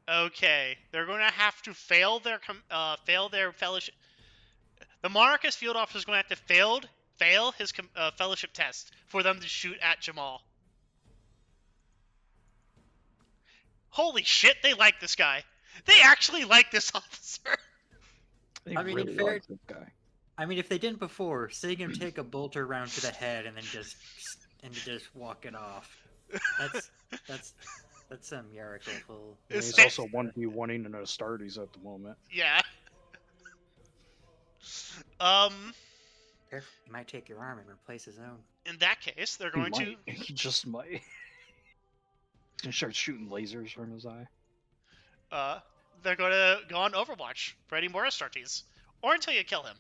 Okay. They're going to have to fail their fellowship. The Monarchist field officer is going to have to fail his fellowship test for them to shoot at Jah'maul. Holy shit, they like this guy. They actually like this officer. They I mean, in really fair- like this guy. I mean, if they didn't before, seeing him take a bolter round to the head and then just walk it off, that's some Yarrickle. And It's he's fa- also 1v1ing in Astartes at the moment. Yeah. He might take your arm and replace his own. In that case, they're going to. He just might. And start shooting lasers from his eye. They're going to go on Overwatch for any more Astartes, or until you kill him.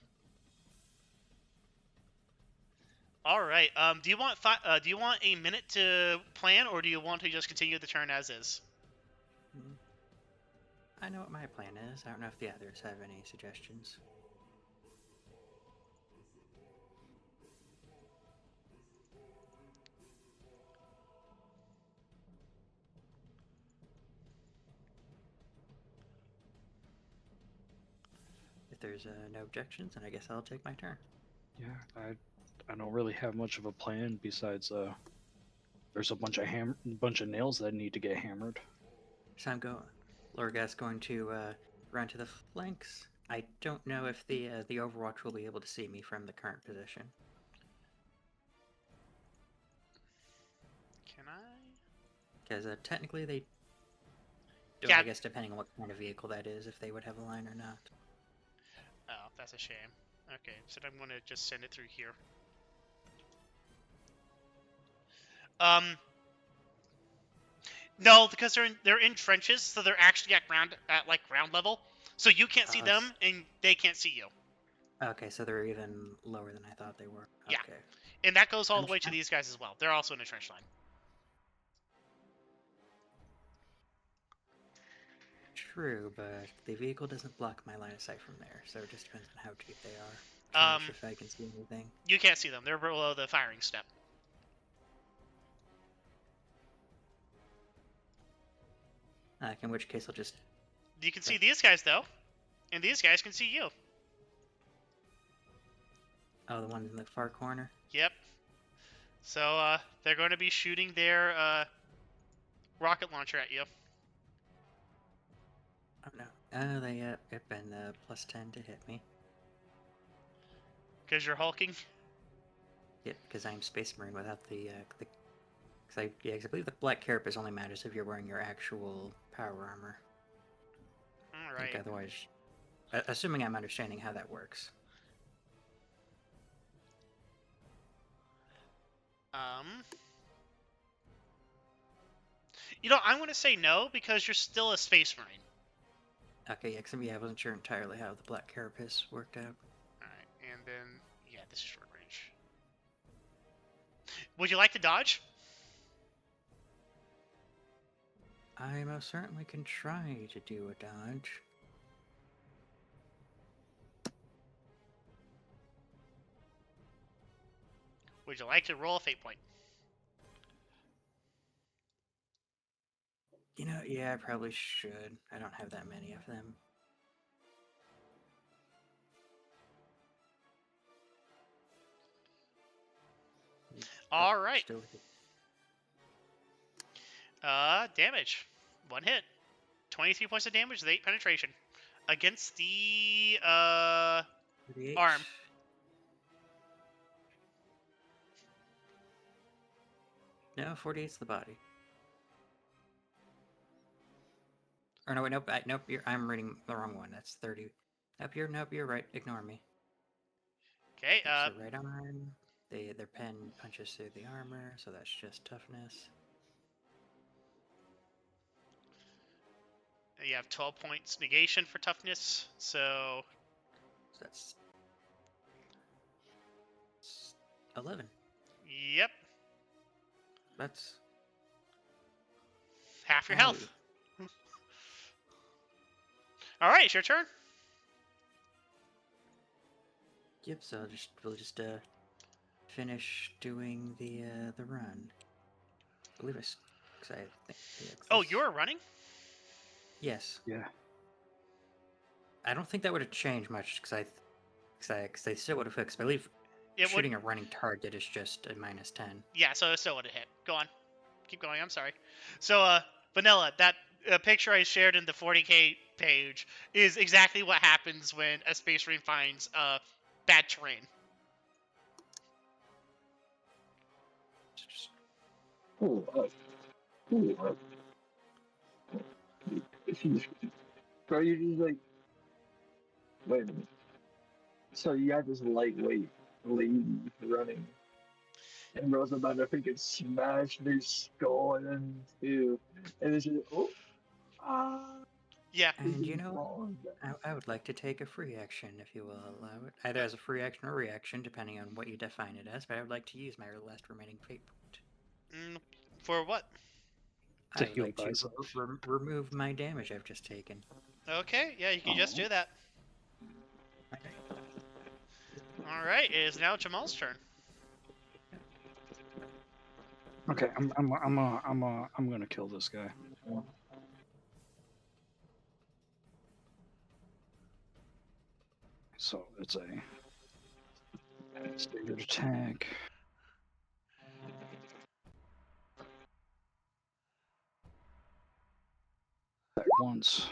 All right. Do you want a minute to plan, or do you want to just continue the turn as is? I know what my plan is. I don't know if the others have any suggestions. If there's no objections, then I guess I'll take my turn. Yeah, I don't really have much of a plan besides there's a bunch of nails that need to get hammered. So Lorgas going to run to the flanks. I don't know if the Overwatch will be able to see me from the current position. Can I? Because technically they do, Yeah. I guess depending on what kind of vehicle that is, if they would have a line or not. Oh, that's a shame. Okay, so I'm going to just send it through here. No, because they're in trenches, so they're actually at ground level. So you can't see them, and they can't see you. Okay, so they're even lower than I thought they were. Yeah. Okay. And that goes all the way to these guys as well. They're also in a trench line. True, but the vehicle doesn't block my line of sight from there, so it just depends on how deep they are. If I can see anything. You can't see them. They're below the firing step. In which case I'll just... You can see these guys, though. And these guys can see you. Oh, the one in the far corner? Yep. So, they're going to be shooting their, rocket launcher at you. Oh, no. Oh, they have been plus 10 to hit me. Because you're hulking? Yep, because I'm Space Marine without the... Because I believe the black carapace only matters if you're wearing your actual power armor. Alright. Otherwise... Assuming I'm understanding how that works. You know, I'm going to say no, because you're still a Space Marine. Okay, yeah, 'cause I wasn't sure entirely how the black carapace worked out. Alright, and then, yeah, this is short range. Would you like to dodge? I most certainly can try to do a dodge. Would you like to roll a fate point? You know, yeah, I probably should. I don't have that many of them. Alright. Still... Damage. One hit. 23 points of damage with 8 penetration. Against the, 38. arm. No, 48's the body. Or no, wait, nope, nope, I'm reading the wrong one. That's 30. Nope, you're right. Ignore me. Okay, So right arm. Their pen punches through the armor, so that's just toughness. you have 12 points negation for toughness, so... So that's 11. Yep, That's half your health. All right, it's your turn. Yep. So we'll just finish doing the run. I believe because I think. Yeah, 'cause Oh, this- you're running? Yes. Yeah. I don't think that would have changed much because they still would have fixed. I believe It would. shooting a running target is just a -10. Yeah, so it still would have hit. Go on. Keep going. I'm sorry. So, Vanilla, that picture I shared in the 40K page is exactly what happens when a Space Marine finds bad terrain. Cool. Cool. Bro, you're just like, wait a minute. So you got this lightweight lady running, and bro's about to freaking smash their skull in two, and it's just Yeah. And you know, I would like to take a free action, if you will allow it, either as a free action or reaction, depending on what you define it as. But I would like to use my last remaining fate point. For what? I To would heal like to thyself. remove my damage I've just taken. Okay, yeah, you can just Oh. do that. All right, it is now Jah'maul's turn. Okay, I'm gonna kill this guy. So it's a standard attack. Back once.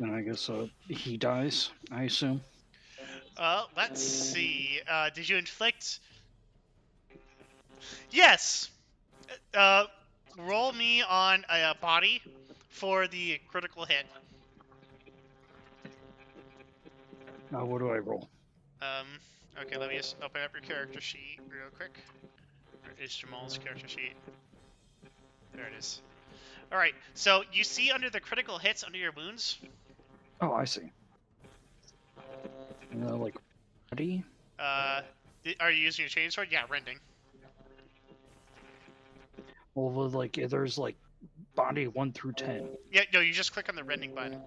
And I guess he dies, I assume. Let's see. Did you inflict? Yes. Roll me on a body for the critical hit. Now what do I roll? Okay, let me just open up your character sheet real quick. Where is Jah'maul's character sheet? There it is. All right. So you see under the critical hits under your wounds. Oh, I see. Like, body? Are you using your chainsword? Yeah, rending. Well, like, there's like body 1 through 10. Yeah, no, you just click on the rending button.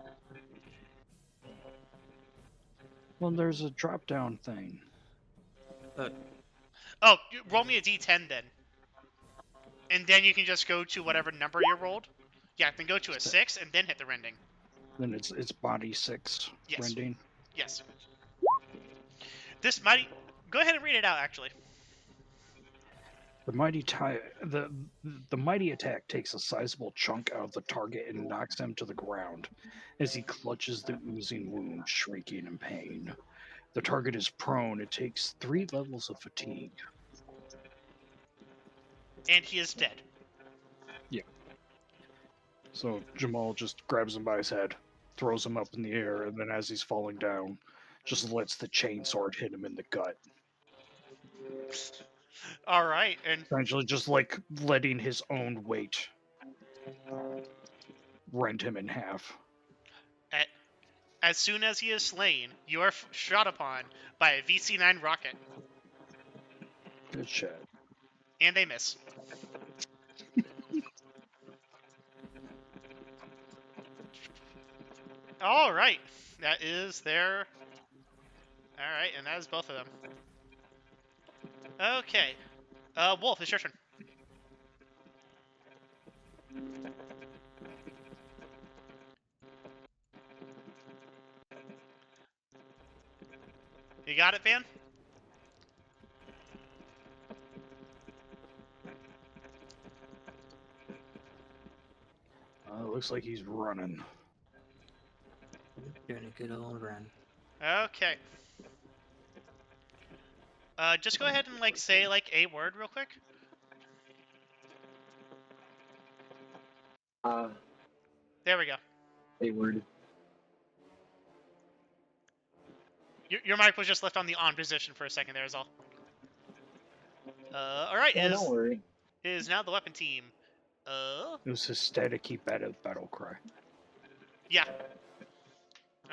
Well, there's a drop down thing. Oh, roll me a d10 then. And then you can just go to whatever number you rolled. Yeah, then go to a 6 and then hit the rending. Then it's body 6 Yes. rending. Yes. This mighty... Go ahead and read it out, actually. The mighty attack takes a sizable chunk out of the target and knocks him to the ground as he clutches the oozing wound, shrieking in pain. The target is prone. It takes 3 levels of fatigue. And he is dead. So Jah'maul just grabs him by his head, throws him up in the air, and then as he's falling down, just lets the chainsword hit him in the gut. All right, and Essentially just like letting his own weight rend him in half. as soon as he is slain, you are shot upon by a VC-9 rocket. Good shit. And they miss. All right, that is their... All right, and that is both of them. Okay, Wolf, it's your turn. You got it, Van? Looks like he's running. Doing a good old run. Okay. Just go ahead and say a word real quick. There we go. A word. Your mic was just left on the on position for a second there is all. All right, Yeah, don't worry. it is now the weapon team. It was his staticky battle cry. Yeah.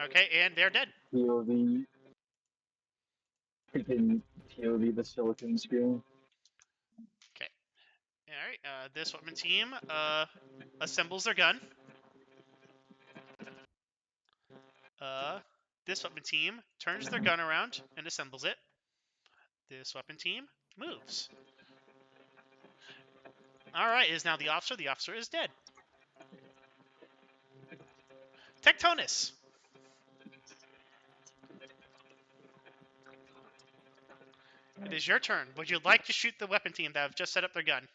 Okay, and they're dead. POV. Freaking POV the silicon screen. Okay. Alright, this weapon team assembles their gun. This weapon team turns their gun around and assembles it. This weapon team moves. Alright, it is now the officer. The officer is dead. Tectonus! It is your turn. Would you like to shoot the weapon team that have just set up their gun?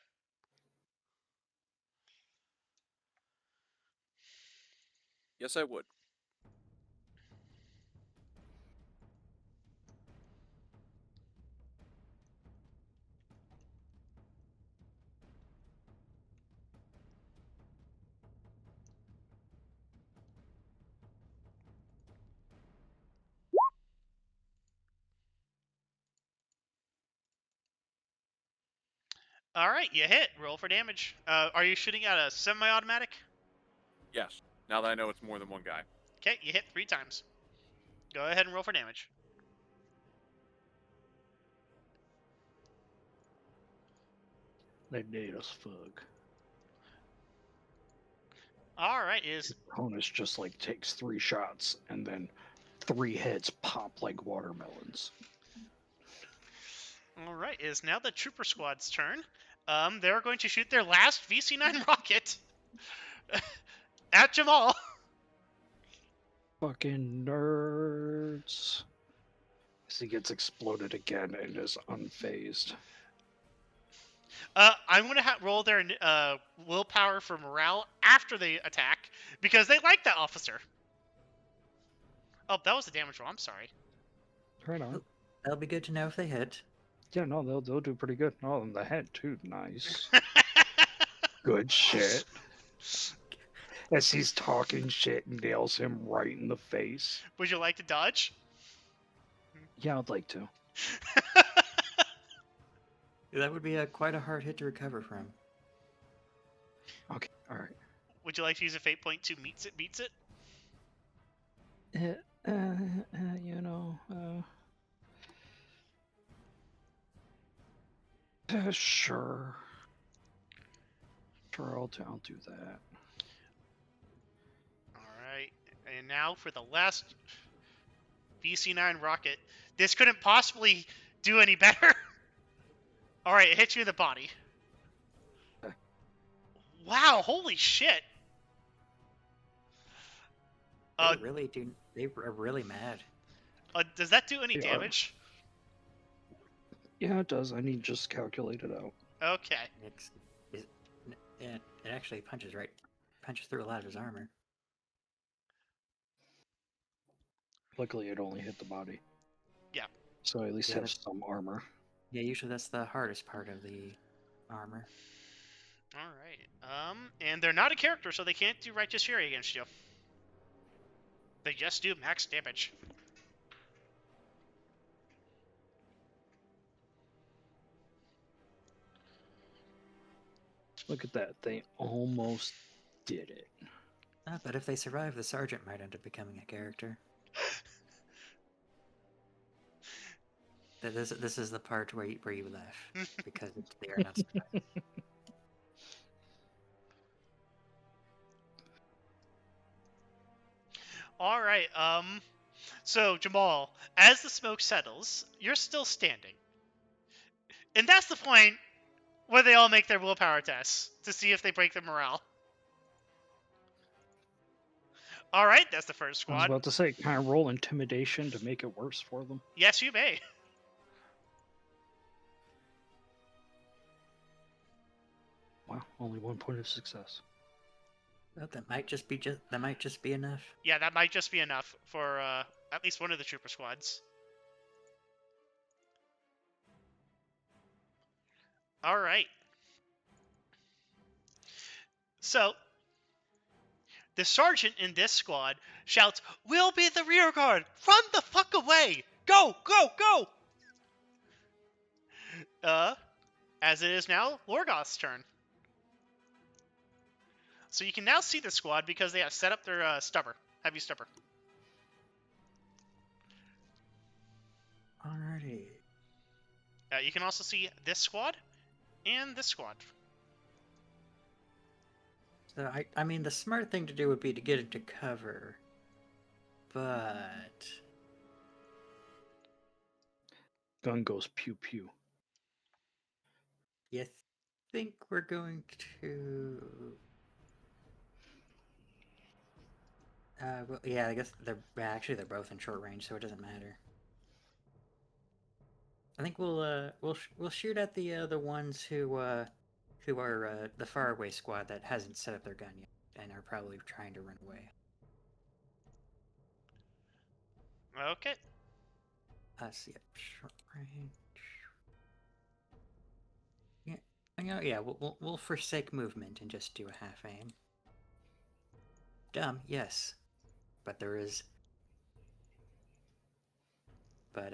Yes, I would. Alright, you hit. Roll for damage. Are you shooting at a semi-automatic? Yes. Now that I know it's more than one guy. Okay, you hit 3 times. Go ahead and roll for damage. They made us fuck. Alright, is... Tectonus just like takes 3 shots and then 3 heads pop like watermelons. Alright, it is now the Trooper Squad's turn. They're going to shoot their last VC-9 rocket at Jah'maul. Fucking nerds. As he gets exploded again and is unfazed. I'm going to roll their willpower for morale after they attack, because they like that officer. Oh, that was the damage roll. I'm sorry. Right on. That'll be good to know if they hit. Yeah, no, they'll do pretty good. Oh, and the head too. Nice. Good shit. As he's talking shit, nails him right in the face. Would you like to dodge? Yeah, I'd like to. That would be quite a hard hit to recover from. Okay, alright. Would you like to use a fate point to beats it? You know, sure. Sure, I'll do that. Alright, and now for the last VC-9 rocket. This couldn't possibly do any better. Alright, it hits you in the body. Okay. Wow, holy shit. They are really mad. Does that do any They are. damage? Yeah, it does. I need to just calculate it out. Okay. It actually punches through a lot of his armor. Luckily, it only hit the body. Yeah. So I at least Yeah, have that's- some armor. Yeah, usually that's the hardest part of the armor. Alright. And they're not a character, so they can't do Righteous Fury against you. They just do max damage. Look at that. They almost did it. But if they survive, the sergeant might end up becoming a character. This is the part where you laugh because they are not surviving. Alright, so Jah'maul, as the smoke settles, you're still standing. And that's the point where they all make their willpower tests to see if they break their morale. Alright, that's the first I was squad. about to say, can I roll intimidation to make it worse for them? Yes, you may. Wow, only 1 point of success. Well, that might just be enough. Yeah, that might just be enough for at least one of the trooper squads. Alright. So, the sergeant in this squad shouts, "We'll be the rear guard! Run the fuck away! Go, go, go!" As it is now Lorgoth's turn. So you can now see the squad because they have set up their heavy stubber. Alrighty. You can also see this squad and this squad. So I mean, the smart thing to do would be to get into cover, but Gun goes pew pew. you think we're going to? Well, yeah, I guess they're both in short range, so it doesn't matter. I think we'll shoot at the ones who are the faraway squad that hasn't set up their gun yet and are probably trying to run away. Okay. Yep, short range. Yeah, we'll forsake movement and just do a half aim. Dumb, yes, but there is. But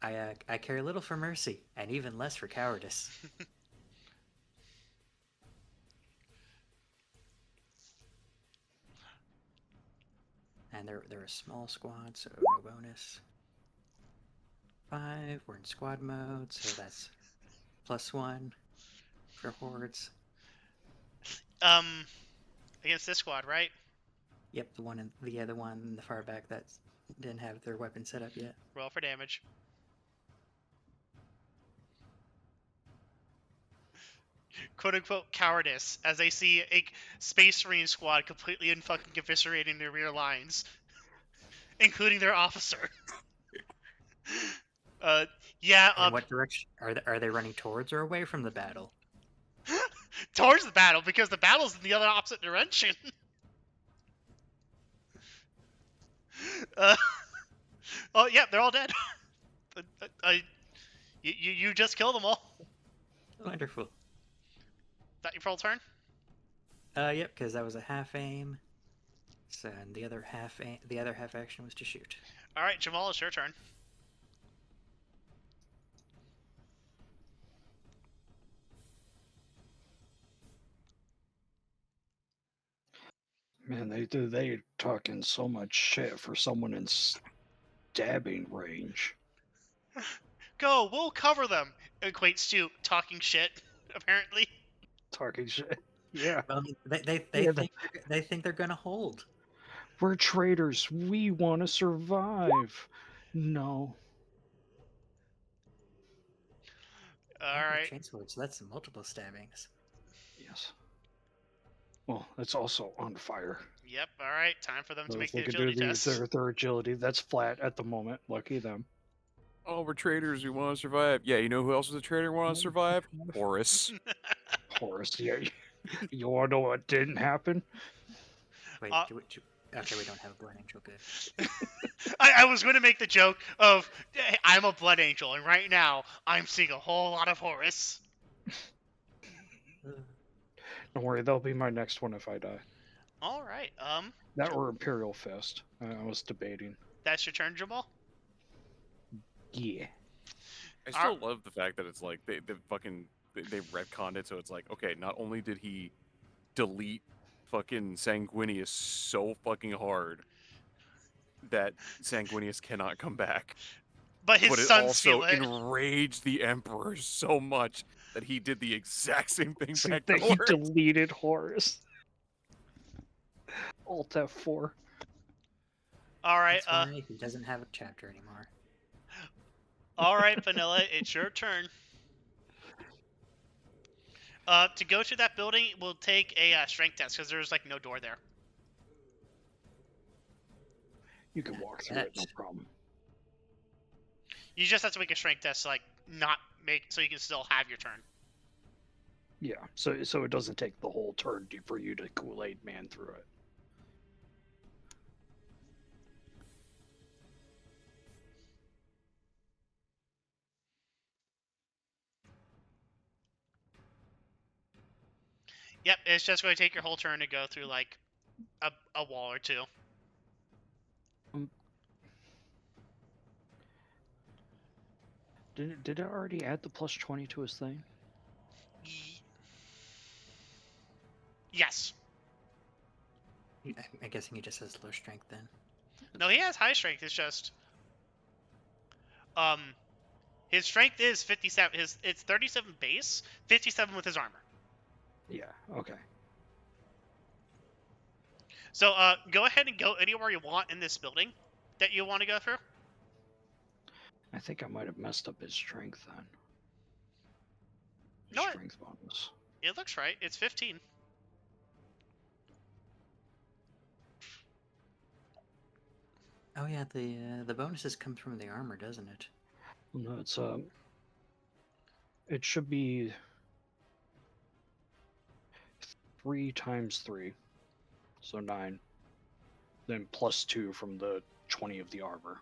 I care little for mercy and even less for cowardice. And they're a small squad, so no bonus. 5. We're in squad mode, so that's +1 for hordes. Against this squad, right? Yep, the other one in the far back that didn't have their weapon set up yet. Roll for damage. "Quote unquote" cowardice as they see a Space Marine squad completely and fucking eviscerating their rear lines, including their officer. In what direction are they running towards or away from the battle? Towards the battle, because the battle's in the other opposite direction. Oh, yeah, they're all dead. You just killed them all. Wonderful. That your full turn? Yep, because that was a half aim. So and the other half action was to shoot. All right, Jah'maul, it's your turn. Man, they talking so much shit for someone in stabbing range. Go, we'll cover them. Equates to talking shit, apparently. Talking shit. Yeah. Well, they Yeah, think they're gonna hold. We're traitors. We want to survive. No. All right. Chainsword, so that's multiple stabbings. Yes. Well, it's also on fire. Yep. All right. Time for them to So make if the they can agility do test. their agility, that's flat at the moment. Lucky them. Oh, we're traitors. We want to survive. Yeah, you know who else is a traitor? Want to survive? Horus. Horus, yeah. You want to know what didn't happen? Wait, okay, we don't have a blood angel. Good. I was going to make the joke of, hey, I'm a blood angel, and right now I'm seeing a whole lot of Horus. Don't worry, that'll be my next one if I die. All right. That or Imperial Fist. I was debating. That's your turn, Jah'maul. Yeah. I still love the fact that it's like they retconned it, so it's like, okay, not only did he delete fucking Sanguinius so fucking hard that Sanguinius cannot come back, but his but it sons also feel it. enraged the Emperor so much that he did the exact same thing back That to he Horus. deleted Horus. Alt F4. All right. That's why he doesn't have a chapter anymore. All right, Vanilla, it's your turn. To go to that building, we'll take a strength test because there's like no door there. You can walk through it, no problem. You just have to make a strength test, like not make, so you can still have your turn. Yeah, so it doesn't take the whole turn for you to Kool-Aid man through it. Yep, it's just going to take your whole turn to go through like a wall or two. Did it already add the +20 to his thing? Yes. I'm guessing he just has low strength then. No, he has high strength. It's just his strength is 57. It's 37 base, 57 with his armor. Yeah. Okay. So go ahead and go anywhere you want in this building that you want to go through. I think I might have messed up his strength then. No, Strength bonus. it looks right. It's 15. Oh yeah, the bonuses come from the armor, doesn't it? No, it's it should be 3 times 3, so 9. Then plus 2 from the 20 of the armor.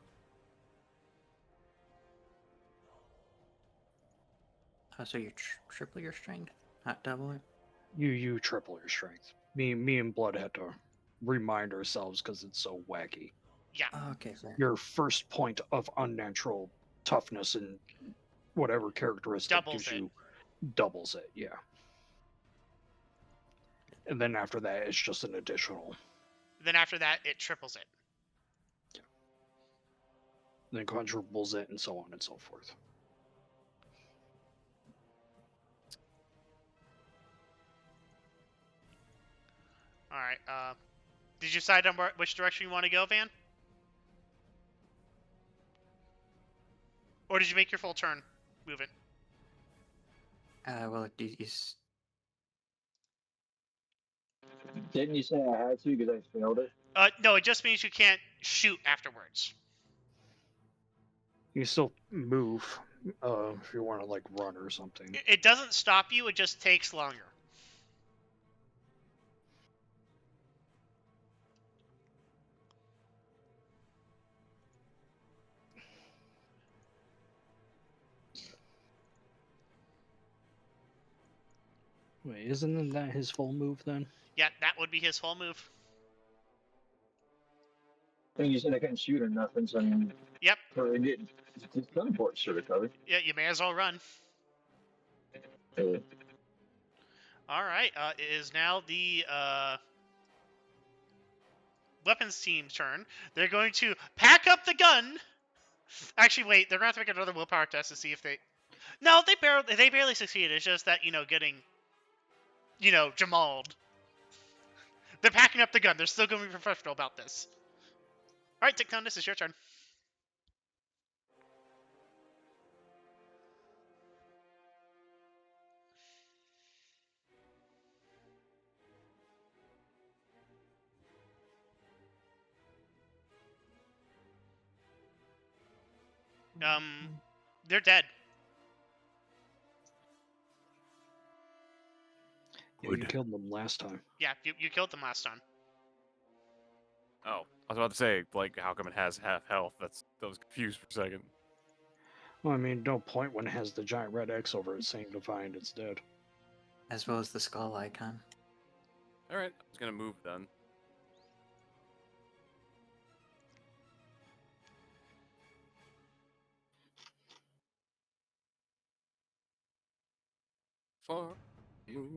Oh, so you triple your strength, not double it. You triple your strength. Me and Blood had to remind ourselves because it's so wacky. Yeah. Oh, okay, fair. Your first point of unnatural toughness and whatever characteristic Doubles gives it. you doubles it, yeah. And then after that, it's just an additional. Then after that, it triples it. Then quadruples it, and so on and so forth. All right. Did you decide on which direction you want to go, Van? Or did you make your full turn moving? Well, Didn't you say I had to because I failed it? No, it just means you can't shoot afterwards. You still move if you want to like run or something. It doesn't stop you. It just takes longer. Wait, isn't that his full move then? Yeah, that would be his whole move. I think you said I couldn't shoot or nothing, so I mean, Yep. or it didn't. His teleport should have covered. Yeah, you may as well run. All right. It is now the weapons team's turn. They're going to pack up the gun. Actually, wait. They're going to have to make another willpower test to see if they. No, they barely succeeded. It's just that getting, Jah'maul'd. They're packing up the gun. They're still going to be professional about this. All right, Tectonus, it's your turn. They're dead. Yeah, you Good. killed them last time. Yeah, you killed them last time. Oh, I was about to say, like, how come it has half health? That was confused for a second. Well, I mean, no point when it has the giant red X over it saying defined it's dead. as well as the skull icon. All right, I was gonna move then. For you.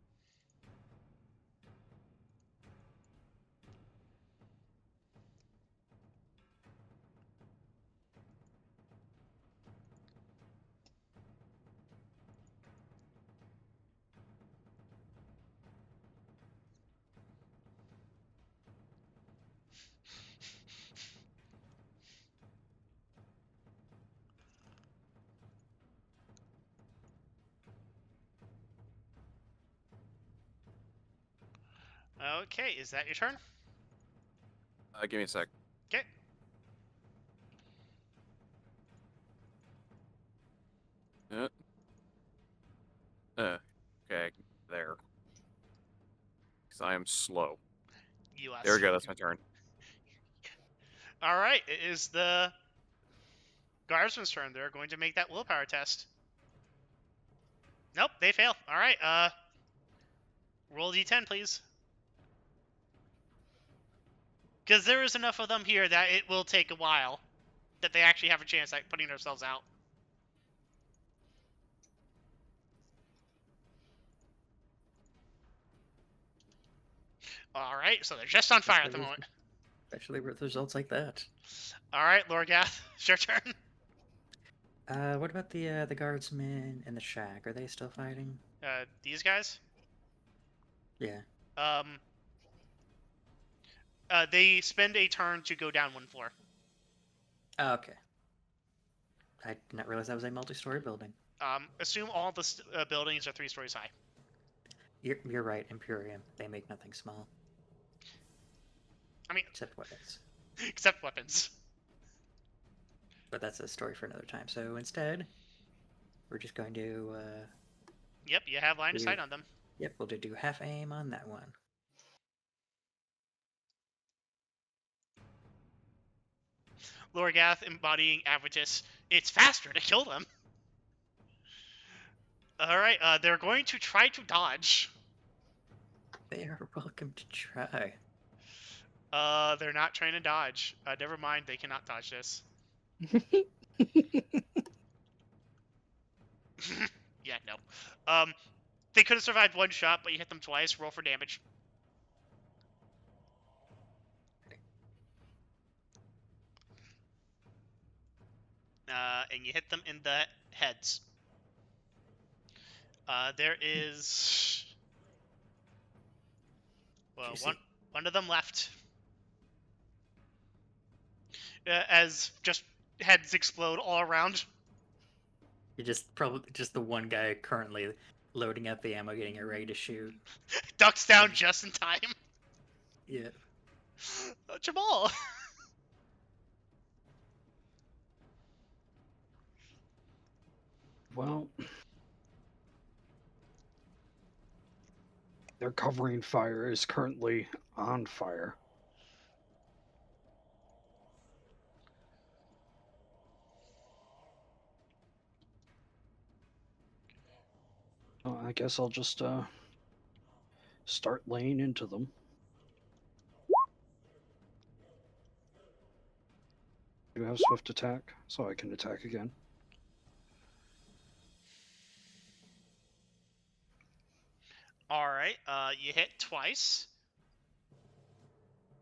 Okay, is that your turn? Give me a sec. Okay. Okay, there. Because I am slow. U.S. There we go. That's my turn. All right, it is the guardsman's turn. They're going to make that willpower test. Nope, they fail. All right, roll d10, please. Because there is enough of them here that it will take a while that they actually have a chance at putting themselves out. All right, so they're just on fire at the Especially moment. Especially with results like that. All right, Lorgath, it's your turn. What about the guardsmen in the shack? Are they still fighting? These guys. Yeah. Um. They spend a turn to go down one floor. Oh, okay. I did not realize that was a multi-story building. Assume all the buildings are 3 stories high. You're right, Imperium. They make nothing small. I mean, except weapons. except weapons. But that's a story for another time. So instead, we're just going to. Yep, you have line of sight on them. Yep, we'll do half aim on that one. Lorgath embodying Avitus. It's faster to kill them. Alright, they're going to try to dodge. They are welcome to try. They're not trying to dodge. Never mind, they cannot dodge this. Yeah, no. They could have survived one shot, but you hit them twice. Roll for damage. And you hit them in the heads. There is... Well, one of them left. As just heads explode all around. You're probably just the one guy currently loading up the ammo, getting it ready to shoot. Ducks down just in time. Yeah. Jah'maul! Well, their covering fire is currently on fire. I guess I'll just start laying into them. Do have swift attack, so I can attack again. Alright, you hit twice.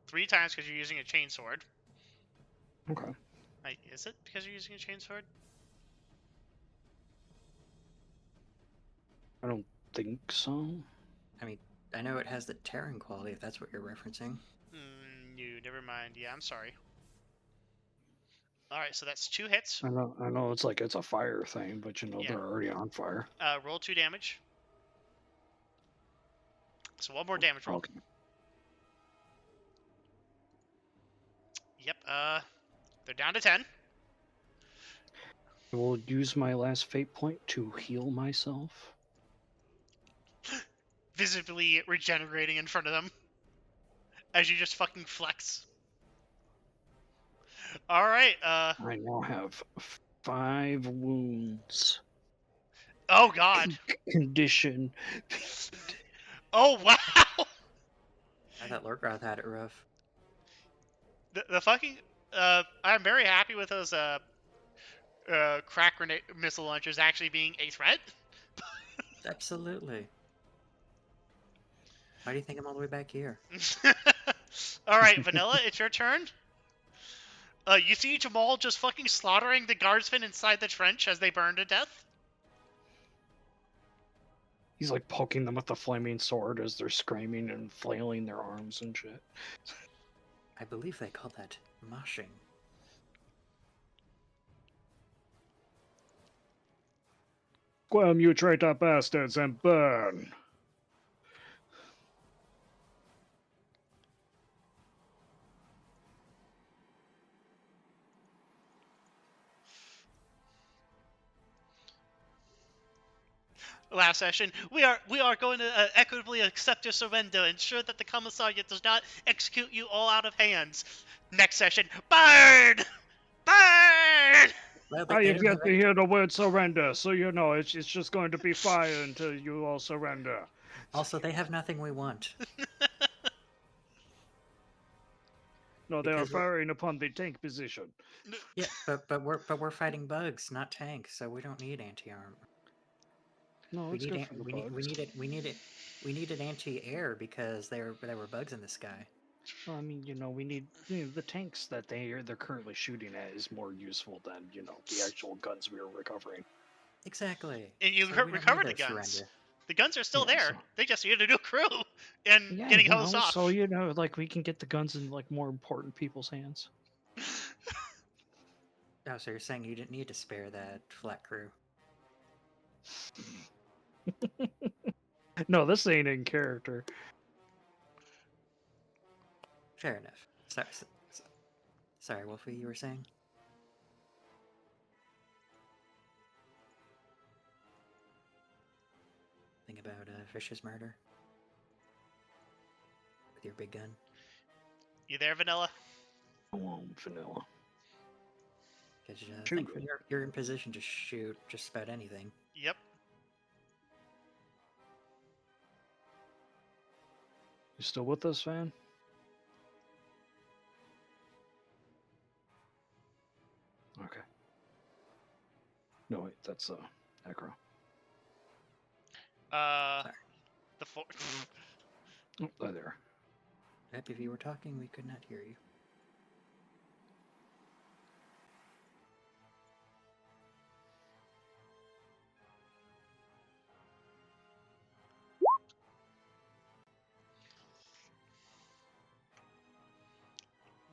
3 times because you're using a chainsword. Okay. Wait, is it because you're using a chainsword? I don't think so. I mean, I know it has the tearing quality, if that's what you're referencing. No, never mind. Yeah, I'm sorry. Alright, so that's 2 hits. I know it's like it's a fire thing, but Yeah. they're already on fire. Roll 2 damage. So 1 more damage roll. Okay. Yep, they're down to 10. I will use my last fate point to heal myself. Visibly regenerating in front of them. As you just fucking flex. Alright, I now have 5 wounds. Oh god. Condition. Oh wow! I thought Lorgrath had it rough. The fucking... I'm very happy with those, crack grenade missile launchers actually being a threat. Absolutely. Why do you think I'm all the way back here? Alright, Vanilla, it's your turn. You see Jah'maul just fucking slaughtering the guardsmen inside the trench as they burn to death? He's like poking them with the flaming sword as they're screaming and flailing their arms and shit. I believe they call that moshing. Squam, you traitor bastards, and burn! Last session, we are going to equitably accept your surrender, ensure that the commissariat does not execute you all out of hands. Next session, burn! Burn! Well, I they have don't yet have to hear the word surrender, so it's just going to be fire until you all surrender. Also, they have nothing we want. No, they are Because firing upon the tank position. Yeah, but we're fighting bugs, not tanks, so we don't need anti-armor. No, We it's need good an- for the we bugs. needed anti-air because there were bugs in the sky. Well, I mean, we need the tanks that they're currently shooting at is more useful than the actual guns we are recovering. And Exactly. you So we don't recovered need the to guns. surrender. The guns are still Yeah, there. so- They just need a new crew and Yeah, getting hosed off. so like we can get the guns in like more important people's hands. Oh, so you're saying you didn't need to spare that flat crew? No, this ain't in character. Fair enough. Sorry, Wolfie, you were saying? Think about Fish's murder with your big gun. You there, Vanilla? Oh, vanilla. Because Shoot. thankfully you're in position to shoot just about anything. Yep. You still with us, Van? Okay. No, wait, that's Necro. Sorry. The four. Oh, there. Yep, if you were talking, we could not hear you.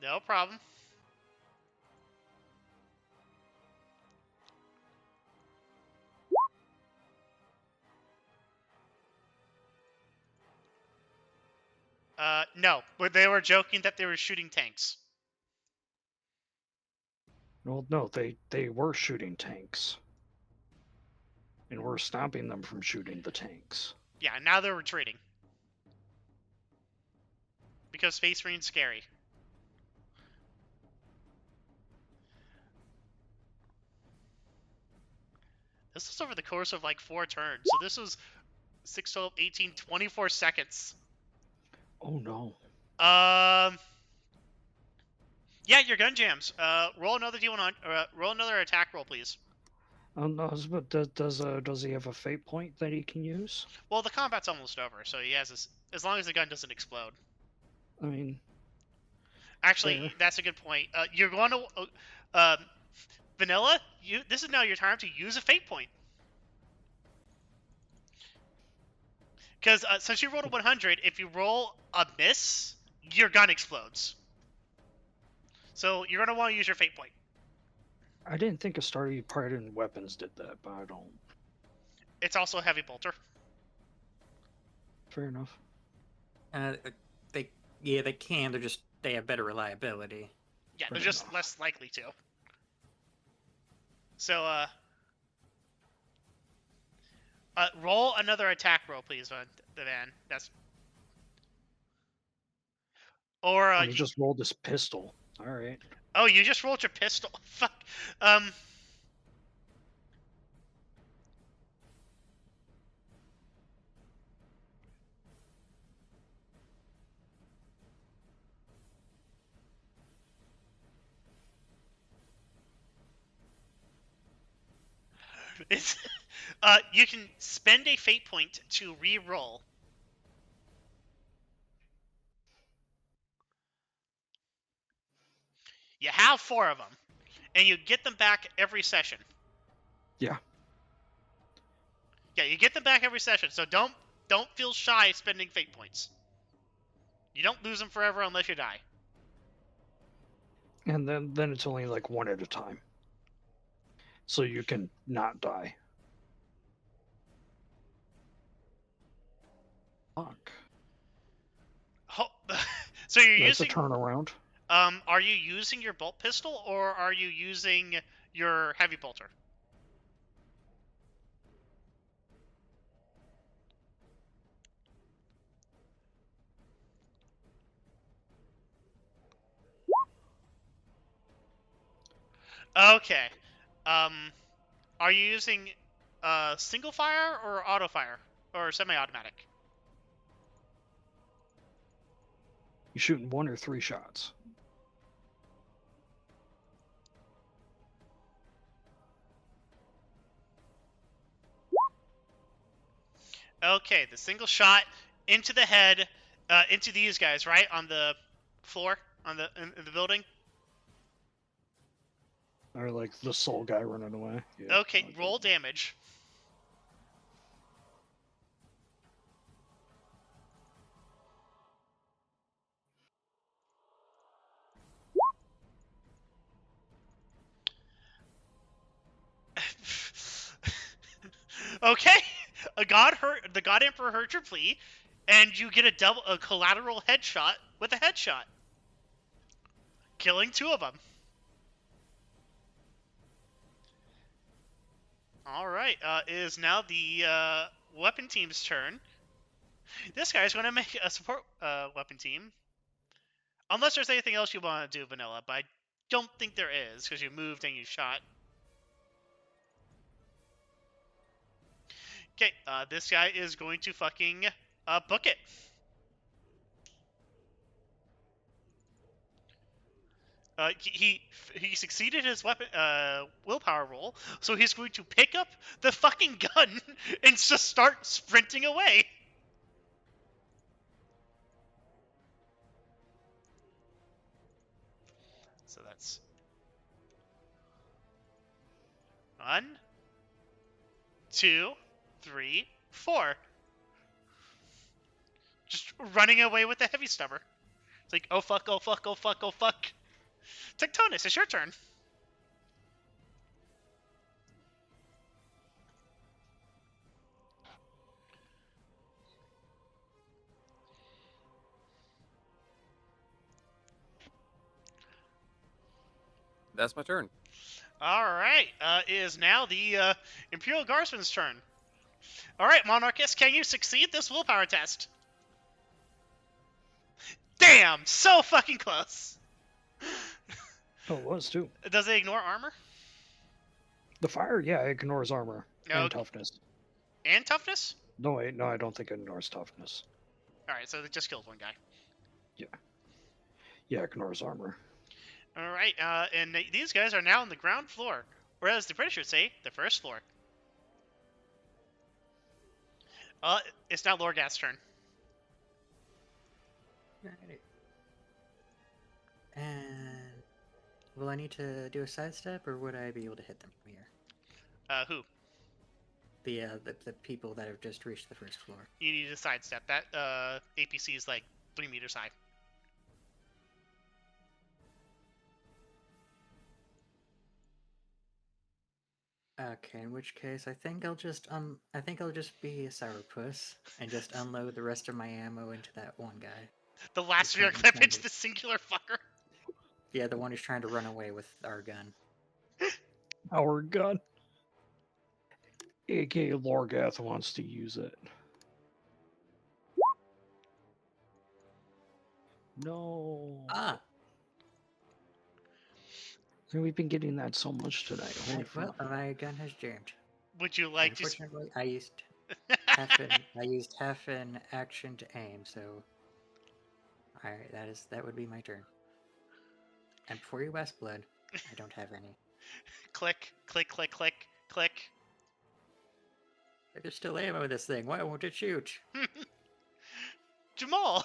No problem. No, but they were joking that they were shooting tanks. Well, no, they were shooting tanks. And we're stopping them from shooting the tanks. Yeah, now they're retreating. Because Space Marine's scary. This was over the course of like 4 turns. So this was 6, 12, 18, 24 seconds. Oh no. Yeah, your gun jams. Roll another D100. Roll another attack roll, please. No, but does he have a fate point that he can use? Well, the combat's almost over, so he has this, as long as the gun doesn't explode. I mean, Actually, fair. that's a good point. You're going to Vanilla. This is now your time to use a fate point. Because since you rolled a 100, if you roll a miss, your gun explodes. So you're going to want to use your fate point. I didn't think Astartes Pardon Weapons did that, but I don't. It's also a heavy bolter. Fair enough. They can. They have better reliability. Yeah, Fair they're just enough. less likely to. So, roll another attack roll, please, the Van. That's. Or He just rolled his pistol. All right. oh, you just rolled your pistol. Fuck. It's, you can spend a fate point to re-roll. You have 4 of them, and you get them back every session. Yeah. Yeah, you get them back every session, so don't feel shy spending fate points. You don't lose them forever unless you die. And then it's only like one at a time. So you can not die. Fuck. So you're That's using. a turnaround. Are you using your bolt pistol or are you using your heavy bolter? Okay. Are you using single fire or auto fire or semi-automatic? You shooting 1 or 3 shots. Okay, the single shot into the head, into these guys, right on the floor, in the building. Or like the soul guy running away. Yeah. Okay, roll damage. Okay, the God Emperor heard your plea, and you get a collateral headshot with a headshot, killing 2 of them. All right, it is now the weapon team's turn. This guy's going to make a support weapon team, unless there's anything else you want to do, Vanilla. But I don't think there is because you moved and you shot. Okay, this guy is going to fucking book it. He succeeded his weapon willpower roll, so he's going to pick up the fucking gun and just start sprinting away. So that's 1, 2, 3, 4. Just running away with the heavy stubber. It's like, oh fuck, oh fuck, oh fuck, oh fuck. Tectonus, it's your turn. That's my turn. Alright, it is now the Imperial Guardsman's turn. Alright, Monarchist, can you succeed this willpower test? Damn, so fucking close. Oh, it was too. Does it ignore armor? The fire, yeah, it ignores armor and Okay. toughness. And toughness? No, wait, no, I don't think it ignores toughness. Alright, so it just killed one guy. Yeah, it ignores armor. Alright, and these guys are now on the ground floor. Or as the British would say, the first floor. It's now Lorgat's turn. Alrighty. And will I need to do a sidestep, or would I be able to hit them from here? Who? The people that have just reached the first floor. You need to sidestep. That, APC is like 3 meters high. Okay, in which case I think I'll just be a sourpuss and just unload the rest of my ammo into that one guy. The last of your Trying clip to- into the singular fucker. Yeah, the one who's trying to run away with our gun. Our gun. AK Lorgath wants to use it. No. Ah! We've been getting that so much tonight. Holy Well, fuck. my gun has jammed. Would you like to... Unfortunately, I used half an action to aim, so... Alright, that would be my turn. And before you ask Blood, I don't have any. Click, click, click, click, click. There's still ammo in this thing, why won't it shoot? Jah'maul!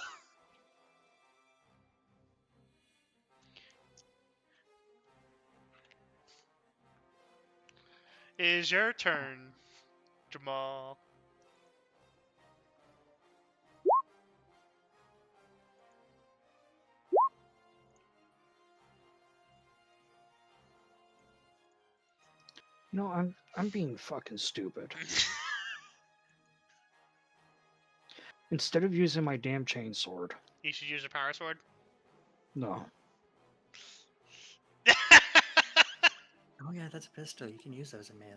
Is your turn, Jah'maul. No, I'm being fucking stupid. Instead of using my damn chainsword. You should use a power sword. No. Oh yeah, that's a pistol, you can use those in melee.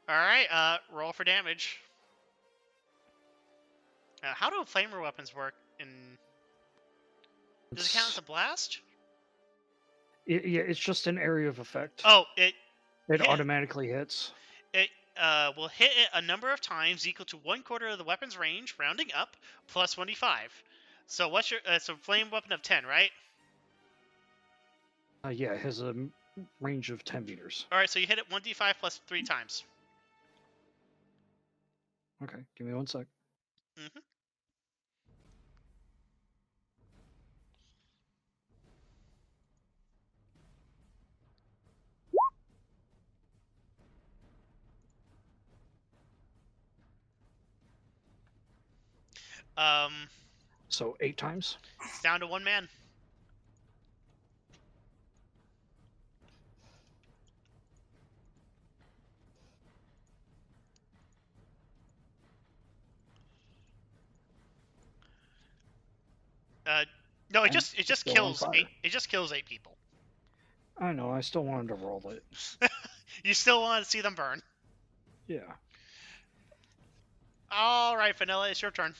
Alright, roll for damage. How do flamer weapons work in... Does it count as a blast? Yeah, it's just an area of effect. Oh, it It hit. automatically hits. Will hit it a number of times equal to 1/4 of the weapon's range, rounding up, plus 1d5. So what's your... so flame weapon of 10, right? Yeah, it has a range of 10 meters. Alright, so you hit it 1d5 plus 3 times. Okay, give me 1 sec. Mm-hmm. So 8 times? It's down to one man. No, it And just it's still on kills fire. 8. It just kills 8 people. I know, I still wanted to roll it. You still want to see them burn. Yeah. All right, Vanilla, it's your turn.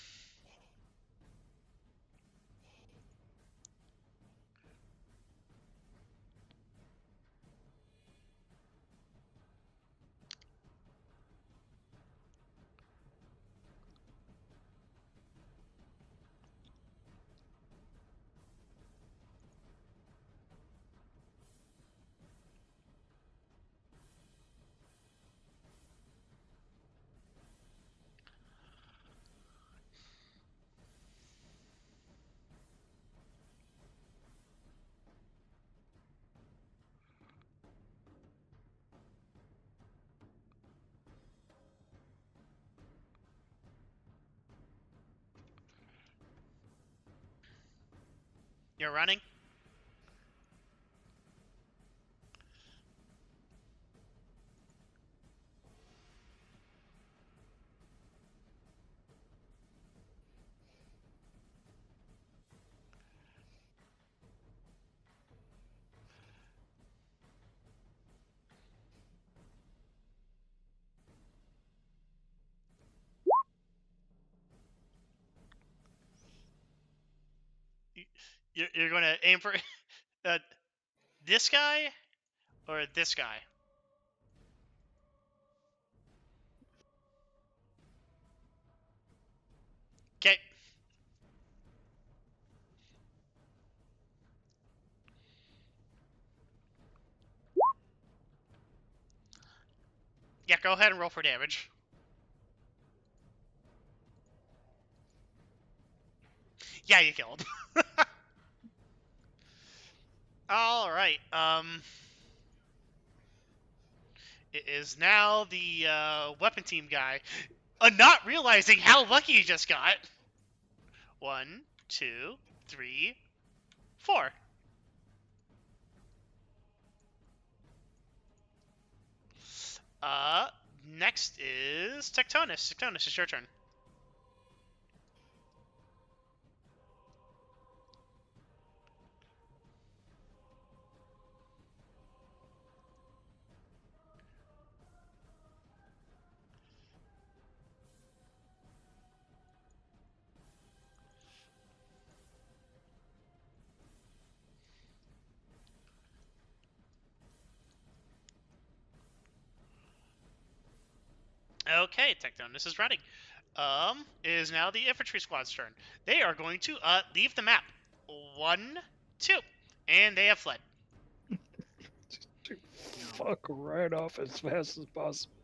You're running. You're going to aim for this guy or this guy? Okay. Yeah, go ahead and roll for damage. Yeah, you killed him. All right. It is now the weapon team guy, not realizing how lucky he just got. 1, 2, 3, 4. Next is Tectonus. Tectonus, it's your turn. Okay, Tectonus is running. It is now the infantry squad's turn. They are going to leave the map. 1, 2, and they have fled. Fuck right off as fast as possible.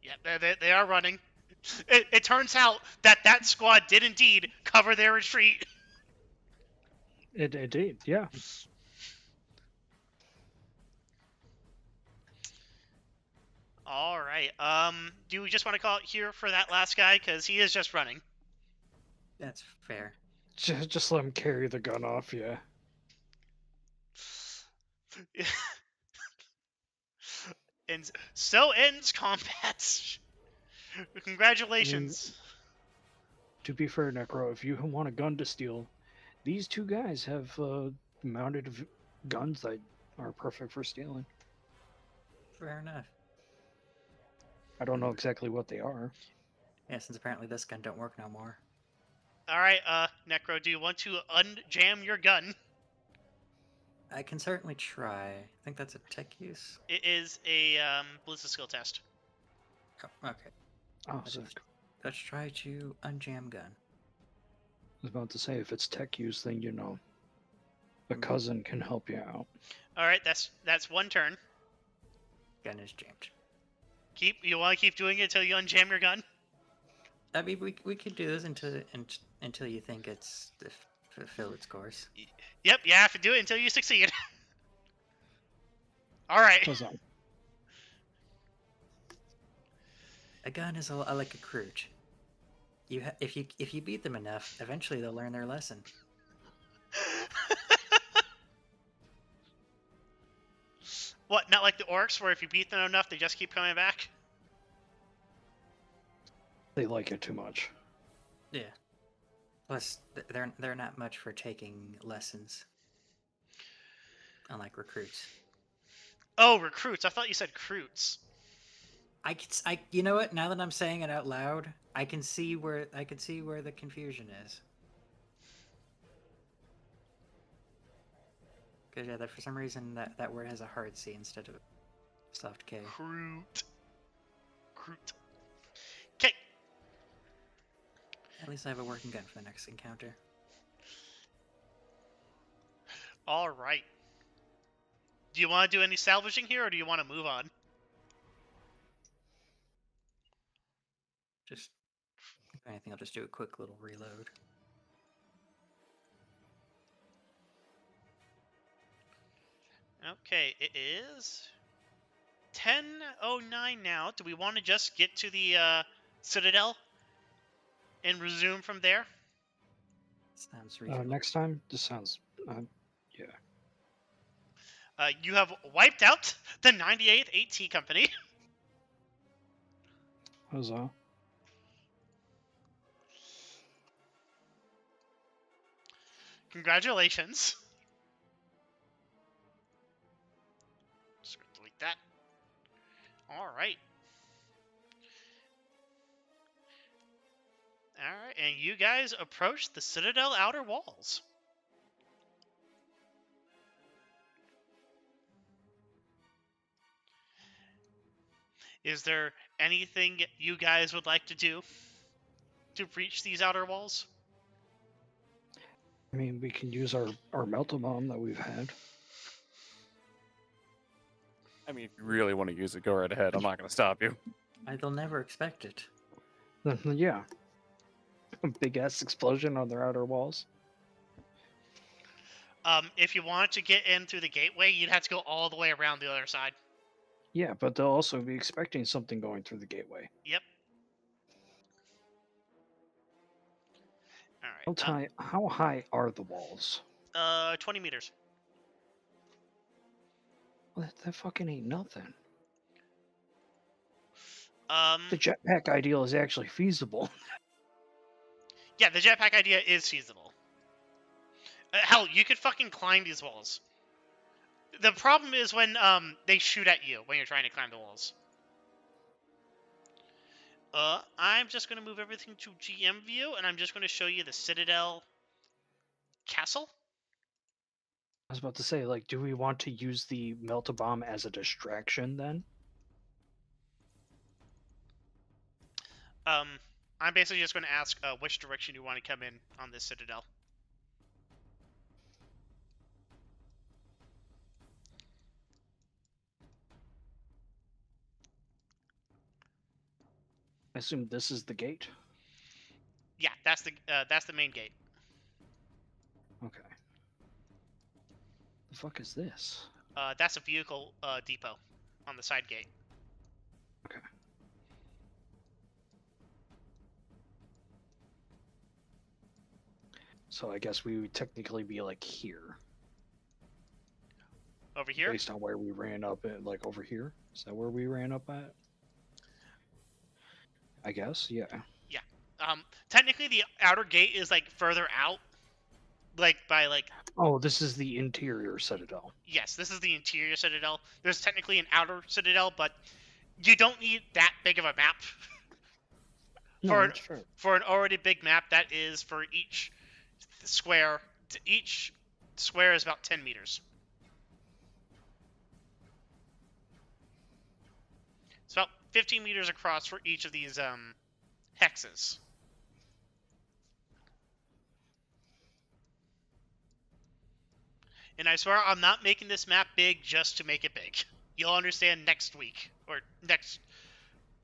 Yeah, they are running. It turns out that squad did indeed cover their retreat. It did, yeah. All right. Do we just want to call it here for that last guy because he is just running? That's fair. Just let him carry the gun off, yeah. And so ends combat. Congratulations. To be fair, Necro, if you want a gun to steal, these two guys have mounted guns that are perfect for stealing. Fair enough. I don't know exactly what they are. Yeah, since apparently this gun don't work no more. All right, Necro, do you want to unjam your gun? I can certainly try. I think that's a tech use. It is a ballistic skill test. Oh, okay. Oh, Let's, sick. let's try to unjam gun. I was about to say, if it's tech use, then you know, a cousin can help you out. All right, that's one turn. gun is jammed. You want to keep doing it until you unjam your gun? I mean, we could do this until you think it's fulfilled its course. Yep, you have to do it until you succeed. All right. How's that? A gun is like a Crooch. If you beat them enough, eventually they'll learn their lesson. What? Not like the orcs, where if you beat them enough, they just keep coming back? They like it too much. Yeah. Plus, they're not much for taking lessons. Unlike recruits. Oh, recruits. I thought you said croots. You know what? Now that I'm saying it out loud, I can see where the confusion is. Because yeah, for some reason that word has a hard C instead of a soft K. Croot. Okay. At least I have a working gun for the next encounter. All right. Do you want to do any salvaging here, or do you want to move on? Just, if anything, I'll just do a quick little reload. Okay, it is 10:09 now. Do we want to just get to the Citadel and resume from there? Sounds reasonable. Next time, this sounds. Yeah. You have wiped out the 98th AT Company. Huzzah. Congratulations. Just gonna delete that. Alright. Alright, and you guys approach the Citadel outer walls. Is there anything you guys would like to do to breach these outer walls? I mean, we can use our melta bomb that we've had. I mean, if you really want to use it, go right ahead. I'm not going to stop you. They'll never expect it. Then yeah. A big ass explosion on their outer walls. If you wanted to get in through the gateway, you'd have to go all the way around the other side. Yeah, but they'll also be expecting something going through the gateway. Yep. Alright. How high are the walls? 20 meters. Well, that fucking ain't nothing. Um, The jetpack ideal is actually feasible. yeah, the jetpack idea is feasible. Hell, you could fucking climb these walls. The problem is when they shoot at you when you're trying to climb the walls. I'm just going to move everything to GM view, and I'm just going to show you the Citadel Castle. I was about to say, like, do we want to use the melta bomb as a distraction then? I'm basically just going to ask which direction you want to come in on this Citadel. I assume this is the gate. Yeah, that's the main gate. Okay. The fuck is this? That's a vehicle depot on the side gate. Okay. So I guess we would technically be like here. Over here? Based on where we ran up at, like over here. Is that where we ran up at? I guess, yeah. Yeah. Technically the outer gate is like further out. Like by like... Oh, this is the interior Citadel. Yes, this is the interior Citadel. There's technically an outer Citadel, but you don't need that big of a map. No, that's fair. For an already big map, that is for each square. Each square is about 10 meters. It's about 15 meters across for each of these hexes. And I swear I'm not making this map big just to make it big. You'll understand next week or next.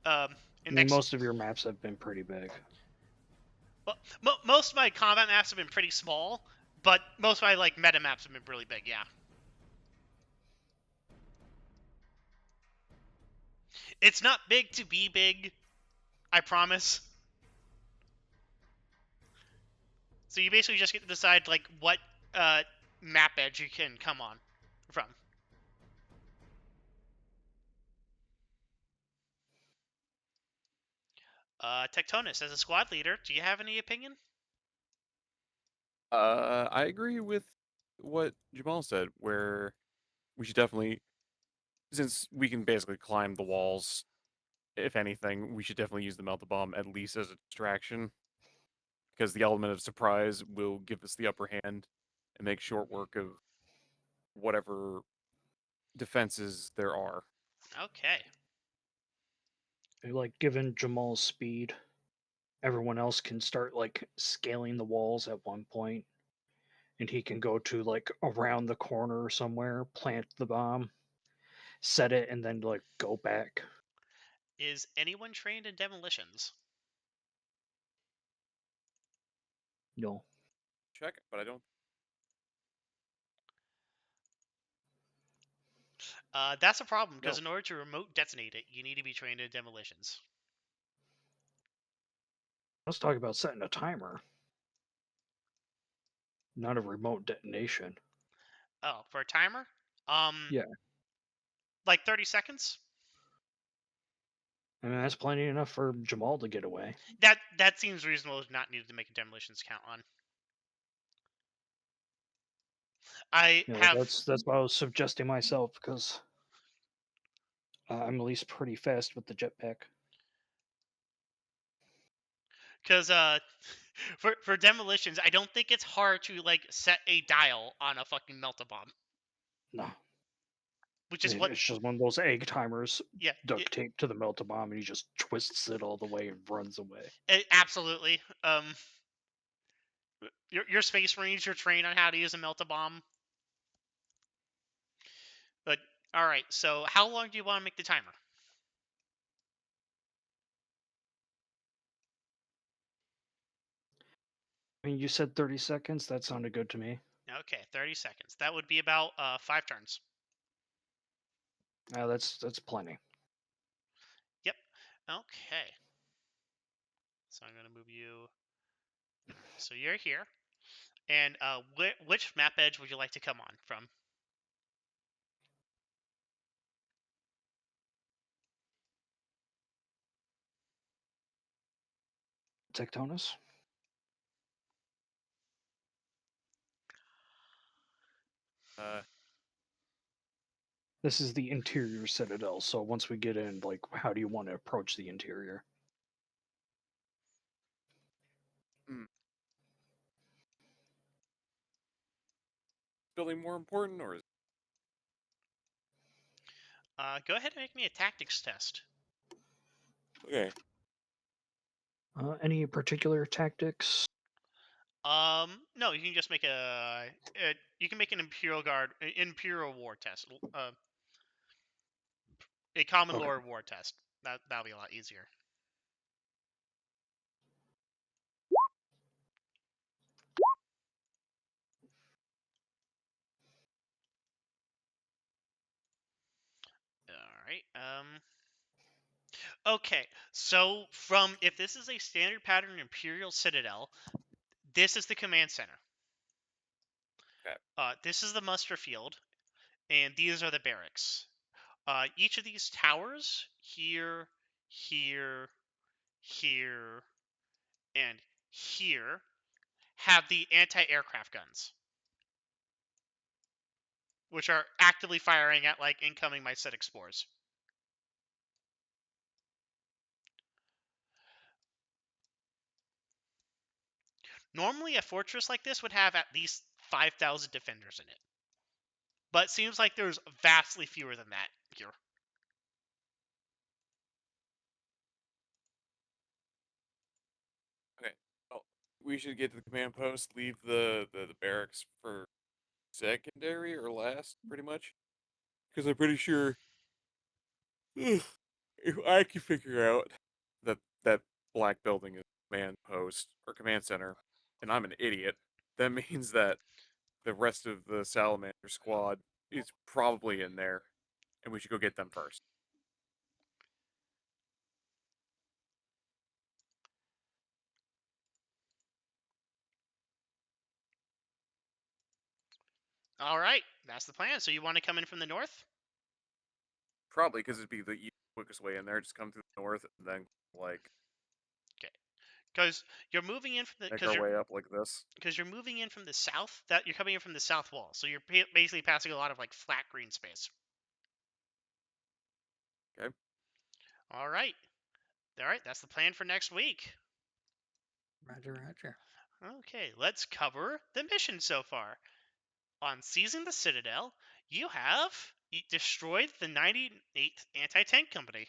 I In mean, next. most of your maps have been pretty big. Well, most of my combat maps have been pretty small, but most of my like meta maps have been really big. Yeah. It's not big to be big, I promise. So you basically just get to decide like what map edge you can come on from. Tectonus, as a squad leader, do you have any opinion? I agree with what Jah'maul said, where we should definitely, since we can basically climb the walls, if anything, we should definitely use the melt bomb at least as a distraction, because the element of surprise will give us the upper hand and make short work of whatever defenses there are. Okay. Like, given Jah'maul's speed, everyone else can start like scaling the walls at one point, and he can go to like around the corner somewhere, plant the bomb, set it, and then like go back. Is anyone trained in demolitions? No. Check, but I don't. That's a problem because No. in order to remote detonate it, you need to be trained in demolitions. Let's talk about setting a timer, not a remote detonation. Oh, for a timer? Yeah. Like 30 seconds? I mean, that's plenty enough for Jah'maul to get away. That seems reasonable to not need to make a demolitions count on. I You know, have that's what I was suggesting myself because I'm at least pretty fast with the jetpack. because for demolitions, I don't think it's hard to like set a dial on a fucking melt-a-bomb, No, which is what it's just one of those egg timers yeah, duct taped to the melt bomb, and he just twists it all the way and runs away. absolutely. Your Space Marines are trained on how to use a melt-a-bomb. But all right, so how long do you want to make the timer? I mean, you said 30 seconds. That sounded good to me. Okay, 30 seconds. That would be about 5 turns. That's plenty. Yep. Okay. So I'm gonna move you. So you're here, and which map edge would you like to come on from? Tectonus. Uh, This is the interior citadel. So once we get in, like, how do you want to approach the interior? building more important, or is Go ahead and make me a tactics test. okay? Any particular tactics? No, you can just make you can make an Imperial War test. A Common Okay. Lore War test. That'll be a lot easier. All right. Okay. So if this is a standard pattern Imperial Citadel, this is the command center. Okay. This is the muster field, and these are the barracks. Each of these towers here, here, here, and here have the anti-aircraft guns, which are actively firing at like incoming mycetic spores. Normally, a fortress like this would have at least 5,000 defenders in it, but it seems like there's vastly fewer than that here. Okay. Well, we should get to the command post. Leave the barracks for secondary or last, pretty much, because I'm pretty sure If I can figure out that that black building is command post or command center, and I'm an idiot, that means that the rest of the Salamander squad is probably in there, and we should go get them first. All right, that's the plan. So you want to come in from the north? Probably because it'd be the quickest way in there. Just come through the north and then like Because you're moving in from the make our way up like this. because you're moving in from the south. That you're coming in from the south wall, so you're basically passing a lot of like flat green space. Okay. All right, that's the plan for next week. Roger, Roger. Okay, let's cover the mission so far. On seizing the Citadel, you have destroyed the 98th Anti-Tank Company.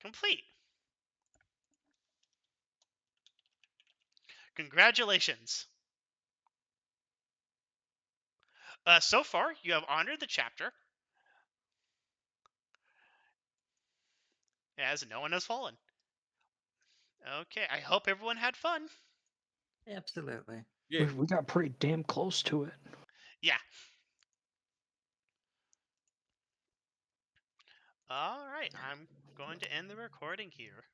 Complete. Congratulations. So far, you have honored the chapter, as no one has fallen. Okay, I hope everyone had fun. Absolutely. Yeah. We got pretty damn close to it. Yeah. All right, I'm going to end the recording here.